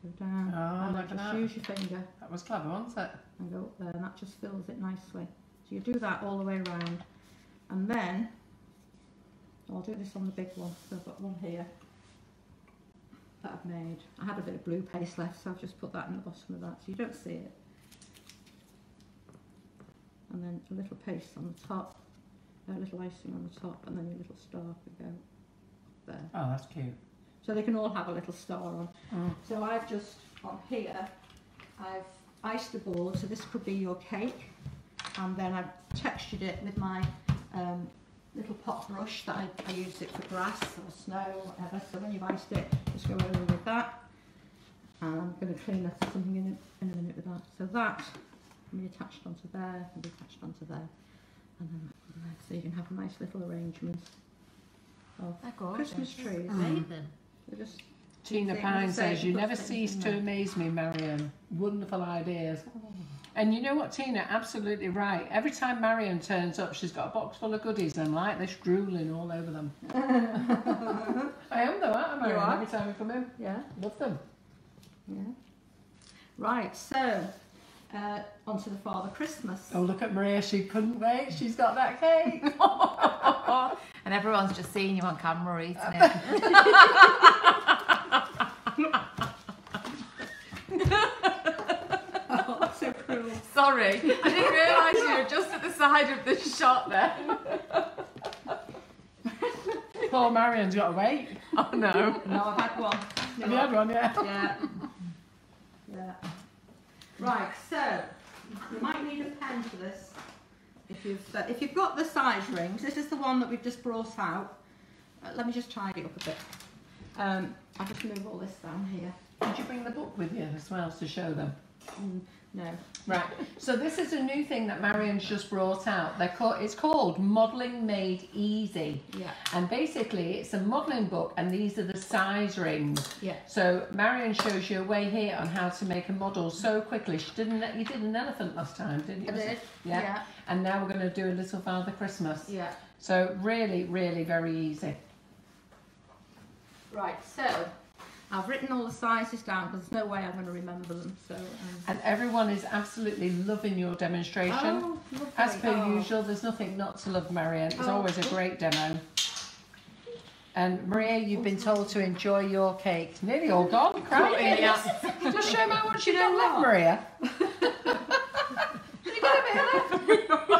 Speaker 3: Go down.
Speaker 1: Oh,
Speaker 3: and
Speaker 1: look
Speaker 3: then
Speaker 1: at
Speaker 3: just
Speaker 1: that.
Speaker 3: use your finger
Speaker 1: That was clever, wasn't it?
Speaker 3: and go up there, and that just fills it nicely. So you do that all the way around, and then I'll do this on the big one. So I've got one here that I've made. I had a bit of blue paste left, so I've just put that in the bottom of that, so you don't see it. And then a little paste on the top, a little icing on the top, and then your little star could go there.
Speaker 1: Oh, that's cute.
Speaker 3: So they can all have a little star on. So I've just, on here, I've iced the board, so this could be your cake, and then I've textured it with my little pot brush that I used it for grass or snow or whatever. So when you've iced it, just go over with that. And I'm going to clean up something in a minute with that. So that can be attached onto there, can be attached onto there, and then there. So you can have a nice little arrangement of Christmas trees.
Speaker 4: Amazing.
Speaker 3: They're just
Speaker 1: Tina
Speaker 3: things
Speaker 1: Pine
Speaker 3: to say,
Speaker 1: says, you
Speaker 3: put
Speaker 1: never
Speaker 3: things
Speaker 1: cease
Speaker 3: in
Speaker 1: to
Speaker 3: there."
Speaker 1: amaze me, Marion. Wonderful ideas. And you know what, Tina, absolutely right. Every time Marion turns up, she's got a box full of goodies and I'm like this drooling all over them. I am though, aren't I, Marion?
Speaker 3: You are.
Speaker 1: Every time I come in.
Speaker 3: Yeah,
Speaker 1: Love them.
Speaker 3: yeah. Right, so onto the Father Christmas.
Speaker 1: Oh, look at Maria, she couldn't wait. She's got that cake.
Speaker 2: And everyone's just seeing you on camera eating it.
Speaker 3: Oh, that's so cruel.
Speaker 2: Sorry, I didn't realise you were just at the side of the shot then.
Speaker 1: Poor Marion's got to wait.
Speaker 2: Oh no.
Speaker 3: No, I've had one.
Speaker 1: Have you had one, yeah?
Speaker 3: Yeah. Yeah. Right, so you might need a pen for this. If you've got the size rings, this is the one that we've just brought out. Let me just tidy up a bit. I'll just move all this down here.
Speaker 1: Did you bring the book with you as well to show them?
Speaker 3: No.
Speaker 1: Right, so this is a new thing that Marion's just brought out. It's called Modelling Made Easy.
Speaker 3: Yeah.
Speaker 1: And basically it's a modelling book and these are the size rings.
Speaker 3: Yeah.
Speaker 1: So Marion shows you a way here on how to make a model so quickly. You did an elephant last time, didn't you?
Speaker 3: I did.
Speaker 1: Yeah.
Speaker 3: Yeah.
Speaker 1: And now we're going to do a little Father Christmas.
Speaker 3: Yeah.
Speaker 1: So really, really very easy.
Speaker 3: Right, so I've written all the sizes down because there's no way I'm going to remember them. So.
Speaker 1: And everyone is absolutely loving your demonstration.
Speaker 3: Oh, lovely.
Speaker 1: As per
Speaker 3: Oh.
Speaker 1: usual, there's nothing not to love, Marion. It's
Speaker 3: Oh.
Speaker 1: always a great demo. And Maria, you've been told to enjoy your cake. Nearly all gone. Crikey. Just show me how much you got left, Maria. You got a bit left.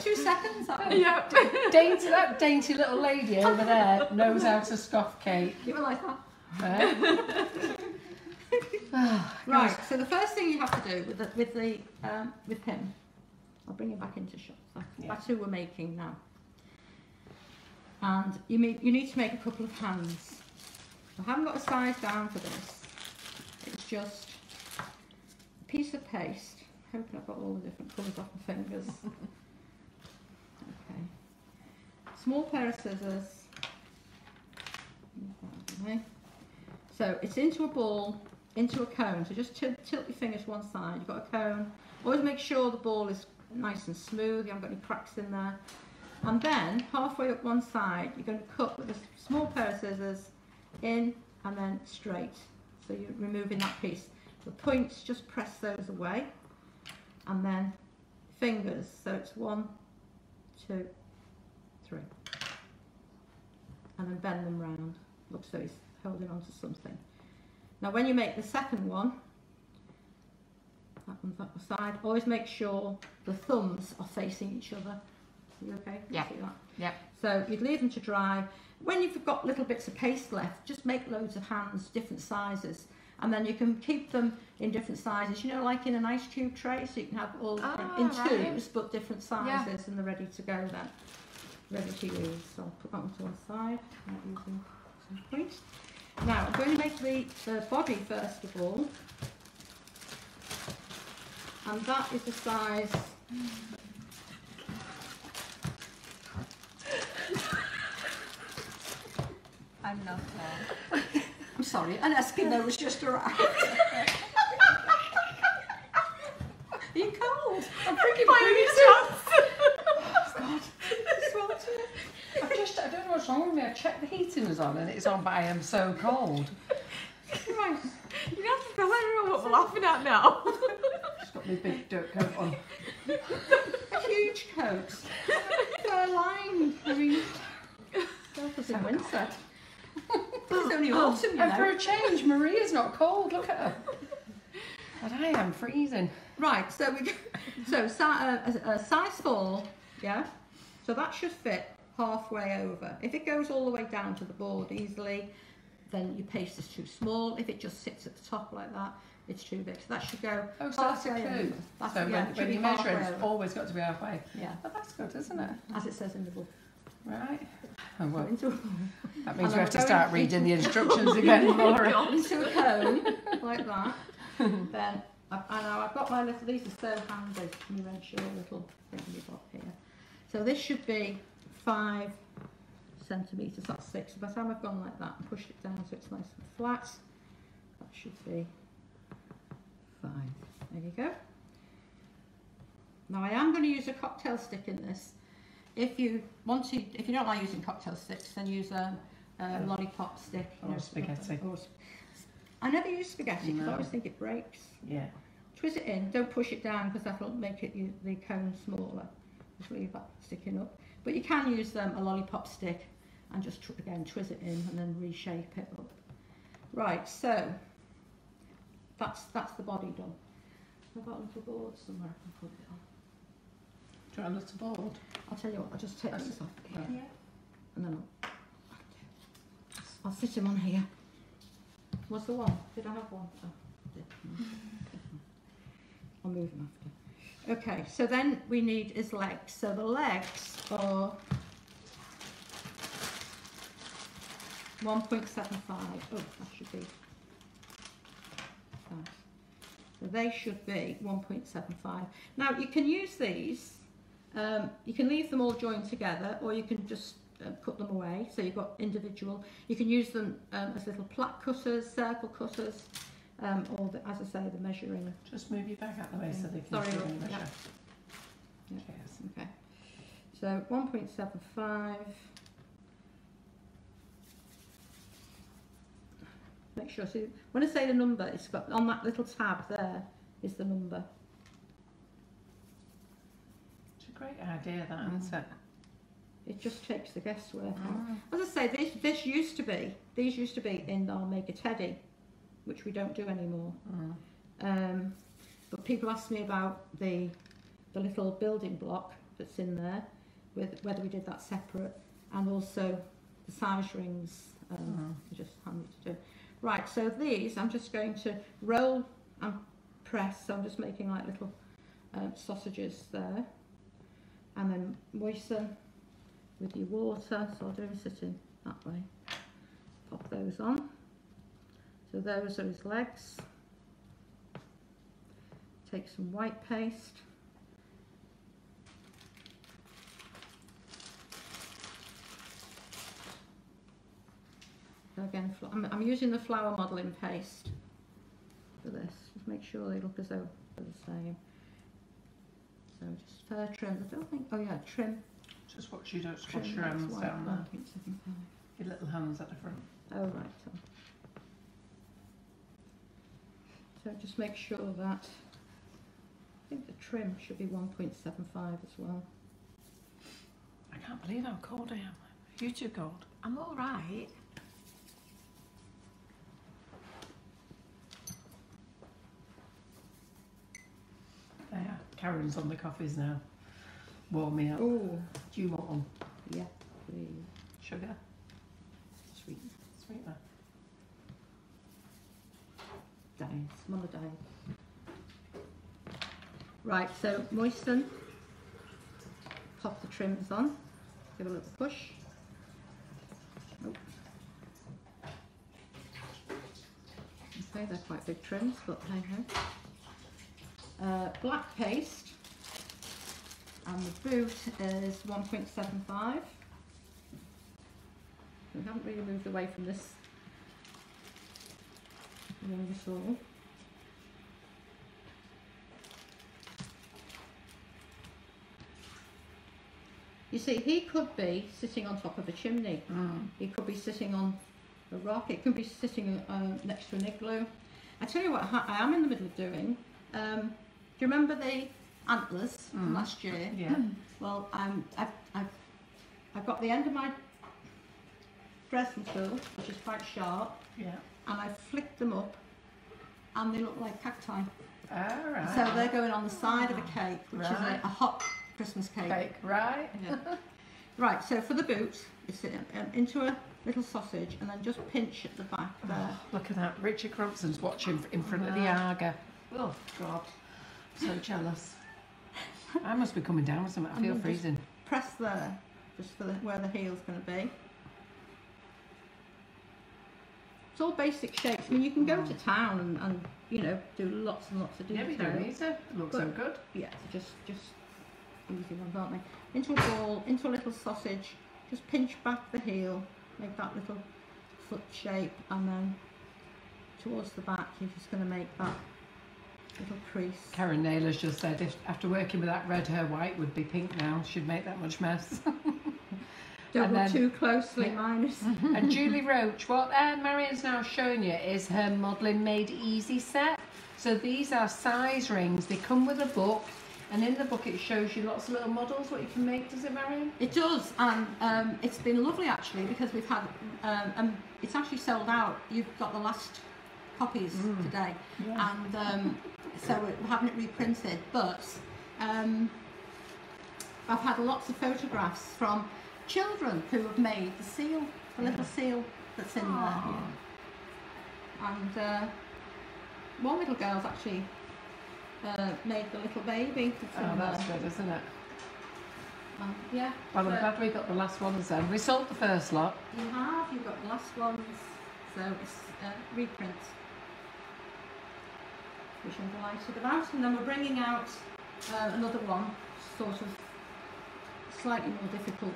Speaker 3: 2 seconds.
Speaker 2: Yeah.
Speaker 1: That dainty little lady over there knows how to scoff cake.
Speaker 3: Give it like that.
Speaker 1: Eh?
Speaker 3: Right. So the first thing you have to do with him, I'll bring it back into shot. That's who we're making now. And you need to make a couple of hands. I haven't got a size down for this. It's just a piece of paste. Hoping I've got all the different colours off my fingers. Okay. Small pair of scissors. So So it's into a ball, into a cone. So just tilt your fingers one side. You've got a cone. Always make sure the ball is nice and smooth. You haven't got any cracks in there. And then halfway up one side, you're going to cut with a small pair of scissors in and then straight. So you're removing that piece. The points, just press those away. And then fingers. So it's 1, 2, 3. And then bend them round. Looks so he's holding on to something. Now when you make the second one, that one's up the side, always make sure the thumbs are facing each other. Are you okay?
Speaker 2: Yeah.
Speaker 3: See that?
Speaker 2: Yeah.
Speaker 3: So you'd leave them to dry. When you've got little bits of paste left, just make loads of hands, different sizes. And then you can keep them in different sizes, you know, like in an ice cube tray, so you can have all in tubes, but different sizes, and they're ready to go then. Ready to use. So I'll put that one to one side, using some points. Now I'm going to make the body first of all. And that is the size.
Speaker 4: I'm not tall.
Speaker 3: I'm sorry, an Eskimo was just arrived. Are you cold? I'm freaking
Speaker 1: Oh
Speaker 3: God.
Speaker 1: I don't know what's wrong with me. I checked the heating was on and it's on, but I am so cold.
Speaker 3: Right.
Speaker 2: You have to tell everyone what we're laughing at now.
Speaker 1: Just got my big dirt coat on.
Speaker 3: A huge coat. Fur-lined. I mean, it's in winter. It's only autumn, you
Speaker 1: And for
Speaker 3: know.
Speaker 1: a change, Maria's not cold. Look at her. And I am freezing.
Speaker 3: Right, so size 4, yeah? So that should fit halfway over. If it goes all the way down to the board easily, then your paste is too small. If it just sits at the top like that, it's too big. So that should go
Speaker 1: Oh, so that's a
Speaker 3: halfway
Speaker 1: clue.
Speaker 3: over. That's,
Speaker 1: So
Speaker 3: yeah, it should
Speaker 1: when
Speaker 3: be
Speaker 1: you measure
Speaker 3: halfway
Speaker 1: it, it's
Speaker 3: over.
Speaker 1: always got to be halfway.
Speaker 3: Yeah,
Speaker 1: But that's good, isn't it?
Speaker 3: as it says in the book.
Speaker 1: Right. Oh, well,
Speaker 3: Into a,
Speaker 1: that means
Speaker 3: And
Speaker 1: we have
Speaker 3: I'm
Speaker 1: to start
Speaker 3: going
Speaker 1: reading the instructions again, Laura.
Speaker 3: into a cone, like that. Then, I know I've got my little, these are so handy, you wrench your little thing you've got here. So this should be 5 centimetres, that's 6. By the time I've gone like that and pushed it down so it's nice and flat, that should be 5. There you go. Now I am going to use a cocktail stick in this. If you don't like using cocktail sticks, then use a lollipop stick.
Speaker 1: Or spaghetti.
Speaker 3: I never use spaghetti because I
Speaker 1: No.
Speaker 3: always think it breaks.
Speaker 1: Yeah.
Speaker 3: Twist it in, don't push it down because that'll make it the cone smaller. Just leave that sticking up. But you can use a lollipop stick and just again twist it in and then reshape it up. Right, so that's the body done. I've got a little board somewhere I can put it on.
Speaker 1: Do you want a little board?
Speaker 3: I'll tell you what, I'll just take
Speaker 1: That's-
Speaker 3: this off here
Speaker 1: yeah.
Speaker 3: and then I'll sit him on here. Was there one? Did I have one? Oh, I did. No. I'll move him after. Okay, so then we need his legs. So the legs are 1.75. Oh, that should be that. So they should be 1.75. Now you can use these. You can leave them all joined together, or you can just put them away. So you've got individual. You can use them as little plaque cutters, circle cutters, or as I say, the measuring.
Speaker 1: Just move your bag out of the way so they can
Speaker 3: Sorry,
Speaker 1: see
Speaker 3: Rob,
Speaker 1: the measure.
Speaker 3: yeah.
Speaker 1: Cheers.
Speaker 3: Okay. So 1.75. Make sure. So when I say the number, it's got on that little tab there is the number.
Speaker 1: It's a great idea, that, isn't it?
Speaker 3: It just takes the guesswork out. As I say, these used to be in our Make a Teddy, which we don't do anymore. But people ask me about the little building block that's in there, with whether we did that separate, and also the size rings. Just handy to do. Right, so these I'm just going to roll and press. So I'm just making like little sausages there, and then moisten with your water. So I'll do him sitting that way. Pop those on. So those are his legs. Take some white paste. again, I'm using the flower modelling paste for this. Just make sure they look as though they're the same. So just fur trim. I don't think. Oh yeah, trim.
Speaker 1: Just watch you don't squash
Speaker 3: Trim
Speaker 1: your
Speaker 3: that's
Speaker 1: hands
Speaker 3: white
Speaker 1: down there.
Speaker 3: marking, second colour.
Speaker 1: Your little hands at the front.
Speaker 3: Oh right. So just make sure that. I think the trim should be 1.75 as well.
Speaker 1: I can't believe how cold I am. You too cold.
Speaker 2: I'm all right.
Speaker 1: There. Karen's on the coffees now. Warm me up.
Speaker 3: Oh,
Speaker 1: Do you want one?
Speaker 3: yeah, please.
Speaker 1: Sugar?
Speaker 3: Sweet.
Speaker 1: Sweetener?
Speaker 3: Dice, smaller dice. Right, so moisten. Pop the trims on. Give a little push. Oh. Okay, they're quite big trims, but hey ho. Black paste. And the boot is 1.75. We haven't really moved away from this ring at all. You see, he could be sitting on top of a chimney. He could be sitting on a rock. It could be sitting next to an igloo. I tell you what I am in the middle of doing. Do you remember the antlers from last year?
Speaker 1: Yeah.
Speaker 3: Well, I've got the end of my Dresden tool, which is quite sharp,
Speaker 1: Yeah.
Speaker 3: and I've flicked them up, and they look like cacti.
Speaker 1: Alright.
Speaker 3: So they're going on the side of a cake, which is
Speaker 1: Right.
Speaker 3: a hot Christmas cake.
Speaker 1: Cake, right?
Speaker 3: Yeah. Right, so for the boot, it's into a little sausage, and then just pinch at the back there.
Speaker 1: Look at that. Richard Crumpson's watching in front of the Arga. Oh, God. So jealous. I must be coming down with something. I
Speaker 3: And
Speaker 1: feel
Speaker 3: then just
Speaker 1: freezing.
Speaker 3: Press there, just for where the heel's going to be. It's all basic shapes. I mean, you can go to town and you know, do lots and lots of
Speaker 1: Yeah,
Speaker 3: detail.
Speaker 1: we don't need to. Looks so good.
Speaker 3: Yeah, just easy ones, aren't they? Into a ball, into a little sausage. Just pinch back the heel, make that little foot shape, and then towards the back, you're just going to make that little crease.
Speaker 1: Karen Naylor's just said if after working with that red, her white would be pink now. She'd make that much mess.
Speaker 3: Don't
Speaker 1: And
Speaker 3: look
Speaker 1: then-
Speaker 3: too closely, minus.
Speaker 1: And Julie Roach, what Marion's now showing you is her Modelling Made Easy set. So these are size rings. They come with a book, and in the book it shows you lots of little models what you can make. Does it, Marion?
Speaker 3: It does, and it's been lovely actually, because we've had, it's actually sold out. You've got the last copies today,
Speaker 1: Yeah.
Speaker 3: and so we're having it reprinted. But I've had lots of photographs from children who have made the seal, the little seal that's in there. And one little girl's actually made the little baby that's
Speaker 1: Oh,
Speaker 3: in
Speaker 1: that's
Speaker 3: there.
Speaker 1: good, isn't it?
Speaker 3: Yeah.
Speaker 1: Well, I'm
Speaker 3: so-
Speaker 1: glad we got the last ones then. We sold the first lot.
Speaker 3: You've got the last ones, so it's reprints, which I'm delighted about. And then we're bringing out another one, sort of slightly more difficult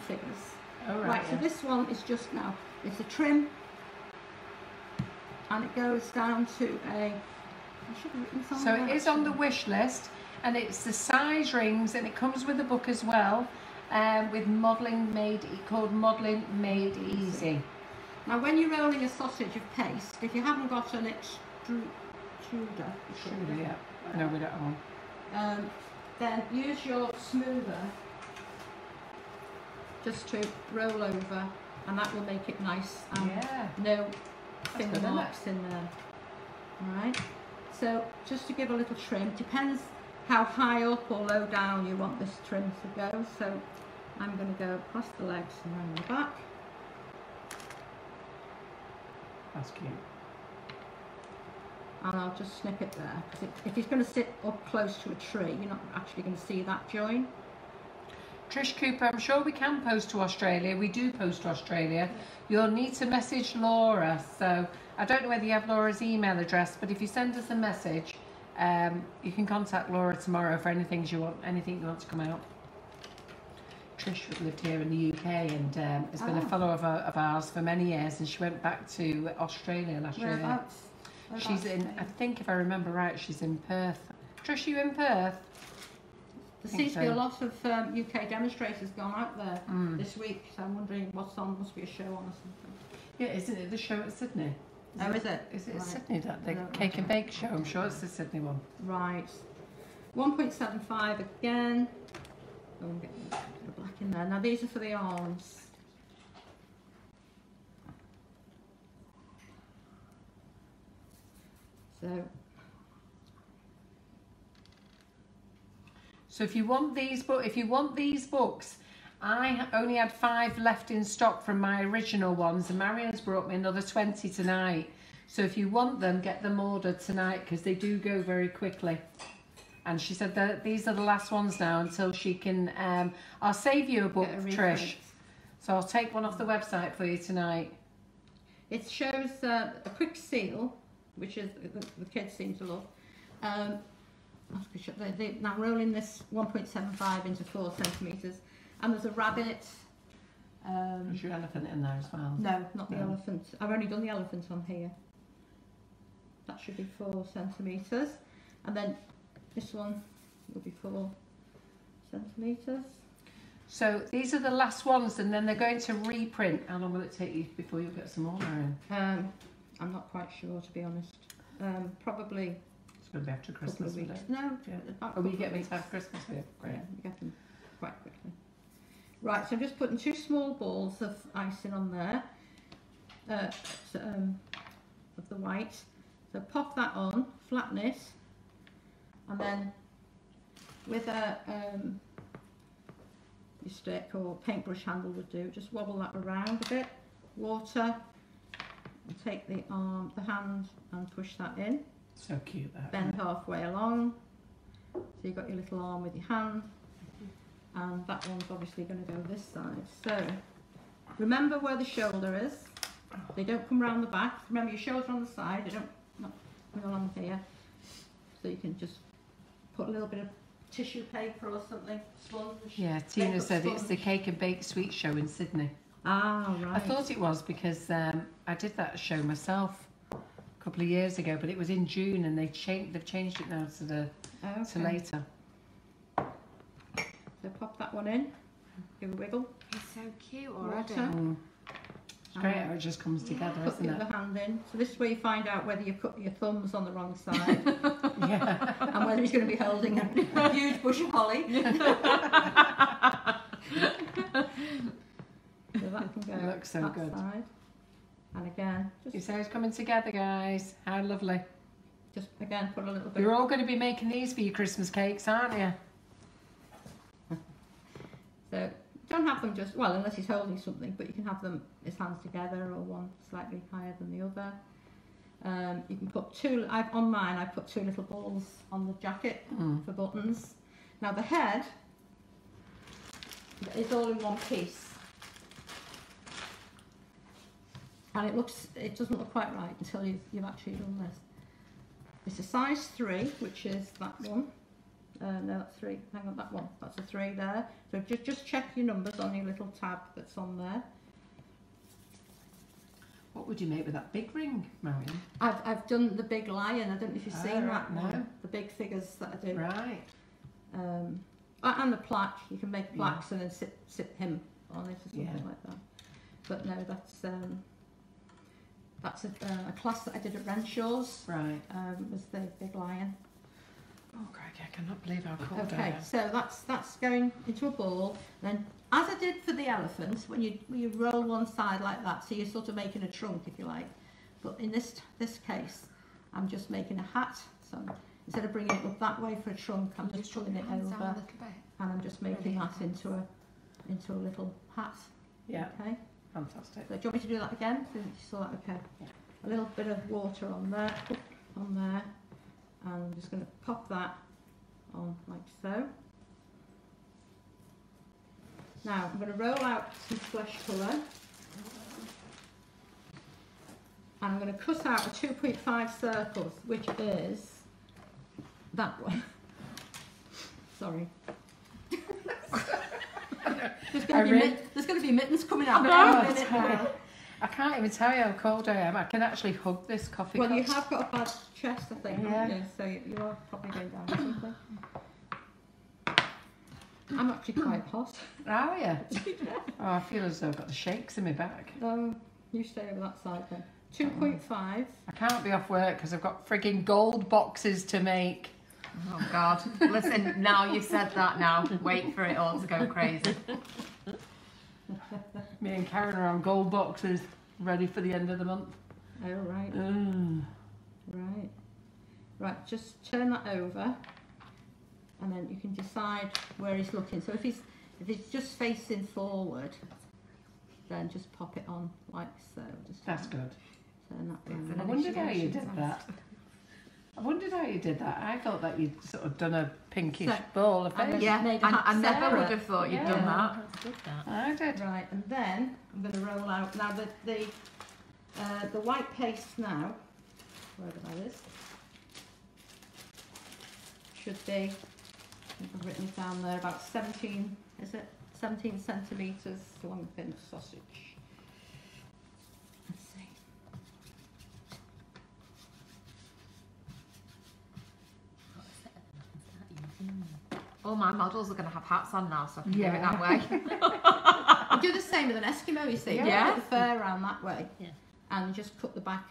Speaker 3: figures.
Speaker 1: Oh,
Speaker 3: Right, so this one is just now, it's a trim, and it goes down to a, I should have written this on
Speaker 1: So
Speaker 3: there,
Speaker 1: it is on the
Speaker 3: actually.
Speaker 1: wish list, and it's the size rings, and it comes with a book as well, with modelling made, called Modelling Made Easy.
Speaker 3: Now when you're rolling a sausage of paste, if you haven't got an extruder,
Speaker 1: Truly, yeah. No, we don't have one.
Speaker 3: then use your smoother just to roll over, and that will make it nice and
Speaker 1: Yeah.
Speaker 3: no finger
Speaker 1: good, isn't
Speaker 3: marks in there. Alright, so just to give a little trim, depends how high up or low down you want this trim to go. So I'm going to go across the legs and around the back.
Speaker 1: That's cute.
Speaker 3: And I'll just snip it there, because if it's going to sit up close to a tree, you're not actually going to see that join.
Speaker 1: Trish Cooper, I'm sure we can post to Australia. We do post to Australia. You'll need to message Laura. So I don't know whether you have Laura's email address, but if you send us a message, you can contact Laura tomorrow for anything you want to come out. Trish lived here in the UK and has been a follower of ours for many years, and she went back to Australia last year.
Speaker 3: Whereabouts?
Speaker 1: She's in, I think if I remember right, she's in Perth. Trish, you in Perth?
Speaker 3: There seems to be a lot of UK demonstrators gone out there this week, so I'm wondering what's on. Must be a show on or something.
Speaker 1: Yeah, isn't it the show at Sydney?
Speaker 3: Is it?
Speaker 1: Is it
Speaker 3: Right.
Speaker 1: Sydney, that the cake and bake show? I'm sure it's the Sydney one.
Speaker 3: Right. 1.75 again. Oh, I'm getting the black in there. Now these are for the arms.
Speaker 1: So if you want these books, I only had 5 left in stock from my original ones, and Marion's brought me another 20 tonight. So if you want them, get them ordered tonight because they do go very quickly. And she said that these are the last ones now until she can. I'll save you a book, Trish. So I'll take one off the website for you tonight.
Speaker 3: It shows a quick seal, which is the kids seem to love. They're now rolling this 1.75 into 4 centimetres, and there's a rabbit.
Speaker 1: There's your elephant in there as well.
Speaker 3: No, not the elephant. I've only done the elephant on here. That should be 4 centimetres, and then this one will be 4 centimetres.
Speaker 1: So these are the last ones, and then they're going to reprint. How long will it take you before you get some more, Marion?
Speaker 3: I'm not quite sure, to be honest. Probably.
Speaker 1: It's going to be after Christmas,
Speaker 3: weeks.
Speaker 1: will it?
Speaker 3: No.
Speaker 1: Yeah. Oh, will you get me to have Christmas here? Great.
Speaker 3: Yeah, you get them quite quickly. Right, so I'm just putting 2 small balls of icing on there, of the white. So pop that on, flatten it, and then with a your stick or paintbrush handle would do, just wobble that around a bit, water, and take the hand and push that in.
Speaker 1: So cute that.
Speaker 3: Bend halfway along, so you've got your little arm with your hand, and that one's obviously going to go this side. So remember where the shoulder is. They don't come round the back. Remember your shoulder on the side. They don't not come along here. So you can just put a little bit of tissue paper or something, sponge.
Speaker 1: Yeah, Tina said it's the Cake and Bake Sweet Show in Sydney.
Speaker 3: Ah, right.
Speaker 1: I thought it was because I did that show myself a couple of years ago, but it was in June, and they've changed it now to later.
Speaker 3: So pop that one in, give a wiggle.
Speaker 2: It's so cute already.
Speaker 1: It's great how it just comes together,
Speaker 3: Put the
Speaker 1: isn't it?
Speaker 3: other hand in. So this is where you find out whether you cut your thumbs on the wrong side.
Speaker 1: Yeah.
Speaker 3: And whether he's going to be holding a huge bush of holly. So that can go
Speaker 1: It looks so
Speaker 3: that
Speaker 1: good.
Speaker 3: side. And again,
Speaker 1: You say it's coming together, guys. How lovely.
Speaker 3: just again put a little bit.
Speaker 1: You're all going to be making these for your Christmas cakes, aren't you?
Speaker 3: So don't have them just, well, unless he's holding something, but you can have them his hands together or one slightly higher than the other. You can put 2, on mine I put 2 little balls on the jacket for buttons. Now the head is all in one piece. And it doesn't look quite right until you've actually done this. It's a size 3, which is that one. No, that's 3. Hang on, that one. That's a 3 there. So just check your numbers on your little tab that's on there.
Speaker 1: What would you make with that big ring, Marion?
Speaker 3: I've done the big lion. I don't know if you've seen
Speaker 1: right,
Speaker 3: that one.
Speaker 1: no.
Speaker 3: The big figures that I do.
Speaker 1: Right.
Speaker 3: And the plaque. You can make plaques and then sit him on it or something like that. But no, that's a class that I did at Renshaw's.
Speaker 1: Right.
Speaker 3: Was the big lion.
Speaker 1: Oh, Greg, I cannot believe how cold I
Speaker 3: Okay,
Speaker 1: am.
Speaker 3: so that's going into a ball. Then, as I did for the elephant, when you roll one side like that, so you're sort of making a trunk, if you like. But in this case, I'm just making a hat. So instead of bringing it up that way for a trunk, I'm just pulling it over, and I'm just making that into a little hat.
Speaker 1: Yeah.
Speaker 3: Okay.
Speaker 1: Fantastic.
Speaker 3: So do you want me to do that again? So you saw that, okay.
Speaker 1: Yeah.
Speaker 3: A little bit of water on there, and I'm just going to pop that on like so. Now I'm going to roll out some flesh colour, and I'm going to cut out a 2.5 circles, which is that one. Sorry. There's going to be mittens coming out.
Speaker 1: I can't even tell you how cold I am. I can actually hug this coffee cup.
Speaker 3: Well, you have got a bad chest, I think, haven't you? So you are probably going down or something. I'm actually quite hot.
Speaker 1: Are you? Oh, I feel as though I've got the shakes in my back.
Speaker 3: You stay over that side then. 2.5.
Speaker 1: I can't be off work because I've got frigging gold boxes to make.
Speaker 2: Oh God! Listen, now you've said that. Now wait for it all to go crazy.
Speaker 1: Me and Karen are on gold boxes, ready for the end of the month.
Speaker 3: Oh right. Right. Just turn that over, and then you can decide where he's looking. So if he's just facing forward, then just pop it on like so.
Speaker 1: That's good.
Speaker 3: Turn that round.
Speaker 1: I wondered how you did that. I wondered how you did that. I thought that you'd sort of done a pinkish ball of face.
Speaker 2: Yeah, I never would have thought you'd done that.
Speaker 4: That's good, that.
Speaker 1: I did.
Speaker 3: Right, and then I'm going to roll out now the white paste now. Wherever that is, should be. I think I've written it down there. About 17. Is it 17 centimeters long thin sausage? Let's see.
Speaker 2: All my models are going to have hats on now, so I can do it that way.
Speaker 3: I do the same with an Eskimo, you see.
Speaker 2: Yeah.
Speaker 3: Put the fur around that way.
Speaker 4: Yeah.
Speaker 3: And just cut the back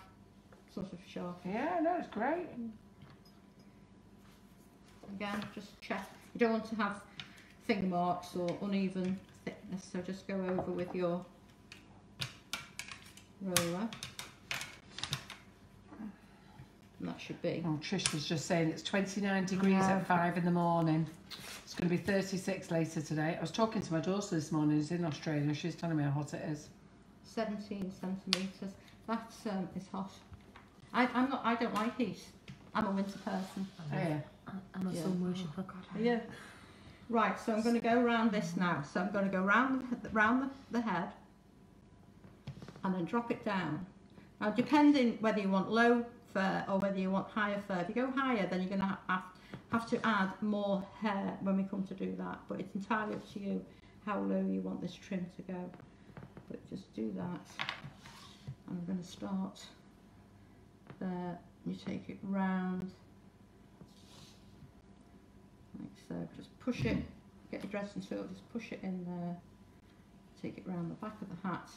Speaker 3: sort of sharp.
Speaker 1: Yeah, no, it's great.
Speaker 3: Again, just check. You don't want to have finger marks or uneven thickness, so just go over with your roller. And that should be.
Speaker 1: Oh, Trish was just saying it's 29 degrees at 5 in the morning. It's going to be 36 later today. I was talking to my daughter this morning who's in Australia. She's telling me how hot it is.
Speaker 3: 17 centimetres. That is hot. I don't like heat. I'm a winter person.
Speaker 1: Oh, yeah.
Speaker 4: I'm a sun worshipper.
Speaker 3: Yeah. Right, so I'm going to go around this now. So I'm going to go round the head and then drop it down. Now, depending whether you want low fur or whether you want higher fur, if you go higher, then you're going to have to add more hair when we come to do that. But it's entirely up to you how low you want this trim to go. But just do that. I'm going to start there. You take it round. Like so, just push it, get your dressing tool, just push it in there, take it round the back of the hat.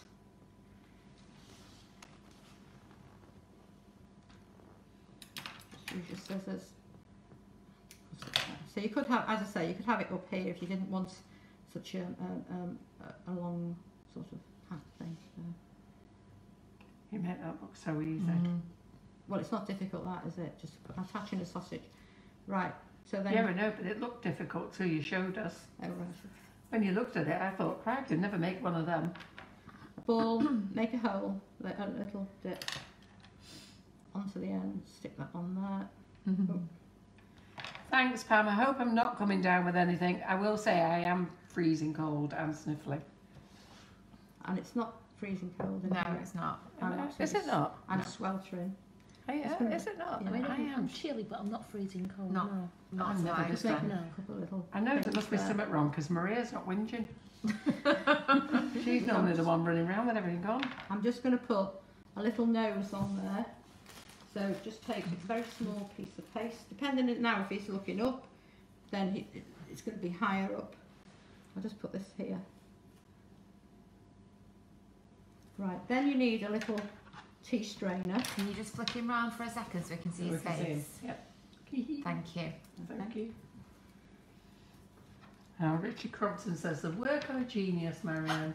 Speaker 3: Just use your scissors. So you could have, as I say, you could have it up here if you didn't want such a long sort of hat thing. So.
Speaker 1: You make that look so easy.
Speaker 3: Well, it's not difficult, that is it? Just attaching a sausage. Right. So then.
Speaker 1: Yeah, I know, but it looked difficult till you showed us.
Speaker 3: Oh, right.
Speaker 1: When you looked at it, I thought, crap, you'd never make one of them.
Speaker 3: A ball, make a hole, a little dip onto the end, stick that on there.
Speaker 1: Thanks, Pam. I hope I'm not coming down with anything. I will say I am freezing cold and sniffling.
Speaker 3: And it's not freezing cold.
Speaker 2: No, it's not.
Speaker 1: Is it not?
Speaker 3: I'm sweltering.
Speaker 1: Oh, yeah, is it not?
Speaker 3: Yeah.
Speaker 4: I mean,
Speaker 1: I am.
Speaker 4: I'm chilly, but I'm not freezing cold.
Speaker 2: No.
Speaker 4: No.
Speaker 2: Not
Speaker 1: I'm never
Speaker 2: tonight.
Speaker 1: this
Speaker 3: Just
Speaker 1: time.
Speaker 3: make
Speaker 4: No.
Speaker 3: a couple of little.
Speaker 1: I know there must be
Speaker 3: bits
Speaker 1: something wrong because Maria's not whinging. She's normally the one running around with everything on.
Speaker 3: I'm just going to put a little nose on there. So just take a very small piece of paste. Depending on now if he's looking up, then it's going to be higher up. I'll just put this here. Right, then you need a little tea strainer.
Speaker 2: Can you just flick him round for a second so we can see his face?
Speaker 1: Yep.
Speaker 2: Thank you.
Speaker 1: Thank you. Now, Richie Crompton says, the work of a genius, Marion.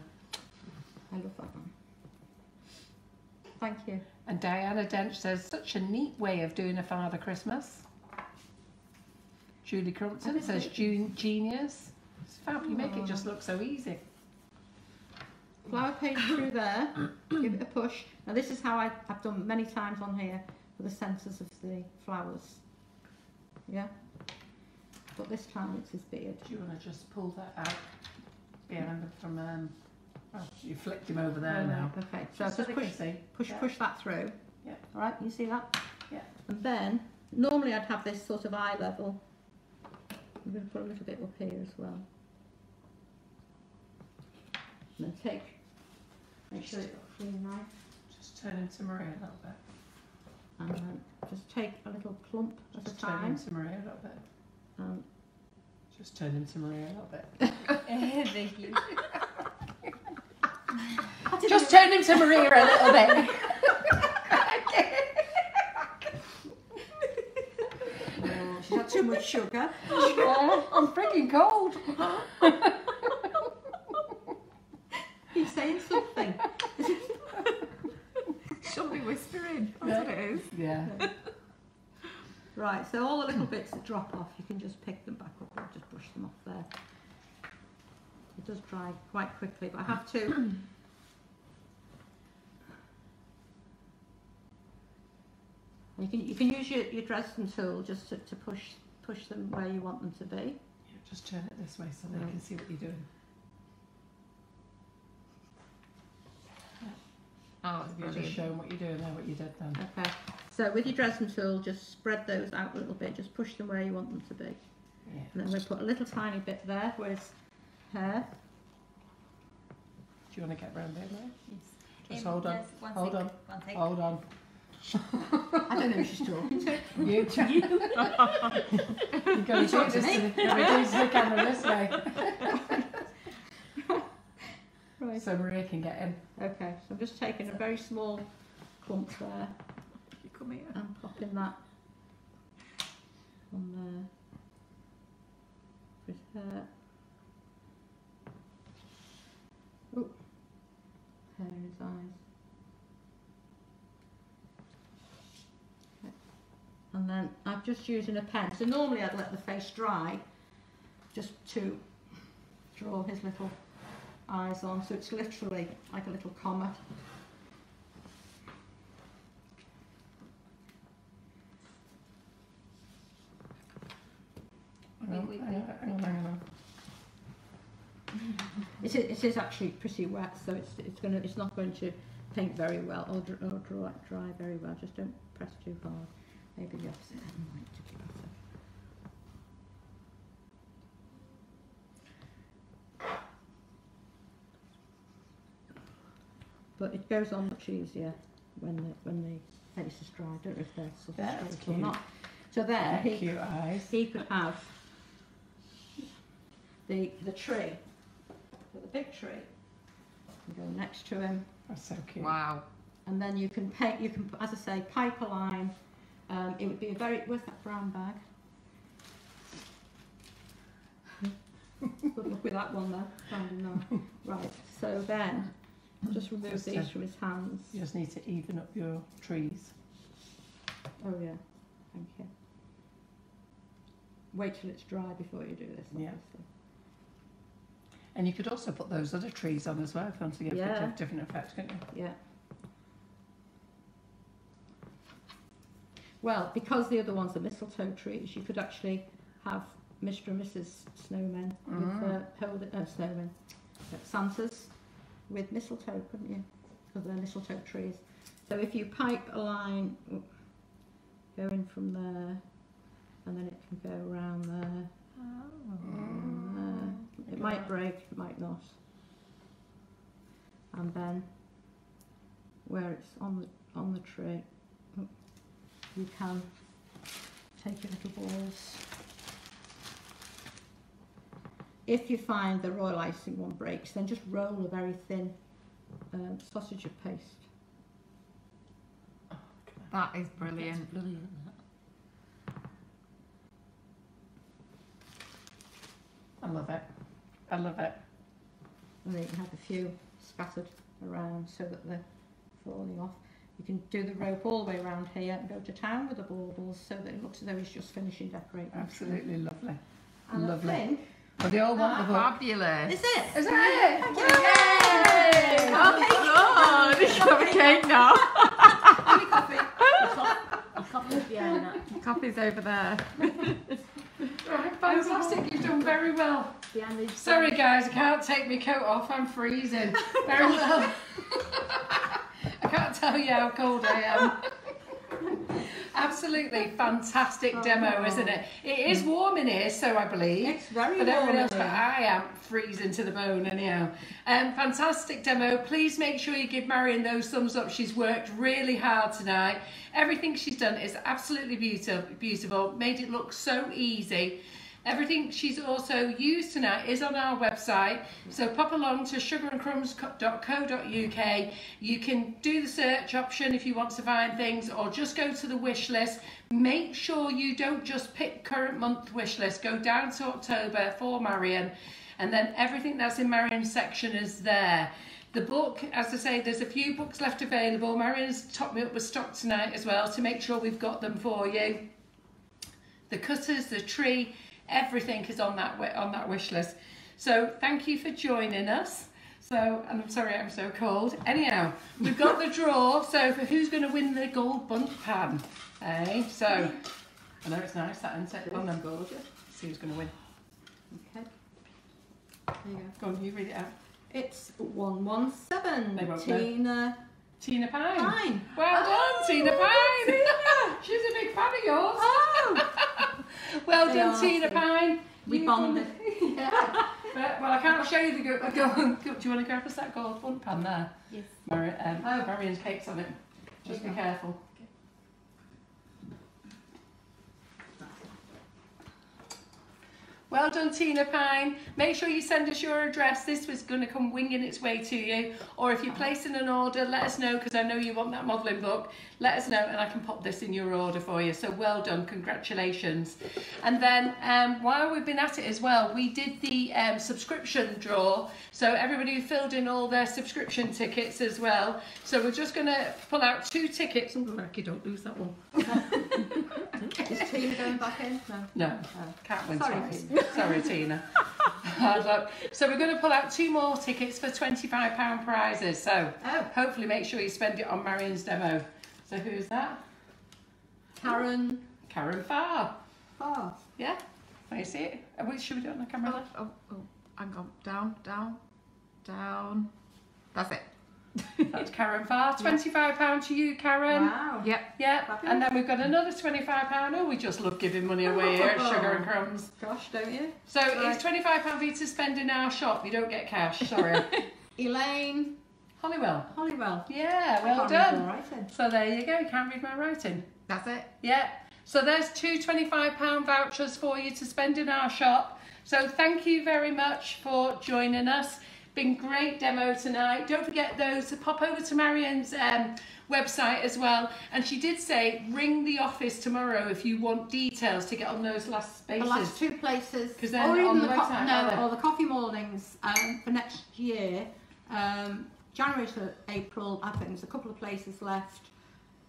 Speaker 3: I love that one. Thank you.
Speaker 1: And Diana Dench says, such a neat way of doing a Father Christmas. Julie Crumpton says, genius. It's fab, you make it just look so easy.
Speaker 3: Flour paste through there, give it a push. Now this is how I've done many times on here for the centres of the flowers. Yeah? But this time it's his beard.
Speaker 1: Do you want to just pull that out? Yeah, from, oh, you flicked him over there now.
Speaker 3: Perfect. So
Speaker 1: Just
Speaker 3: just
Speaker 1: so they can see.
Speaker 3: push that through.
Speaker 1: Yeah.
Speaker 3: Alright, you see that?
Speaker 1: Yeah.
Speaker 3: And then, normally I'd have this sort of eye level. I'm going to put a little bit up here as well. And then make sure you've got a clean knife.
Speaker 1: Just turn into Maria a little bit.
Speaker 3: And then just take a little clump at a
Speaker 1: Just turn
Speaker 3: time.
Speaker 1: into Maria a little bit.
Speaker 3: Um,
Speaker 1: Just turn into Maria a little bit.
Speaker 4: Thank you.
Speaker 1: Just turn into Maria a little bit.
Speaker 3: Oh, she's had too much sugar.
Speaker 1: I'm freaking cold.
Speaker 3: He's saying something.
Speaker 2: Somebody whispering. That's what it is.
Speaker 1: Yeah.
Speaker 3: Right, so all the little bits that drop off, you can just pick them back up or just brush them off there. It does dry quite quickly, but I have to. You can use your Dresden tool just to push them where you want them to be.
Speaker 1: Yeah, just turn it this way so they can see what you're doing.
Speaker 2: Oh, it's
Speaker 1: You're just
Speaker 2: brilliant.
Speaker 1: showing what you're doing there, what you did then.
Speaker 3: Okay, so with your Dresden tool, just spread those out a little bit, just push them where you want them to be.
Speaker 1: Yeah.
Speaker 3: And then we put a little tiny bit there where it's hair.
Speaker 1: Do you want to get round there now?
Speaker 4: Yes.
Speaker 1: Just hold on.
Speaker 4: Just one
Speaker 1: Hold
Speaker 4: sec,
Speaker 1: on.
Speaker 4: One sec.
Speaker 1: Hold on.
Speaker 3: I don't know who she's talking to.
Speaker 1: You. You've got to do this to the camera this way.
Speaker 3: Right.
Speaker 1: So Maria can get in.
Speaker 3: Okay, so I'm just taking a very small clump there
Speaker 2: You come here.
Speaker 3: and popping that on there with hair. Oh, hair in his eyes. Okay. And then I'm just using a pen. So normally I'd let the face dry just to draw his little eyes on, so it's literally like a little comma.
Speaker 1: Hang on.
Speaker 3: It is actually pretty wet, so it's not going to paint very well or dry very well. Just don't press too hard. Maybe the opposite hand might be better. But it goes on much easier when the face is dry. I don't know if they're sort of
Speaker 1: That's
Speaker 3: straight or
Speaker 1: cute.
Speaker 3: not. So there,
Speaker 1: Cute eyes.
Speaker 3: he could have the tree, so the big tree, and go next to him,
Speaker 1: That's so cute.
Speaker 2: Wow.
Speaker 3: and then you can paint. You can, as I say, pipe a line. It would be a very. Where's that brown bag? Good luck with that one there. Finding that. Right. So then, just remove
Speaker 1: Just
Speaker 3: these from his hands.
Speaker 1: You just need to even up your trees.
Speaker 3: Oh yeah. Thank you. Wait till it's dry before you do this.
Speaker 1: Yeah.
Speaker 3: Obviously.
Speaker 1: And you could also put those other trees on as well if you want to get
Speaker 3: Yeah.
Speaker 1: a different effect, couldn't you?
Speaker 3: Yeah. Well, because the other ones are mistletoe trees, you could actually have Mr. and Mrs. Snowmen with snowmen, Santas with mistletoe, couldn't you? Because they're mistletoe trees. So if you pipe a line going from there, and then it can go around there. And there. It might break, it might not. And then where it's on the tree, you can take your little balls. If you find the royal icing one breaks, then just roll a very thin sausage of paste.
Speaker 2: That is brilliant.
Speaker 4: That's brilliant.
Speaker 1: I love it. I love it.
Speaker 3: And then you can have a few scattered around so that they're falling off. You can do the rope all the way around here and go to town with the baubles so that it looks as though he's just finishing decorating.
Speaker 1: Absolutely lovely.
Speaker 3: And
Speaker 1: Lovely.
Speaker 3: I think,
Speaker 1: Well, they all want the book.
Speaker 2: Fabulous.
Speaker 3: is it?
Speaker 1: Is that it?
Speaker 3: Yay!
Speaker 2: Oh God! You should have a cake now.
Speaker 3: Any coffee?
Speaker 4: A copy of behind that.
Speaker 2: Coffee's over there.
Speaker 1: Right, fantastic. You've done very well.
Speaker 4: Behind the
Speaker 1: Sorry, guys, I can't take my coat off. I'm freezing. Very well. I can't tell you how cold I am. Absolutely fantastic demo, isn't it? It is warm in here, so I believe.
Speaker 3: It's very
Speaker 1: but
Speaker 3: warm
Speaker 1: else,
Speaker 3: in
Speaker 1: but
Speaker 3: here.
Speaker 1: I am freezing to the bone anyhow. Fantastic demo. Please make sure you give Marion those thumbs up. She's worked really hard tonight. Everything she's done is absolutely beautiful. Made it look so easy. Everything she's also used tonight is on our website, so pop along to sugarandcrumbs.co.uk. You can do the search option if you want to find things, or just go to the wish list. Make sure you don't just pick current month wish list, go down to October for Marion, and then everything that's in Marion's section is there. The book, as I say, there's a few books left available. Marion's topped me up with stock tonight as well to make sure we've got them for you. The cutters, the tree, everything is on that wish list. So thank you for joining us. So, and I'm sorry I'm so cold. Anyhow, we've got the draw. So for who's going to win the gold bundt pan? So I know it's nice that, isn't it? Go on then.
Speaker 3: Gorgeous.
Speaker 1: See who's going to win.
Speaker 3: Okay. There you go.
Speaker 1: Go on, you read it out.
Speaker 3: It's 117.
Speaker 1: They won't know. Tina Pine.
Speaker 3: Pine.
Speaker 1: Well done, Tina Pine. She's a big fan of yours.
Speaker 3: Oh!
Speaker 1: Well
Speaker 3: They
Speaker 1: done,
Speaker 3: are,
Speaker 1: Tina
Speaker 3: so
Speaker 1: Pine.
Speaker 3: we
Speaker 1: You
Speaker 3: bonded.
Speaker 1: won. Yeah. Well, I can't show you the go. Do you want to grab us that gold bundt pan there?
Speaker 4: Yes.
Speaker 1: Marion's cake's on it. Just be careful. Well done, Tina Pine. Make sure you send us your address. This was going to come winging its way to you. Or if you're placing an order, let us know, because I know you want that modelling book. Let us know and I can pop this in your order for you. So well done, congratulations. And then while we've been at it as well, we did the subscription draw. So everybody filled in all their subscription tickets as well. So we're just going to pull out 2 tickets. Oh, Ricky, don't lose that one.
Speaker 3: Is Tina going back in? No.
Speaker 1: No, can't win
Speaker 3: Sorry,
Speaker 1: twice.
Speaker 3: Tina.
Speaker 1: Sorry, Tina. So we're going to pull out 2 more tickets for £25 prizes. So hopefully make sure you spend it on Marion's demo. So who's that?
Speaker 3: Karen.
Speaker 1: Karen Farr.
Speaker 3: Oh.
Speaker 1: Yeah? Can you see it? Which should we do it on the camera?
Speaker 2: Oh, hang on. Down. That's it.
Speaker 1: That's Karen Farr. £25 to you, Karen.
Speaker 3: Wow.
Speaker 2: Yep.
Speaker 1: Yeah,
Speaker 3: Fabulous.
Speaker 1: and then we've got another £25. Oh, we just love giving money away here at Sugar and Crumbs.
Speaker 3: Gosh, don't you?
Speaker 1: So it's £25 for you to spend in our shop. You don't get cash, sorry.
Speaker 3: Elaine.
Speaker 1: Hollywell. Yeah, well
Speaker 3: I can't read
Speaker 1: done.
Speaker 3: my writing.
Speaker 1: So there you go, you can't read my writing.
Speaker 2: That's it.
Speaker 1: Yeah, so there's 2 £25 vouchers for you to spend in our shop. So thank you very much for joining us. Been great demo tonight. Don't forget those to pop over to Marion's website as well. And she did say ring the office tomorrow if you want details to get on those last spaces.
Speaker 3: The last 2 places.
Speaker 1: 'Cause they're
Speaker 3: or
Speaker 1: on
Speaker 3: even
Speaker 1: the website, are they?
Speaker 3: or the coffee mornings for next year. January to April, I think there's a couple of places left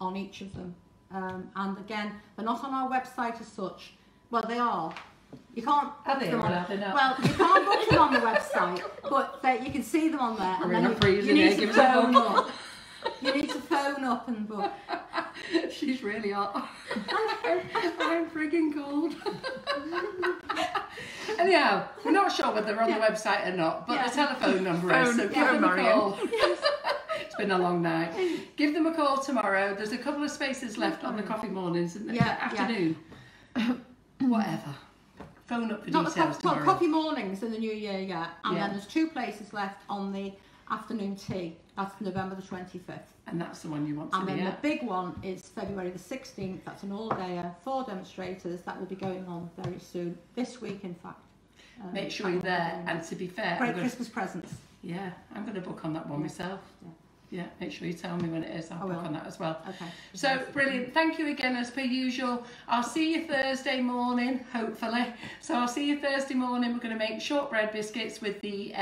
Speaker 3: on each of them. And again, they're not on our website as such. Well, they are. You can't book them on. Well, you can't book them on the website, but you can see them on there. And then you need to phone up. You need to phone up and book.
Speaker 1: She's really hot. I'm frigging cold. Anyhow, we're not sure whether they're on the website or not, but the telephone number is, so give them a call. It's been a long night. Give them a call tomorrow. There's a couple of spaces left on the coffee mornings and the afternoon. Whatever. Phone up for details tomorrow.
Speaker 3: Coffee mornings in the new year, and then there's 2 places left on the afternoon tea. That's November the 25th.
Speaker 1: And that's the one you want to
Speaker 3: And
Speaker 1: be
Speaker 3: then
Speaker 1: at.
Speaker 3: the big one is February the 16th. That's an all-dayer, 4 demonstrators. That will be going on very soon. This week, in fact.
Speaker 1: Make sure you're there. And to be fair,
Speaker 3: Great Christmas presents.
Speaker 1: Yeah, I'm going to book on that one myself. Yeah, make sure you tell me when it is. I'll book on that as well.
Speaker 3: Okay.
Speaker 1: So brilliant. Thank you again as per usual. I'll see you Thursday morning, hopefully. So I'll see you Thursday morning. We're going to make shortbread biscuits with the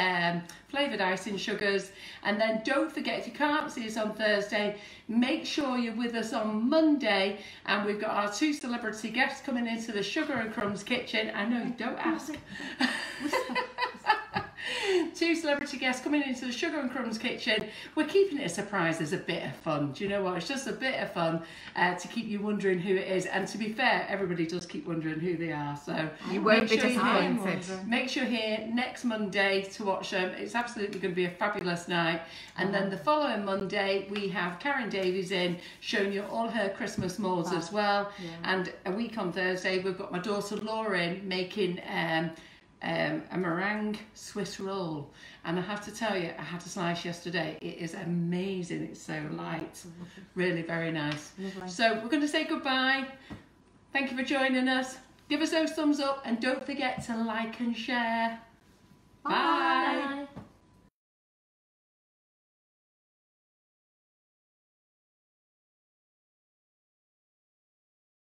Speaker 1: flavoured icing sugars. And then don't forget, if you can't see us on Thursday, make sure you're with us on Monday. And we've got our 2 celebrity guests coming into the Sugar and Crumbs kitchen. I know, don't ask. 2 2 celebrity guests coming into the Sugar and Crumbs kitchen. We're keeping it a surprise as a bit of fun. Do you know what? It's just a bit of fun to keep you wondering who it is. And to be fair, everybody does keep wondering who they are. So
Speaker 2: You won't be disappointed.
Speaker 1: make sure you're here next Monday to watch them. It's absolutely going to be a fabulous night. And then the following Monday, we have Karen Davies in, showing you all her Christmas molds as well. And a week on Thursday, we've got my daughter Lauren making a meringue Swiss roll. And I have to tell you, I had a slice yesterday. It is amazing. It's so light. Really very nice.
Speaker 3: Lovely.
Speaker 1: So we're going to say goodbye. Thank you for joining us. Give us those thumbs up and don't forget to like and share. Bye.
Speaker 4: Bye.